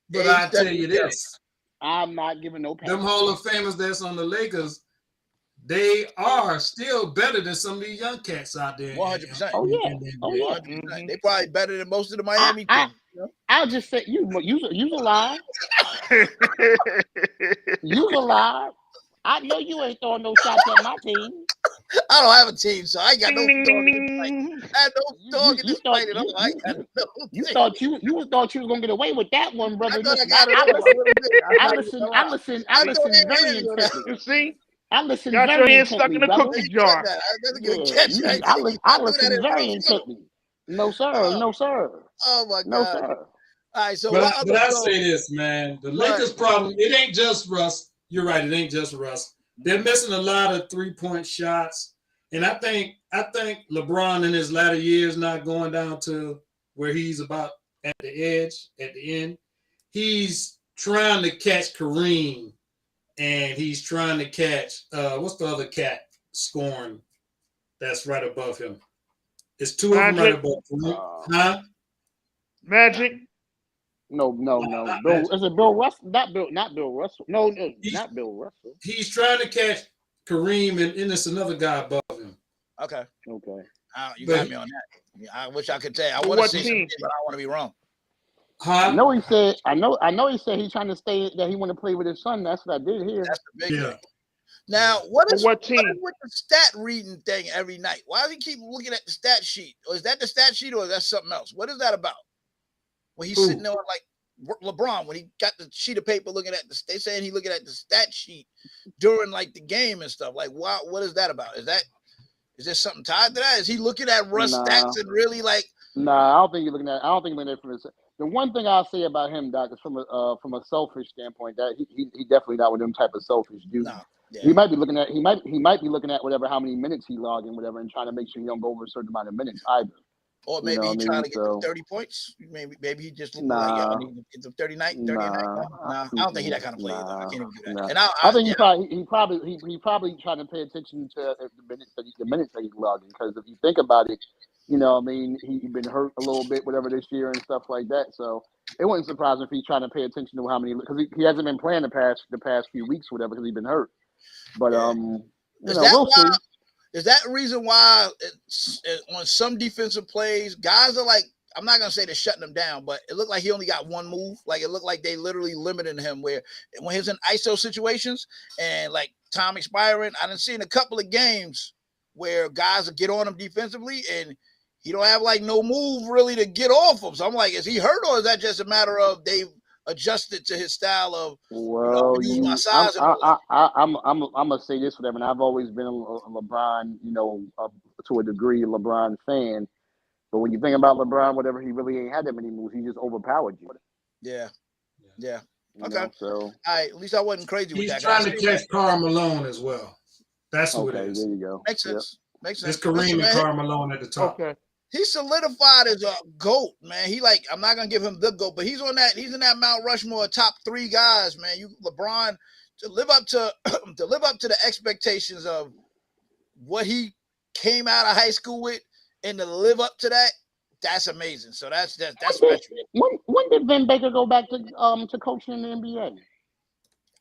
But Age I tell you definitely count. this, I'm not giving no them passes. Hall of Famers that's on the Lakers, they are still better than some of these young cats out there 100%. Oh yeah. in the Oh NBA. yeah. 100%. Mhm. They probably better than most of the I Miami I teams. You know? I'll just say you a lie. You a lie. I know you ain't throwing no shots at my team. I don't have a team, so I ain't got Ding no ding dog ding in this fight. ding. I have no dog in You this thought fight at all. I ain't got no you thing. thought you thought you was gonna get away with that one, I brother. thought I Listen, got it off. I really did. I'm I not even listen, gonna I lie. listen, I I thought listen they very hands on that. intently. You see? I listen Got your very hand stuck intently, in the brother. cookie You said jar. that. I doesn't Yeah, even catch it. I I do that listen in very real slow. intently. No sir, Oh, no sir, oh my no God. sir. All right. So But what but other I so say this, man. The go ahead. Lakers' problem, it ain't just Russ. You're right, it ain't just Russ. They're missing a lot of 3-point shots. And I think LeBron in his latter years not going down to where he's about at the edge, at the end. He's trying to catch Kareem, and he's trying to catch what's the other cat scoring that's right above him? It's two of them right Magic. above him. Uh, Huh? Magic. no. Not Bill, Magic. is it Bill Russell? Not Bill Russell. No, He's not Bill Russell. he's trying to catch Kareem, and it's another guy above him. Okay. Okay. You But got me on that. Yeah, I wish I could tell you. I But want to what say something, team? but I want to be wrong. I huh? know he said. I know he said he's trying to stay. That he want to play with his son. That's what I did hear. That's the big Yeah. thing. Now, what But is what team? with the stat reading thing every night? Why does he keep looking at the stat sheet? Or is that the stat sheet, or is that something else? What is that about? When he's Who? sitting there like LeBron, when he got the sheet of paper looking at they saying he looking at the stat sheet during like the game and stuff. Like, what is that about? Is there something tied to that? Is he looking at Russ Nah, stats and really like? nah. I don't think you're looking at. I don't think you're looking at it from his. The one thing I'll say about him, Doc, is from a selfish standpoint that he definitely not with them type of selfish dudes. No, yeah. He might be looking at be looking at whatever how many minutes he logged in, whatever, and trying to make sure he don't go over a certain amount of minutes either. Or You maybe know he what I trying mean? to get So the 30 points. Maybe he just looking like, yeah, I nah, need to get the 30 a night. nah, Nah, I don't think he that kind of player though. I nah, can't even do that. nah. And I think yeah, he probably trying to pay attention to the minutes that he's logging, because if you think about it, you know, what I mean, he been hurt a little bit, whatever, this year and stuff like that. So it wouldn't surprise me if he's trying to pay attention to how many, because he hasn't been playing the past few weeks, whatever, because he's been hurt. But yeah. you Is know, that we'll why? see. Is that the reason why on some defensive plays, guys are like, I'm not gonna say they're shutting him down, but it looked like he only got one move. Like it looked like they literally limited him where when he was in ISO situations and like time expiring, I done seen a couple of games where guys will get on him defensively and he don't have like no move really to get off him. So I'm like, is he hurt or is that just a matter of they've adjusted to his style of, I'm Well, gonna use my size and all that? I'm gonna say this for them, and I've always been a LeBron, to a degree, a LeBron fan. But when you think about LeBron, whatever, he really ain't had that many moves. He just overpowered you. Yeah. You Okay. know, so All right. At least I wasn't crazy with He's that. 'Cause I trying to seen that. catch Karl Malone as well. That's who it okay, is. there you go. Makes Yep. sense. Makes It's sense. Kareem Listen, and man, Karl Malone at the top. Okay. he solidified as a GOAT, man. He like, I'm not gonna give him the GOAT, but he's in that Mount Rushmore top 3 guys, man. You LeBron to live up to to live up to the expectations of what he came out of high school with, and to live up to that, that's amazing. So that's special. When did Vin Baker go back to coaching in the NBA?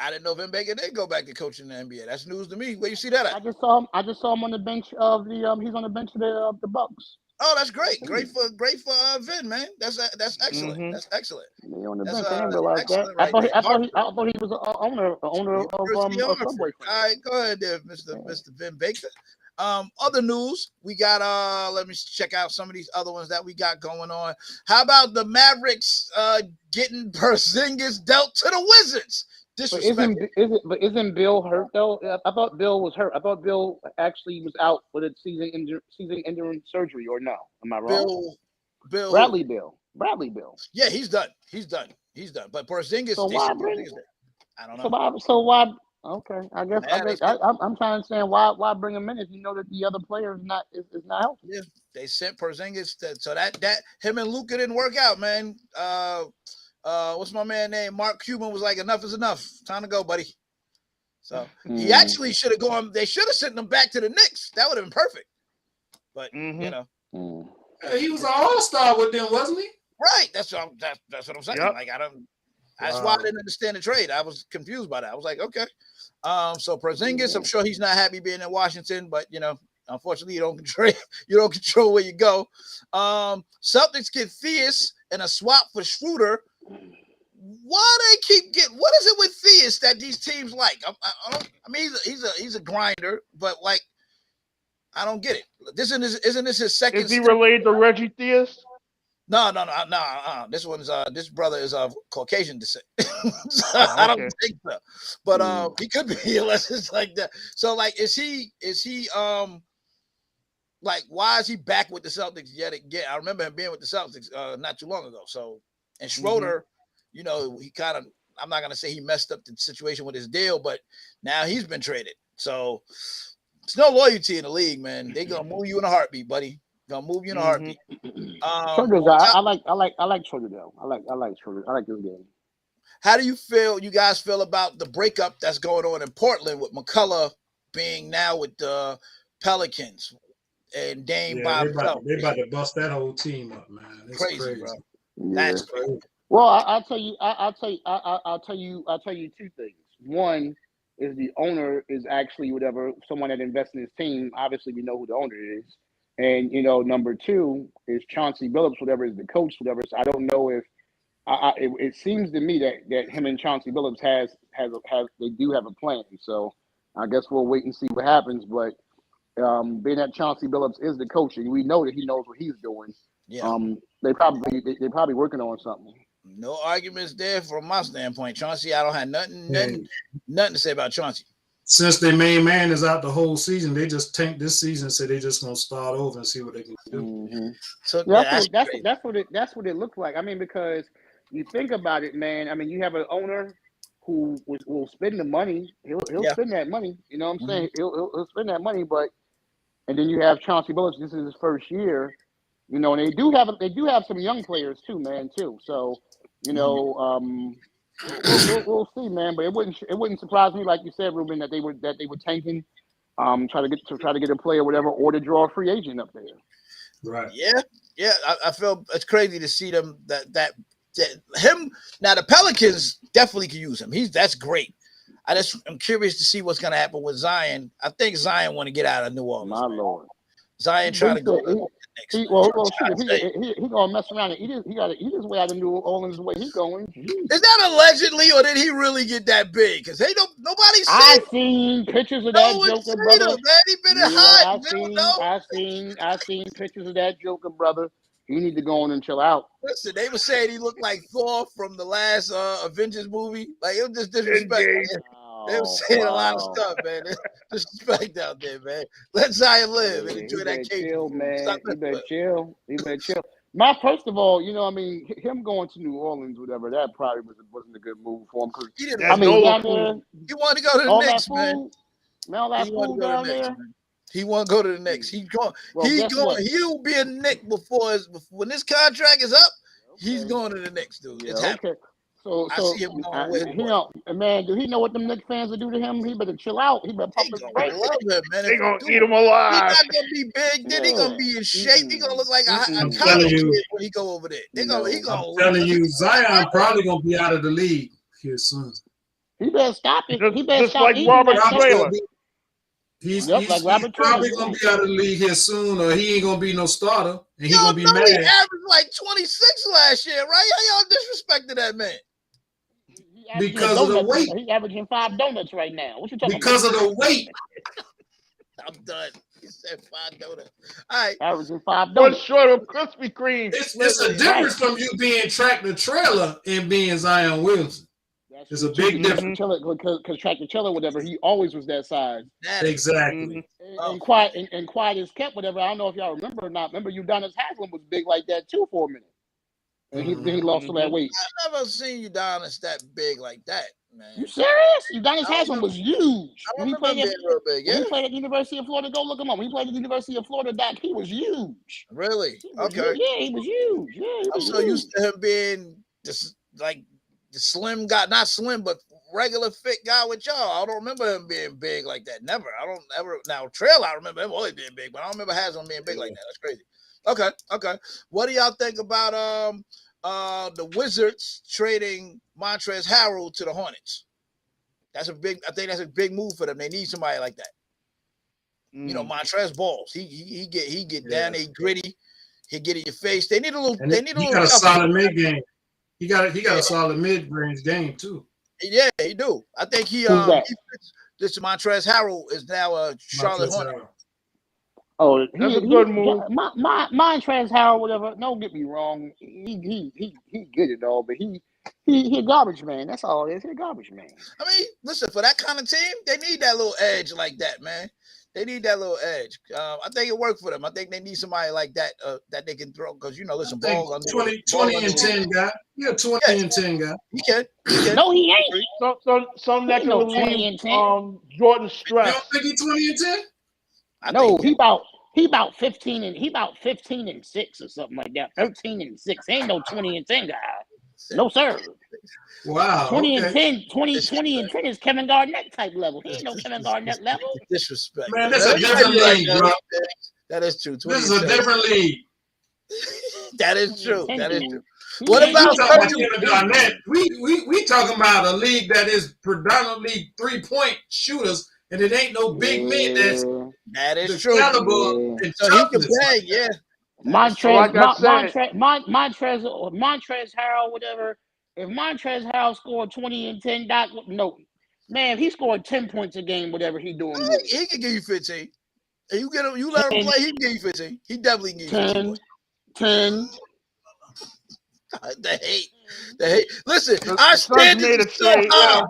I didn't know Vin Baker did go back to coaching the NBA. That's news to me. Where you see that at? I just saw him on the bench of the he's on the bench of the Bucks. Oh, that's great. Great for Vin, man. That's excellent. Mm-hmm. That's excellent. He on the That's bench. I didn't realize that. excellent right there. I thought he was an owner of University of a Hartford. Subway All right, go ahead there, Mr. Vin Baker. Other news, we got let me check out some of these other ones that we got going on. How about the Mavericks getting Porzingis dealt to the Wizards? Disrespect. But isn't Bill hurt though? I thought Bill was hurt. I thought Bill actually was out with a season-ending surgery, or no? Am I wrong? Bill Bradley Bill. Yeah, he's done. But Porzingis, So they why said bring? Porzingis. I don't know. So why Okay, I guess Yeah, they sent, I'm trying to understand why bring him in if you know that the other player is not healthy. yeah, they sent Porzingis. So that him and Luka didn't work out, man. What's my man name? Mark Cuban was like, enough is enough. Time to go, buddy. So he actually should have gone. They should have sent him back to the Knicks. That would have been perfect. But you know, he was an all-star with them, wasn't he? right? That's what I'm saying. Yep. Like I don't. That's why I didn't understand the trade. I was confused by that. I was like, okay. So Porzingis, I'm sure he's not happy being in Washington, but you know, unfortunately, you don't control where you go. Celtics get Theus and a swap for Schroeder. Why they keep getting? What is it with Theus that these teams like? I mean, he's a grinder, but like, I don't get it. Isn't this his second? Is he related to Reggie Theus? No. This this brother is of Caucasian descent. I don't think so, but he could be unless it's like that. So like, is he like, why is he back with the Celtics yet again? I remember him being with the Celtics not too long ago. So, and Schroeder, you know, he kind of, I'm not gonna say he messed up the situation with his deal, but now he's been traded. So there's no loyalty in the league, man. They gonna move you in a heartbeat, buddy. Gonna move you in a heartbeat. I like Schroeder though. I like Schroeder. I like this game. How do you guys feel about the breakup that's going on in Portland with McCullough being now with the Pelicans and Dame by himself? They about to bust that whole team up, man. It's crazy. Bro. Yeah. That's crazy. Well, I'll tell you two things. One is the owner is actually someone that invests in his team. Obviously, we know who the owner is. And, you know, number two is Chauncey Billups, whatever is the coach, whatever. So I don't know if it seems to me that him and Chauncey Billups they do have a plan. So I guess we'll wait and see what happens. But being that Chauncey Billups is the coach, and we know that he knows what he's doing. Yeah. They probably working on something. No arguments there from my standpoint. Chauncey, I don't have nothing to say about Chauncey. Since their main man is out the whole season, they just tanked this season, so they just gonna start over and see what they can do. So that's what it looks like. I mean, because you think about it, man. I mean, you have an owner who will spend the money. He'll spend that money. You know what I'm saying? He'll spend that money, and then you have Chauncey Billups. This is his first year. You know, and they do have some young players too, man. Too. You know, we'll see, man. But it wouldn't surprise me, like you said, Ruben, that they were tanking, try to get a player, whatever, or to draw a free agent up there. Right. Yeah. I feel it's crazy to see them that him. Now the Pelicans definitely can use him. That's great. I'm curious to see what's gonna happen with Zion. I think Zion want to get out of New Orleans. My Lord. Zion trying to go to the next. He gonna mess around and he got to eat his way out of New Orleans the way he's going. Is that allegedly, or did he really get that big? Because nobody's seen. I seen pictures of that Joker, brother. Man. He been hot. I seen pictures of that Joker, brother. He need to go on and chill out. Listen, they were saying he looked like Thor from the last Avengers movie. Like, it was just disrespect. They were saying a lot of stuff, man. There's disrespect out there, man. Let Zion live and enjoy that cake. Chill, man. He better chill. First of all, you know, I mean, him going to New Orleans, whatever, that probably wasn't a good move for him. He didn't. I mean, he wanted to go to the Knicks, man. All that food down there. He want to go to the Knicks. He'll be a Knick before when this contract is up. Okay. He's going to the Knicks, dude. It's happening. So I see him going with him. Man, do he know what them Knicks fans will do to him? He better chill out. He better pump his brakes. They gonna eat him alive. He's not gonna be big. Then he gonna be in shape. He gonna look like a college kid when he go over there. I'm telling you, Zion probably gonna be out of the league here soon. He better stop it. He better just stop like Robert Traylor. He's probably gonna be out of the league here soon, or he ain't gonna be no starter, and he's gonna be mad. He averaged like 26 last year, right? How y'all disrespected that man? Because of the weight. He's averaging 5 donuts right now. What you talking because about? Because of the weight. I'm done. He said 5 donuts. All right. Averaging 5 donuts. One short of Krispy Kreme. It's a difference from you being tractor trailer and being Zion Williamson. It's a big difference. Because tractor trailer, whatever, he always was that size. Exactly. And quiet as kept, whatever. I don't know if y'all remember or not. Remember, Udonis Haslem was big like that too for a minute. and he lost all that weight. I've never seen Udonis that big like that, man. You serious? Udonis Haslam was huge. I remember him being real big. Yeah, When he played at the University of Florida, go look him up. When he played at the University of Florida, Doc, he was huge. really? Okay. Yeah, he was huge. Yeah, he I'm was so huge. used to him being just like the slim guy, not slim, but regular fit guy with y'all. I don't remember him being big like that. Never. I don't ever. Now Trail, I remember him always being big, but I don't remember Haslam being big like that. That's crazy. Okay. What do y'all think about the Wizards trading Montrezl Harrell to the Hornets? I think that's a big move for them. They need somebody like that. You know, Montrezl balls. He get down there, gritty. He get in your face. They need a little. He got a solid mid game. He got a solid mid range game too. Yeah, he do. I think this Montrezl Harrell is now a Charlotte Hornet. Oh, that's a good move. Montrezl Harrell, whatever. Don't get me wrong. He get it all, but he a garbage man. That's all it is. He's a garbage man. I mean, listen, for that kind of team, they need that little edge like that, man. They need that little edge. I think it worked for them. I think they need somebody like that that they can throw. Because, listen, ball 20 and 10 guy. Yeah, 20 and 10 guy. He can. No, he ain't. Some that can relieve Jordan stress. You don't think he's 20 and 10? No, he about 15 and 6 or something like that. 13 and 6. He ain't no 20 and 10 guy. No, sir. Wow. 20 and 10 is Kevin Garnett type level. He ain't no Kevin Garnett level. Disrespect. Man, that's a different league, bro. That is true. This is a different league. That is true. That is true. What about Kevin Garnett? We talking about a league that is predominantly 3-point shooters, and it ain't no big men that is true. Caliber and so he can play, yeah. Montrezl Harrell, whatever. If Montrezl Harrell scored 20 and 10, no. Man, if he scored 10 points a game, whatever he doing. He can give you 15. And you let him play, he can give you 15. He definitely can give you 10. The hate. Listen, our standards is so high.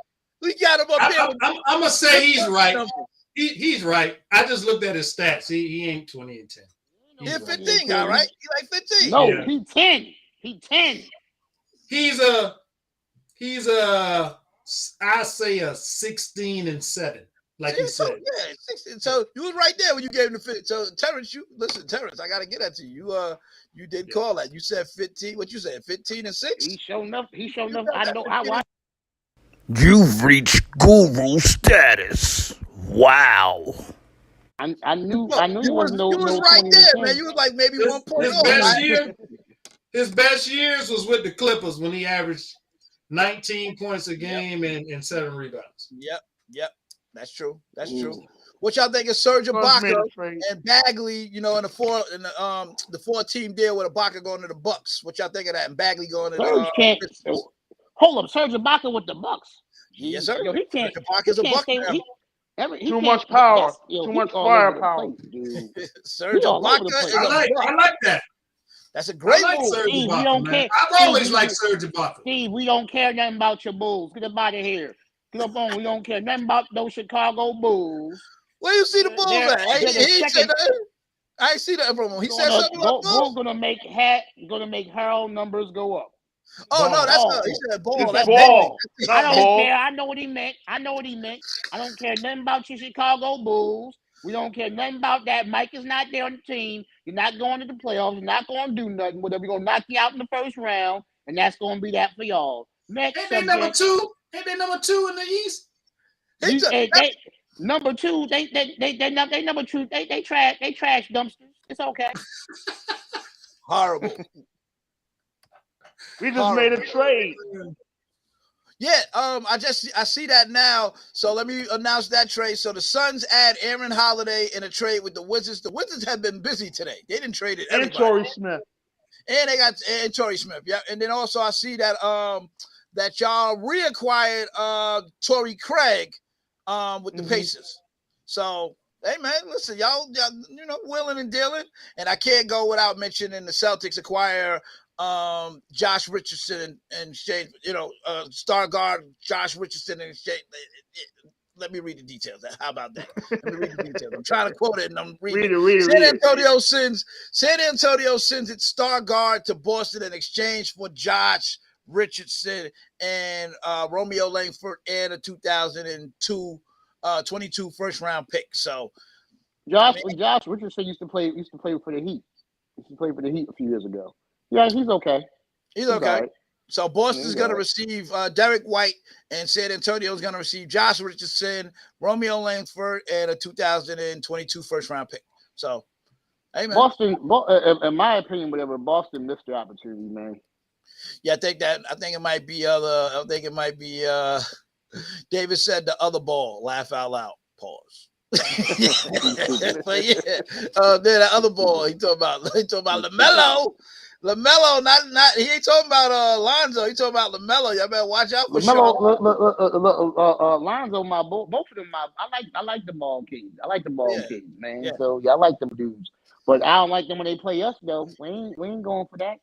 We got him up here. I'm gonna say he's right. He's right. I just looked at his stats. He ain't 20 and 10. He's 15, all right? He like 15. No, yeah. He 10. He 10. He's I say a 16 and 7, like you said. Yeah, 16. So you was right there when you gave him the 15. So Terrence, Terrence, I gotta get that to you. You did call that. You said 15. What you said? 15 and 6? He showed enough. I know. I watched. You've reached guru status. Wow. I knew he wasn't You was right there, man. You was like maybe 1 point. His best years was with the Clippers when he averaged 19 points a game and 7 rebounds. Yep. That's true. What y'all think of Serge Ibaka and Bagley? In the 4-team deal with Ibaka going to the Bucks. What y'all think of that? And Bagley going to the hold up, Serge Ibaka with the Bucks. Yes, sir. Yo, he can't. Ibaka's a Buck now. Too much power. Too much firepower. Serge Ibaka. I like that. That's a great move. Steve, we don't care. I've always liked Serge Ibaka. Steve, we don't care nothing about your Bulls. Get up out of here. Get up on. We don't care nothing about those Chicago Bulls. Where you see the Bulls at? He said that. I ain't see that from him. He said something about Bulls gonna make Harold numbers go up. Oh, no, that's not. He said ball. That's ball. I don't care. I know what he meant. I don't care nothing about your Chicago Bulls. We don't care nothing about that. Mike is not there on the team. You're not going to the playoffs. You're not going to do nothing. Whatever. We're going to knock you out in the first round, and that's going to be that for y'all. Next Ain't they number 2? Ain't they number 2 in the East? Number 2. They number 2. They trash dumpsters. It's okay. Horrible. We just made a trade. Yeah, I see that now. So let me announce that trade. So the Suns add Aaron Holiday in a trade with the Wizards. The Wizards have been busy today. They didn't trade it. And Torrey Smith. And they got Torrey Smith. Yeah. And then also I see that that y'all reacquired Torrey Craig with the Pacers. So hey man, listen, y'all willing and dealing. And I can't go without mentioning the Celtics acquire Josh Richardson and exchange, star guard Josh Richardson in exchange. Let me read the details. How about that? Let me read the details. I'm trying to quote it, and I'm reading. Read it. San Antonio sends its star guard to Boston in exchange for Josh Richardson and Romeo Langford and a 2022 first round pick. So Josh Richardson used to play for the Heat. Used to play for the Heat a few years ago. Yeah, he's okay. He's okay. Right. So Boston's going to receive Derek White, and San Antonio is going to receive Josh Richardson, Romeo Langford, and a 2022 first round pick. So, hey man, Boston, in my opinion, Boston missed the opportunity, man. Yeah, I think it might be David said the other ball. Laugh out loud. Pause. But yeah, then the other ball. He talking about LaMelo. LaMelo, not he ain't talking about Lonzo. He talking about LaMelo. Y'all better watch out for LaMelo, Lonzo. both of them. I like the ball kings. I like the ball kings, man. Yeah. So I like them dudes, but I don't like them when they play us though. We ain't going for that.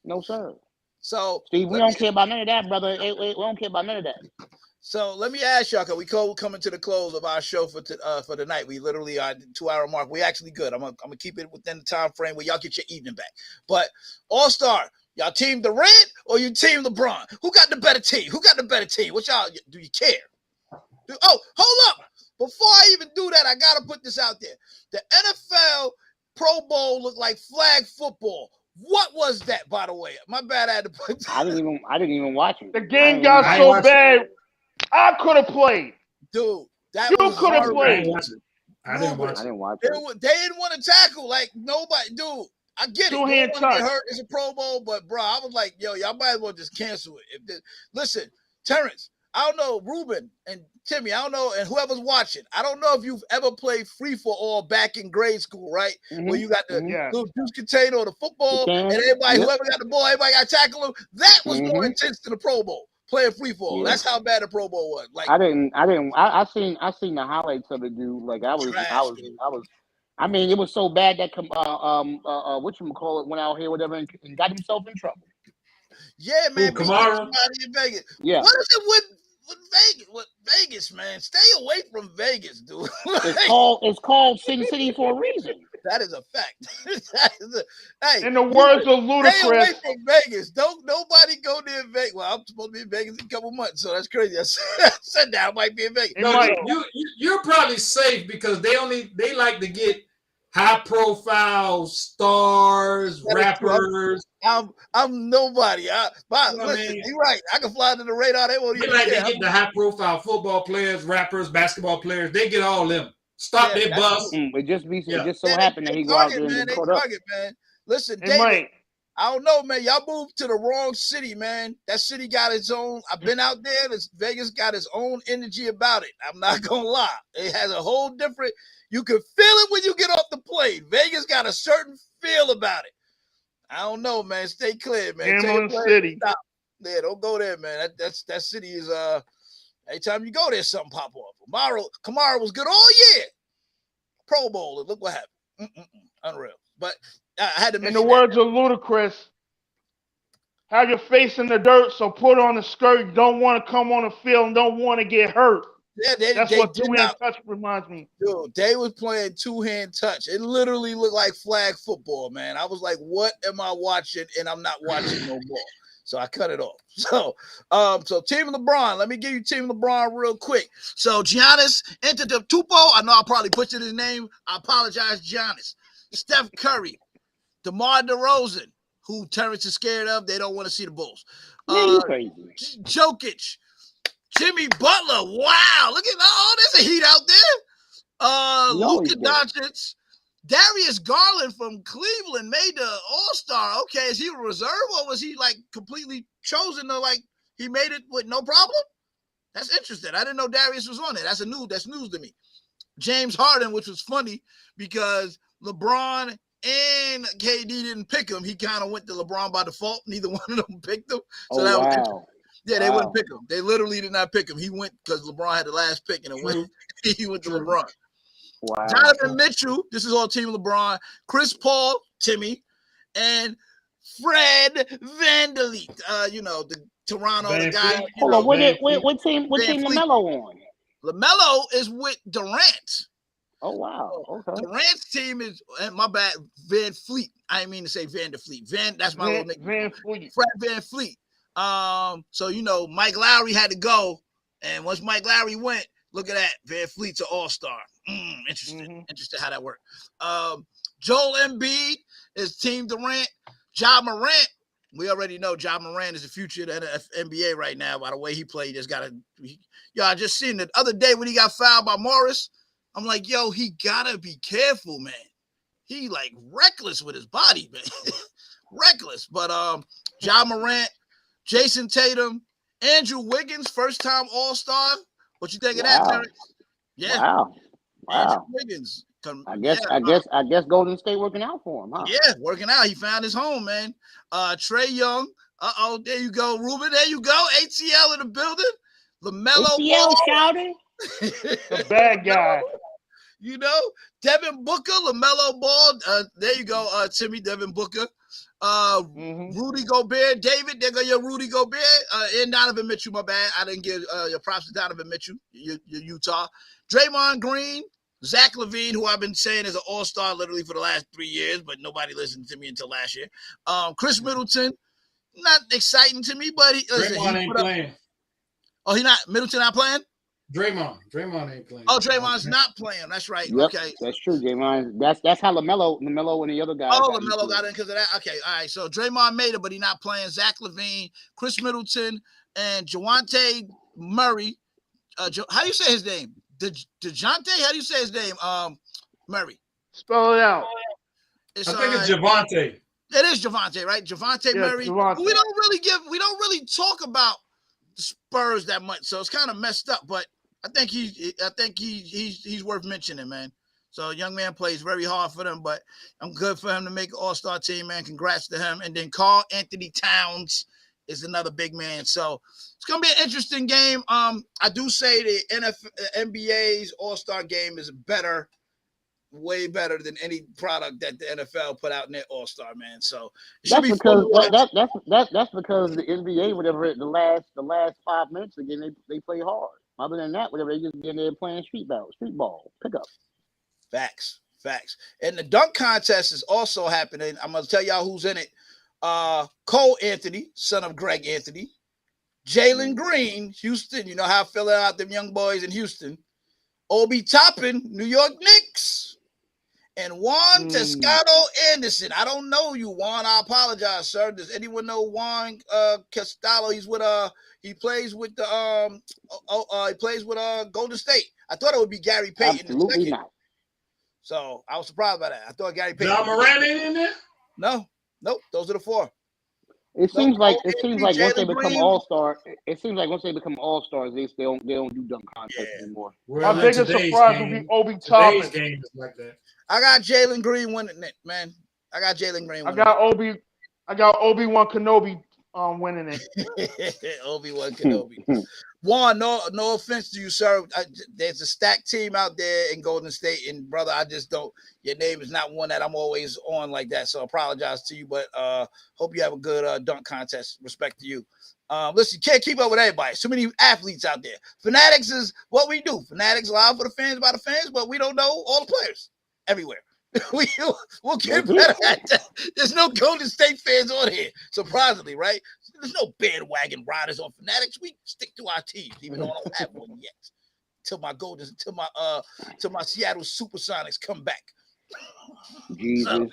No sir. So Steve, we don't care about none of that, brother. We don't care about none of that. So let me ask y'all, because we coming to the close of our show for tonight. We literally are 2 hour mark. We actually good. I'm gonna keep it within the time frame where y'all get your evening back. But All-Star, y'all team Durant or you team LeBron? Who got the better team? What y'all do? You care? Hold up! Before I even do that, I gotta put this out there. The NFL Pro Bowl looked like flag football. What was that, by the way? My bad. I had to put. I didn't even watch it. The game got so bad. I could have played. Dude, you could have played. I didn't watch it. They didn't want to tackle like nobody. Dude, I get it. Two-hand touch. Get hurt. It's a Pro Bowl, but bro, I was like, yo, y'all might as well just cancel it. Listen, Terrence, I don't know, Ruben and Timmy, I don't know, and whoever's watching, I don't know if you've ever played free for all back in grade school, right? Mm-hmm. Where you got the little juice container or the football, and everybody, whoever got the ball, everybody got to tackle them. That was more intense than the Pro Bowl. Playing free fall. Yeah. That's how bad the Pro Bowl was. Like I seen the highlights of it, dude. Like I was. I mean, it was so bad that whatchamacallit went out here, whatever, and got himself in trouble. Yeah, man. Kamara. In Vegas. Yeah. What is it with Vegas? With Vegas, man? Stay away from Vegas, dude. It's called Sin City for a reason. That is a fact. In the words of Ludacris, stay away from Vegas. Don't nobody go near Vegas. Well, I'm supposed to be in Vegas in a couple months, so that's crazy. I said that I might be in Vegas. You're probably safe because they like to get high profile stars, rappers. I'm nobody. Listen, you're right. I can fly under the radar. They won't even like they get the high profile football players, rappers, basketball players. They get all them. Stop their bus. It just so happened that he go out there and get caught up. Man. Listen, David, I don't know, man. Y'all moved to the wrong city, man. That city got its own. I've been out there. Vegas got its own energy about it. I'm not gonna lie. It has a whole different. You can feel it when you get off the plane. Vegas got a certain feel about it. I don't know, man. Stay clear, man. Gambling City. Stop. Yeah, don't go there, man. That city is anytime you go there, something pop off. Kamara was good all year. Pro Bowl, and look what happened. Unreal. But I had to mention. In the words of Ludacris, have your face in the dirt, so put on a skirt. You don't want to come on the field and don't want to get hurt. Yeah, that's what two-hand touch reminds me. Dude, they was playing two-hand touch. It literally looked like flag football, man. I was like, what am I watching? And I'm not watching no more. So I cut it off. So Team LeBron, let me give you Team LeBron real quick. So Giannis Antetokounmpo, I know I probably butchered his name. I apologize, Giannis. Steph Curry, DeMar DeRozan, who Terrence is scared of. They don't want to see the Bulls. Crazy. Jokic, Jimmy Butler. Wow, look at there's a heat out there. Luka Doncic. Darius Garland from Cleveland made the All-Star. Okay, is he a reserve or was he like completely chosen to he made it with no problem? That's interesting. I didn't know Darius was on it. That's news to me. James Harden, which was funny because LeBron and KD didn't pick him. He kind of went to LeBron by default. Neither one of them picked him. So that was interesting. Yeah, they wouldn't pick him. They literally did not pick him. He went because LeBron had the last pick and he went to LeBron. Wow. Jonathan Mitchell, this is all Team LeBron. Chris Paul, Timmy, and Fred VanVleet. The Toronto guy. Hold on, what team LaMelo on? LaMelo is with Durant. Oh wow. Okay. Durant's team is, and my bad, Van Fleet. I didn't mean to say Van der Fleet. That's my little nickname. Van Fleet. Fred Van Fleet. So Mike Lowry had to go, and once Mike Lowry went, look at that, Van Fleet's an all-star. Interesting. Interesting how that worked. Joel Embiid is Team Durant. Ja Morant, we already know Ja Morant is the future of the NBA right now. By the way he played, I just seen the other day when he got fouled by Morris. I'm like, yo, he gotta be careful, man. He like reckless with his body, man. Reckless. But Ja Morant, Jason Tatum, Andrew Wiggins, first time All-Star. What you think of that, Terrence? Yeah. Wow. Andrew Wiggins. I guess Golden State working out for him, huh? Yeah, working out. He found his home, man. Trae Young. There you go, Ruben. There you go. ATL in the building. LaMelo ATL shouting. The bad guy. Devin Booker, LaMelo Ball. There you go, Timmy, Devin Booker. Rudy Gobert, David. There go your Rudy Gobert. And Donovan Mitchell, my bad. I didn't give your props to Donovan Mitchell, your Utah. Draymond Green. Zach LaVine, who I've been saying is an all-star literally for the last 3 years, but nobody listened to me until last year. Chris Middleton, not exciting to me, but Draymond ain't playing. Oh, Middleton not playing? Draymond ain't playing. Oh, Draymond's not playing. That's right. Yep, okay. That's true, Draymond. That's how LaMelo and the other guys. Oh, LaMelo got in because of that. Okay, all right. So Draymond made it, but he's not playing. Zach LaVine, Chris Middleton, and Jawante Murray. How do you say his name? DeJounte? How do you say his name? Murray. Spell it out. I think it's Javante. It is Javante, right? Javante Murray. Javante. We don't really talk about the Spurs that much, so it's kind of messed up. But I think he's worth mentioning, man. So young man plays very hard for them, but I'm good for him to make an all-star team, man. Congrats to him. And then Karl Anthony Towns is another big man. So it's gonna be an interesting game. I do say the NBA's all-star game is way better than any product that the NFL put out in their all-star, man. So that's because that's because the NBA, whatever the last 5 minutes again, they play hard. Other than that, whatever, they just get in there playing street ball, pickup. Facts. And the dunk contest is also happening. I'm gonna tell y'all who's in it. Cole Anthony, son of Greg Anthony, Jalen Green, Houston. You know how I feel about them young boys in Houston. Obi Toppin, New York Knicks, and Juan Toscano Anderson. I don't know you, Juan. I apologize, sir. Does anyone know Juan Castallo? He's with he plays with the Golden State. I thought it would be Gary Payton. Absolutely not. So I was surprised by that. I thought Gary Payton. Ja Morant ain't in there? No. Nope, those are the four. It seems like once they become all-star, they don't do dunk contests anymore. My biggest surprise would be Obi Toppin. Game is like that. I got Jalen Green winning it, man. I got Jalen Green winning I got Obi-Wan Kenobi winning it. Obi-Wan Kenobi. Juan, no offense to you, sir. There's a stacked team out there in Golden State, and brother, I just don't. Your name is not one that I'm always on like that, so I apologize to you. But hope you have a good dunk contest. Respect to you. Listen, you can't keep up with everybody. So many athletes out there. Fanatics is what we do. Fanatics live for the fans, by the fans, but we don't know all the players everywhere. We'll get better at that. There's no Golden State fans on here, surprisingly, right? There's no bandwagon riders on Fanatics. We stick to our teams, even though I don't have one yet. Till my Seattle Supersonics come back. Jesus. So,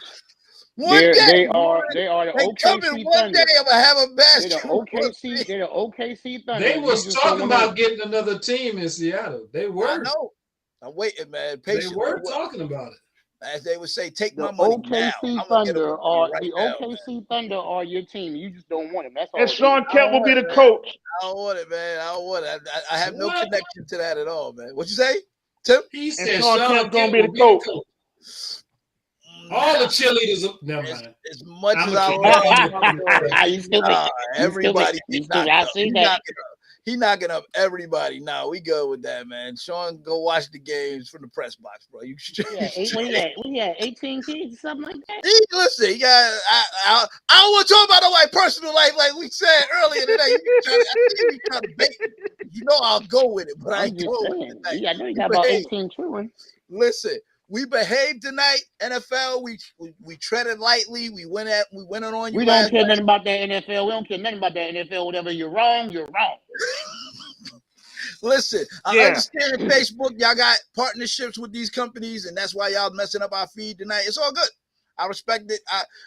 they are the OKC one Thunder. day I'm gonna have a basketball. They're the OKC Thunder. They was talking about getting another team in Seattle. They were. I know. I'm waiting, man. Patiently. They were talking about it. As they would say, take the my money OKC now. Thunder OKC Thunder are your team. You just don't want them. That's all. And Sean Kemp will be the coach. I don't want it, man. I don't want it. I have no connection to that at all, man. What you say, Tim? He said Sean Kemp gonna be the coach. All the cheerleaders. Never mind. As much as I love everybody, He knocking up everybody. No, we good with that, man. Sean, go watch the games from the press box, bro. You should. Yeah, what he had 18 kids or something like that. Listen, he got. I don't want to talk about nobody personal life, like we said earlier today. I think you trying to bait me. You know I'll go with it, but I I'm ain't just going with it saying. tonight. I know he got about 18 children. Listen, we behaved tonight, NFL. We treaded lightly. We went on you. We don't care nothing about that NFL. We don't care nothing about that NFL. Whatever you're wrong, you're wrong. Listen, I Yeah. understand Facebook. Y'all got partnerships with these companies, and that's why y'all messing up our feed tonight. It's all good. I respect it.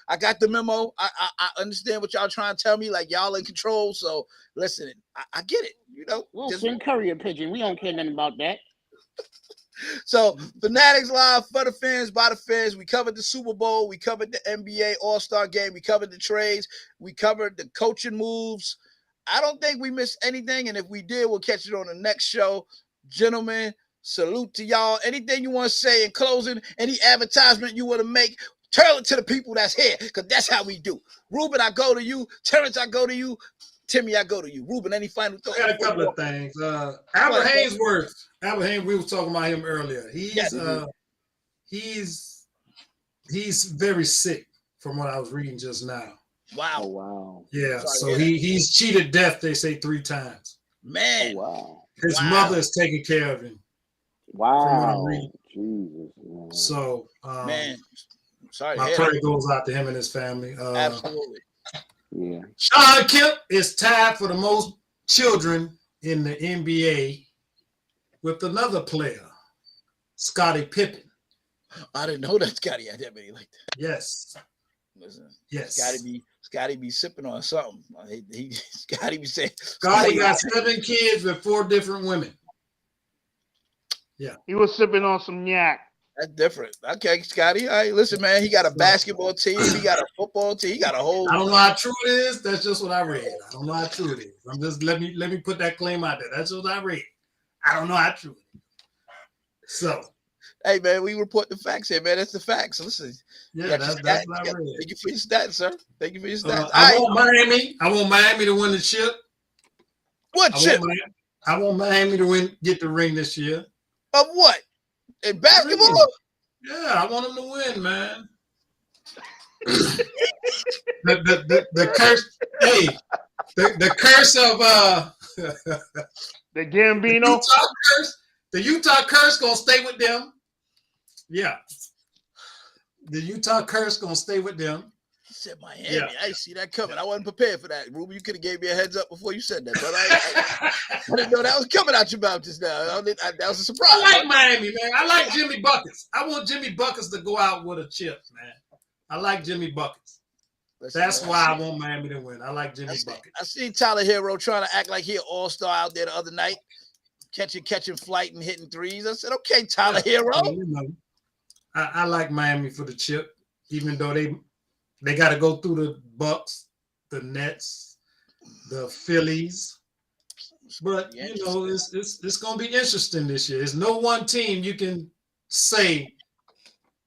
I got the memo. I understand what y'all trying to tell me. Like y'all in control. So listen, I get it. You know, We'll send courier pigeon. We don't care nothing about that. So Fanatics Live for the fans, by the fans. We covered the Super Bowl. We covered the NBA All-Star game. We covered the trades. We covered the coaching moves. I don't think we missed anything. And if we did, we'll catch it on the next show. Gentlemen, salute to y'all. Anything you want to say in closing, any advertisement you want to make, tell it to the people that's here, because that's how we do. Ruben, I go to you. Terrence, I go to you. Timmy, I go to you. Ruben, any final thoughts? I got a couple of things. Albert Hainsworth. Albert Haynes, we were talking about him earlier. He's very sick from what I was reading just now. Wow. Oh, wow. Yeah, so he's cheated death, they say, 3 times. Man. Oh, wow. His mother is taking care of him. Wow. Jesus. Man. So, man, sorry. My prayer goes out to him and his family. Absolutely. Yeah. Sean Kemp is tied for the most children in the NBA with another player, Scottie Pippen. I didn't know that Scottie had that many like that. Yes. Listen. Yes. Scottie be sipping on something. Scottie be saying. Scottie got 7 kids with 4 different women. Yeah. He was sipping on some yak. That's different. Okay, Scottie. All right, listen, man. He got a basketball team. He got a football team. He got a whole. I don't know how true it is. That's just what I read. I don't know how true it is. I'm just let me put that claim out there. That's what I read. I don't know how true it is. So, hey man, we report the facts here, man. That's the facts. Listen. Yeah, that's what I read. Thank you for your stats, sir. Thank you for your stats. I want Miami to win the chip. What chip? I want Miami to get the ring this year. Of what? In basketball? Yeah, I want them to win, man. the curse, hey, the curse of the Gambino. The Utah curse gonna stay with them. Yeah. The Utah curse gonna stay with them. He said Miami. Yeah. I didn't see that coming. I wasn't prepared for that. Ruben, you could have gave me a heads up before you said that, brother. I didn't know that was coming out your mouth just now. That was a surprise. I like Miami, man. I like Jimmy Buckets. I want Jimmy Buckets to go out with a chip, man. I like Jimmy Buckets. That's why I want Miami to win. I like Jimmy Buckets. I seen Tyler Hero trying to act like he an all-star out there the other night, catching flight and hitting threes. I said, okay, Tyler Hero. I like Miami for the chip, even though they got to go through the Bucks, the Nets, the Phillies. But it's going to be interesting this year. There's no one team you can say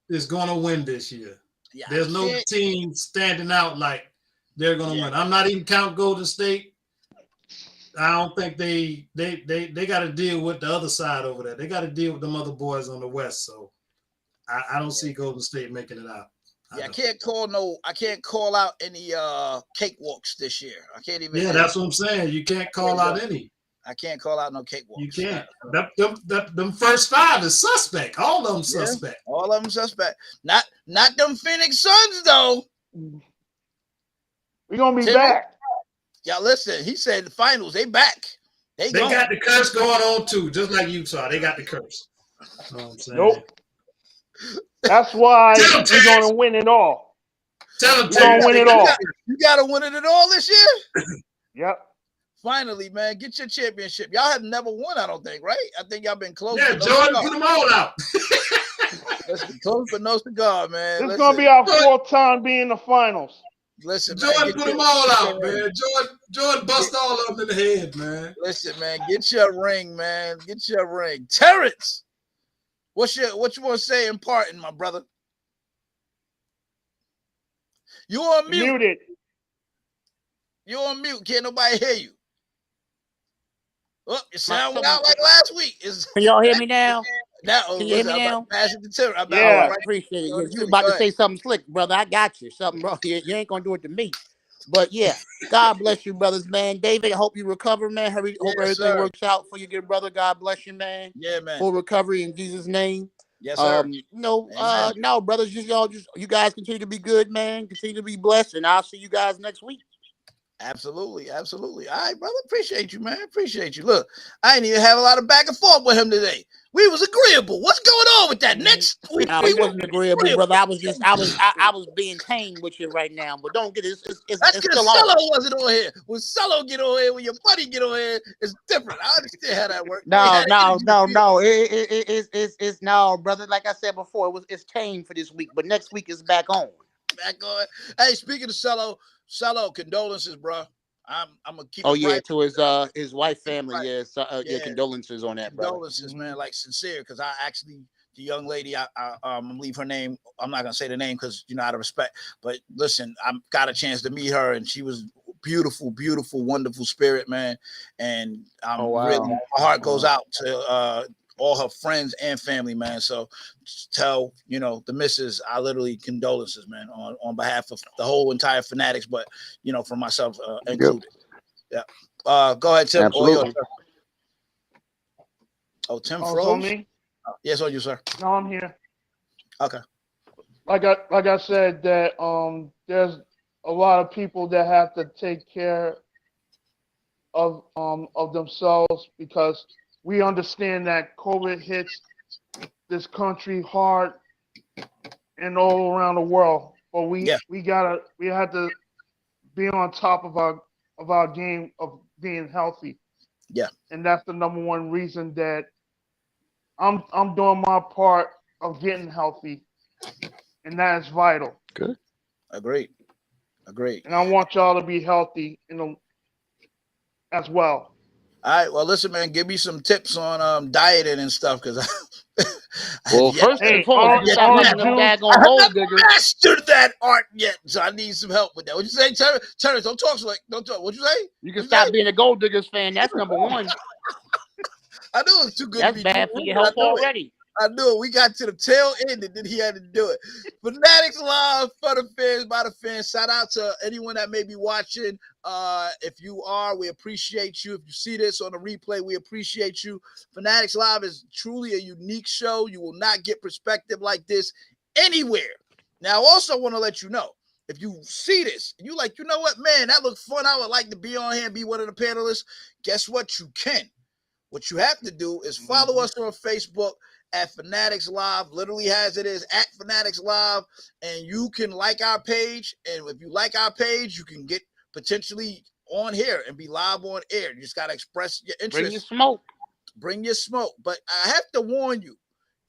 is going to win this year. Yeah, there's no team standing out like they're going to win. I'm not even counting Golden State. I don't think they got to deal with the other side over there. They got to deal with them other boys on the West. So I don't see Golden State making it out. I can't call out any cakewalks this year. I can't even. Yeah, that's what I'm saying. You can't call out any. I can't call out no cakewalks. You can't. Them first 5 is suspect. All of them suspect. All of them suspect. Not them Phoenix Suns though. We're gonna be back. Yeah, listen. He said the finals. They back. They got the curse going on too, just like Utah. They got the curse. You know what I'm saying? Nope. That's why we're gonna win it all. Tell them, we're gonna win it all. You gotta win it all this year. Yep. Finally, man, get your championship. Y'all have never won, I don't think, right? I think y'all been close. Yeah, Jordan put them all out. Listen, close but no cigar, man. This is gonna be our 4th time being in the finals. Listen, Jordan man, put them all out, man. Jordan bust all of them in the head, man. Listen, man, get your ring, man. Get your ring. Terrence, what you want to say in parting, my brother? You on mute. Muted. You on mute. Can't nobody hear you. Oh, you sound out like last week. Can y'all hear me now? Now, Can you hear me I'm about now? to pass it to Tim. All Yeah. right, right. appreciate it. Go You to about Go to ahead. say something slick, brother. I got you. Something, bro. You ain't gonna do it to me. But yeah, God bless you, brothers, man. David, I hope you recover, man. Hope everything sir. works out for you, good brother. God bless you, man. Yeah, man. Full recovery in Jesus' name. Yes, sir. No, Amen. no, brothers, you guys continue to be good, man. Continue to be blessed, and I'll see you guys next week. Absolutely, absolutely. All right, brother. Appreciate you, man. Appreciate you. Look, I didn't even have a lot of back and forth with him today. We was agreeable. What's going on with that, Nix? We wasn't agreeable, brother. I was being tame with you right now, but don't get it. That's It's because still on. Cello wasn't on here. When Cello get on here, when your buddy get on here, it's different. I understand how that works. No. It's no, brother. Like I said before, it's tame for this week, but next week is back on. Back on. Hey, speaking of Cello, condolences, bro. I'm gonna keep it private. To his wife family, yeah, condolences on that, brother. Condolences, man, like sincere, because I actually the young lady, I'm leave her name. I'm not gonna say the name because out of respect. But listen, I got a chance to meet her, and she was beautiful, wonderful spirit, man. And really, my heart goes out to all her friends and family, man. So tell the missus, I literally condolences, man, on behalf of the whole entire Fanatics, but for myself included. Yeah. Go ahead, Tim. Absolutely. Tim Oh, froze. it's on me? Yes, on you, sir. No, I'm here. Okay. Like I said, that there's a lot of people that have to take care of themselves, because we understand that COVID hits this country hard and all around the world. But we have to be on top of our game of being healthy. Yeah. And that's the number one reason that I'm doing my part of getting healthy, and that is vital. Good. Agreed. And I want y'all to be healthy, as well. All right. Well, listen, man. Give me some tips on dieting and stuff, because first and foremost, you stop liking them daggone gold diggers. Mastered that art yet, so I need some help with that. What you say, Terrence? Don't talk like. Don't talk. What you say? You can stop being a gold diggers fan. That's number one. I knew it was too good That's to be bad true. for your health already. I knew it. We got to the tail end, and then he had to do it. Fanatics Live, for the fans, by the fans. Shout out to anyone that may be watching. If you are, we appreciate you. If you see this on the replay, we appreciate you. Fanatics Live is truly a unique show. You will not get perspective like this anywhere. Now, I also want to let you know, if you see this, and you like, you know what, man, that looked fun. I would like to be on here and be one of the panelists. Guess what? You can. What you have to do is follow us on Facebook at Fanatics Live. Literally has it is at Fanatics Live, and you can like our page. And if you like our page, you can get potentially on here and be live on air. You just got to express your interest. Bring your smoke. But I have to warn you,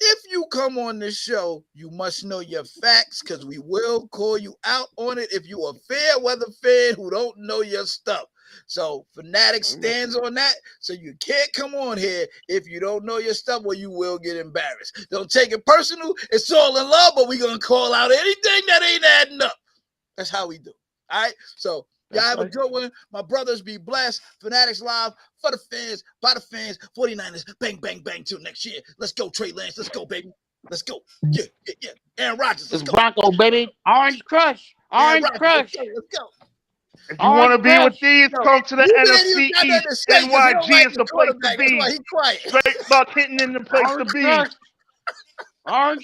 if you come on this show, you must know your facts, because we will call you out on it if you a fair weather fan who don't know your stuff. So Fanatics stands on that. So you can't come on here if you don't know your stuff, or you will get embarrassed. Don't take it personal. It's all in love, but we're going to call out anything that ain't adding up. That's how we do. All right? So y'all have a good one. My brothers, be blessed. Fanatics Live, for the fans, by the fans. 49ers, bang, bang, bang, till next year. Let's go, Trey Lance. Let's go, baby. Let's go. Yeah. Aaron Rodgers, let's go. Bronco, baby. Orange Crush. Orange Crush. Let's go. If you want to be with these, come to the NFC East. NYG is the place to be. That's why he quiet. Straight Buck hitting in the place to be. Orange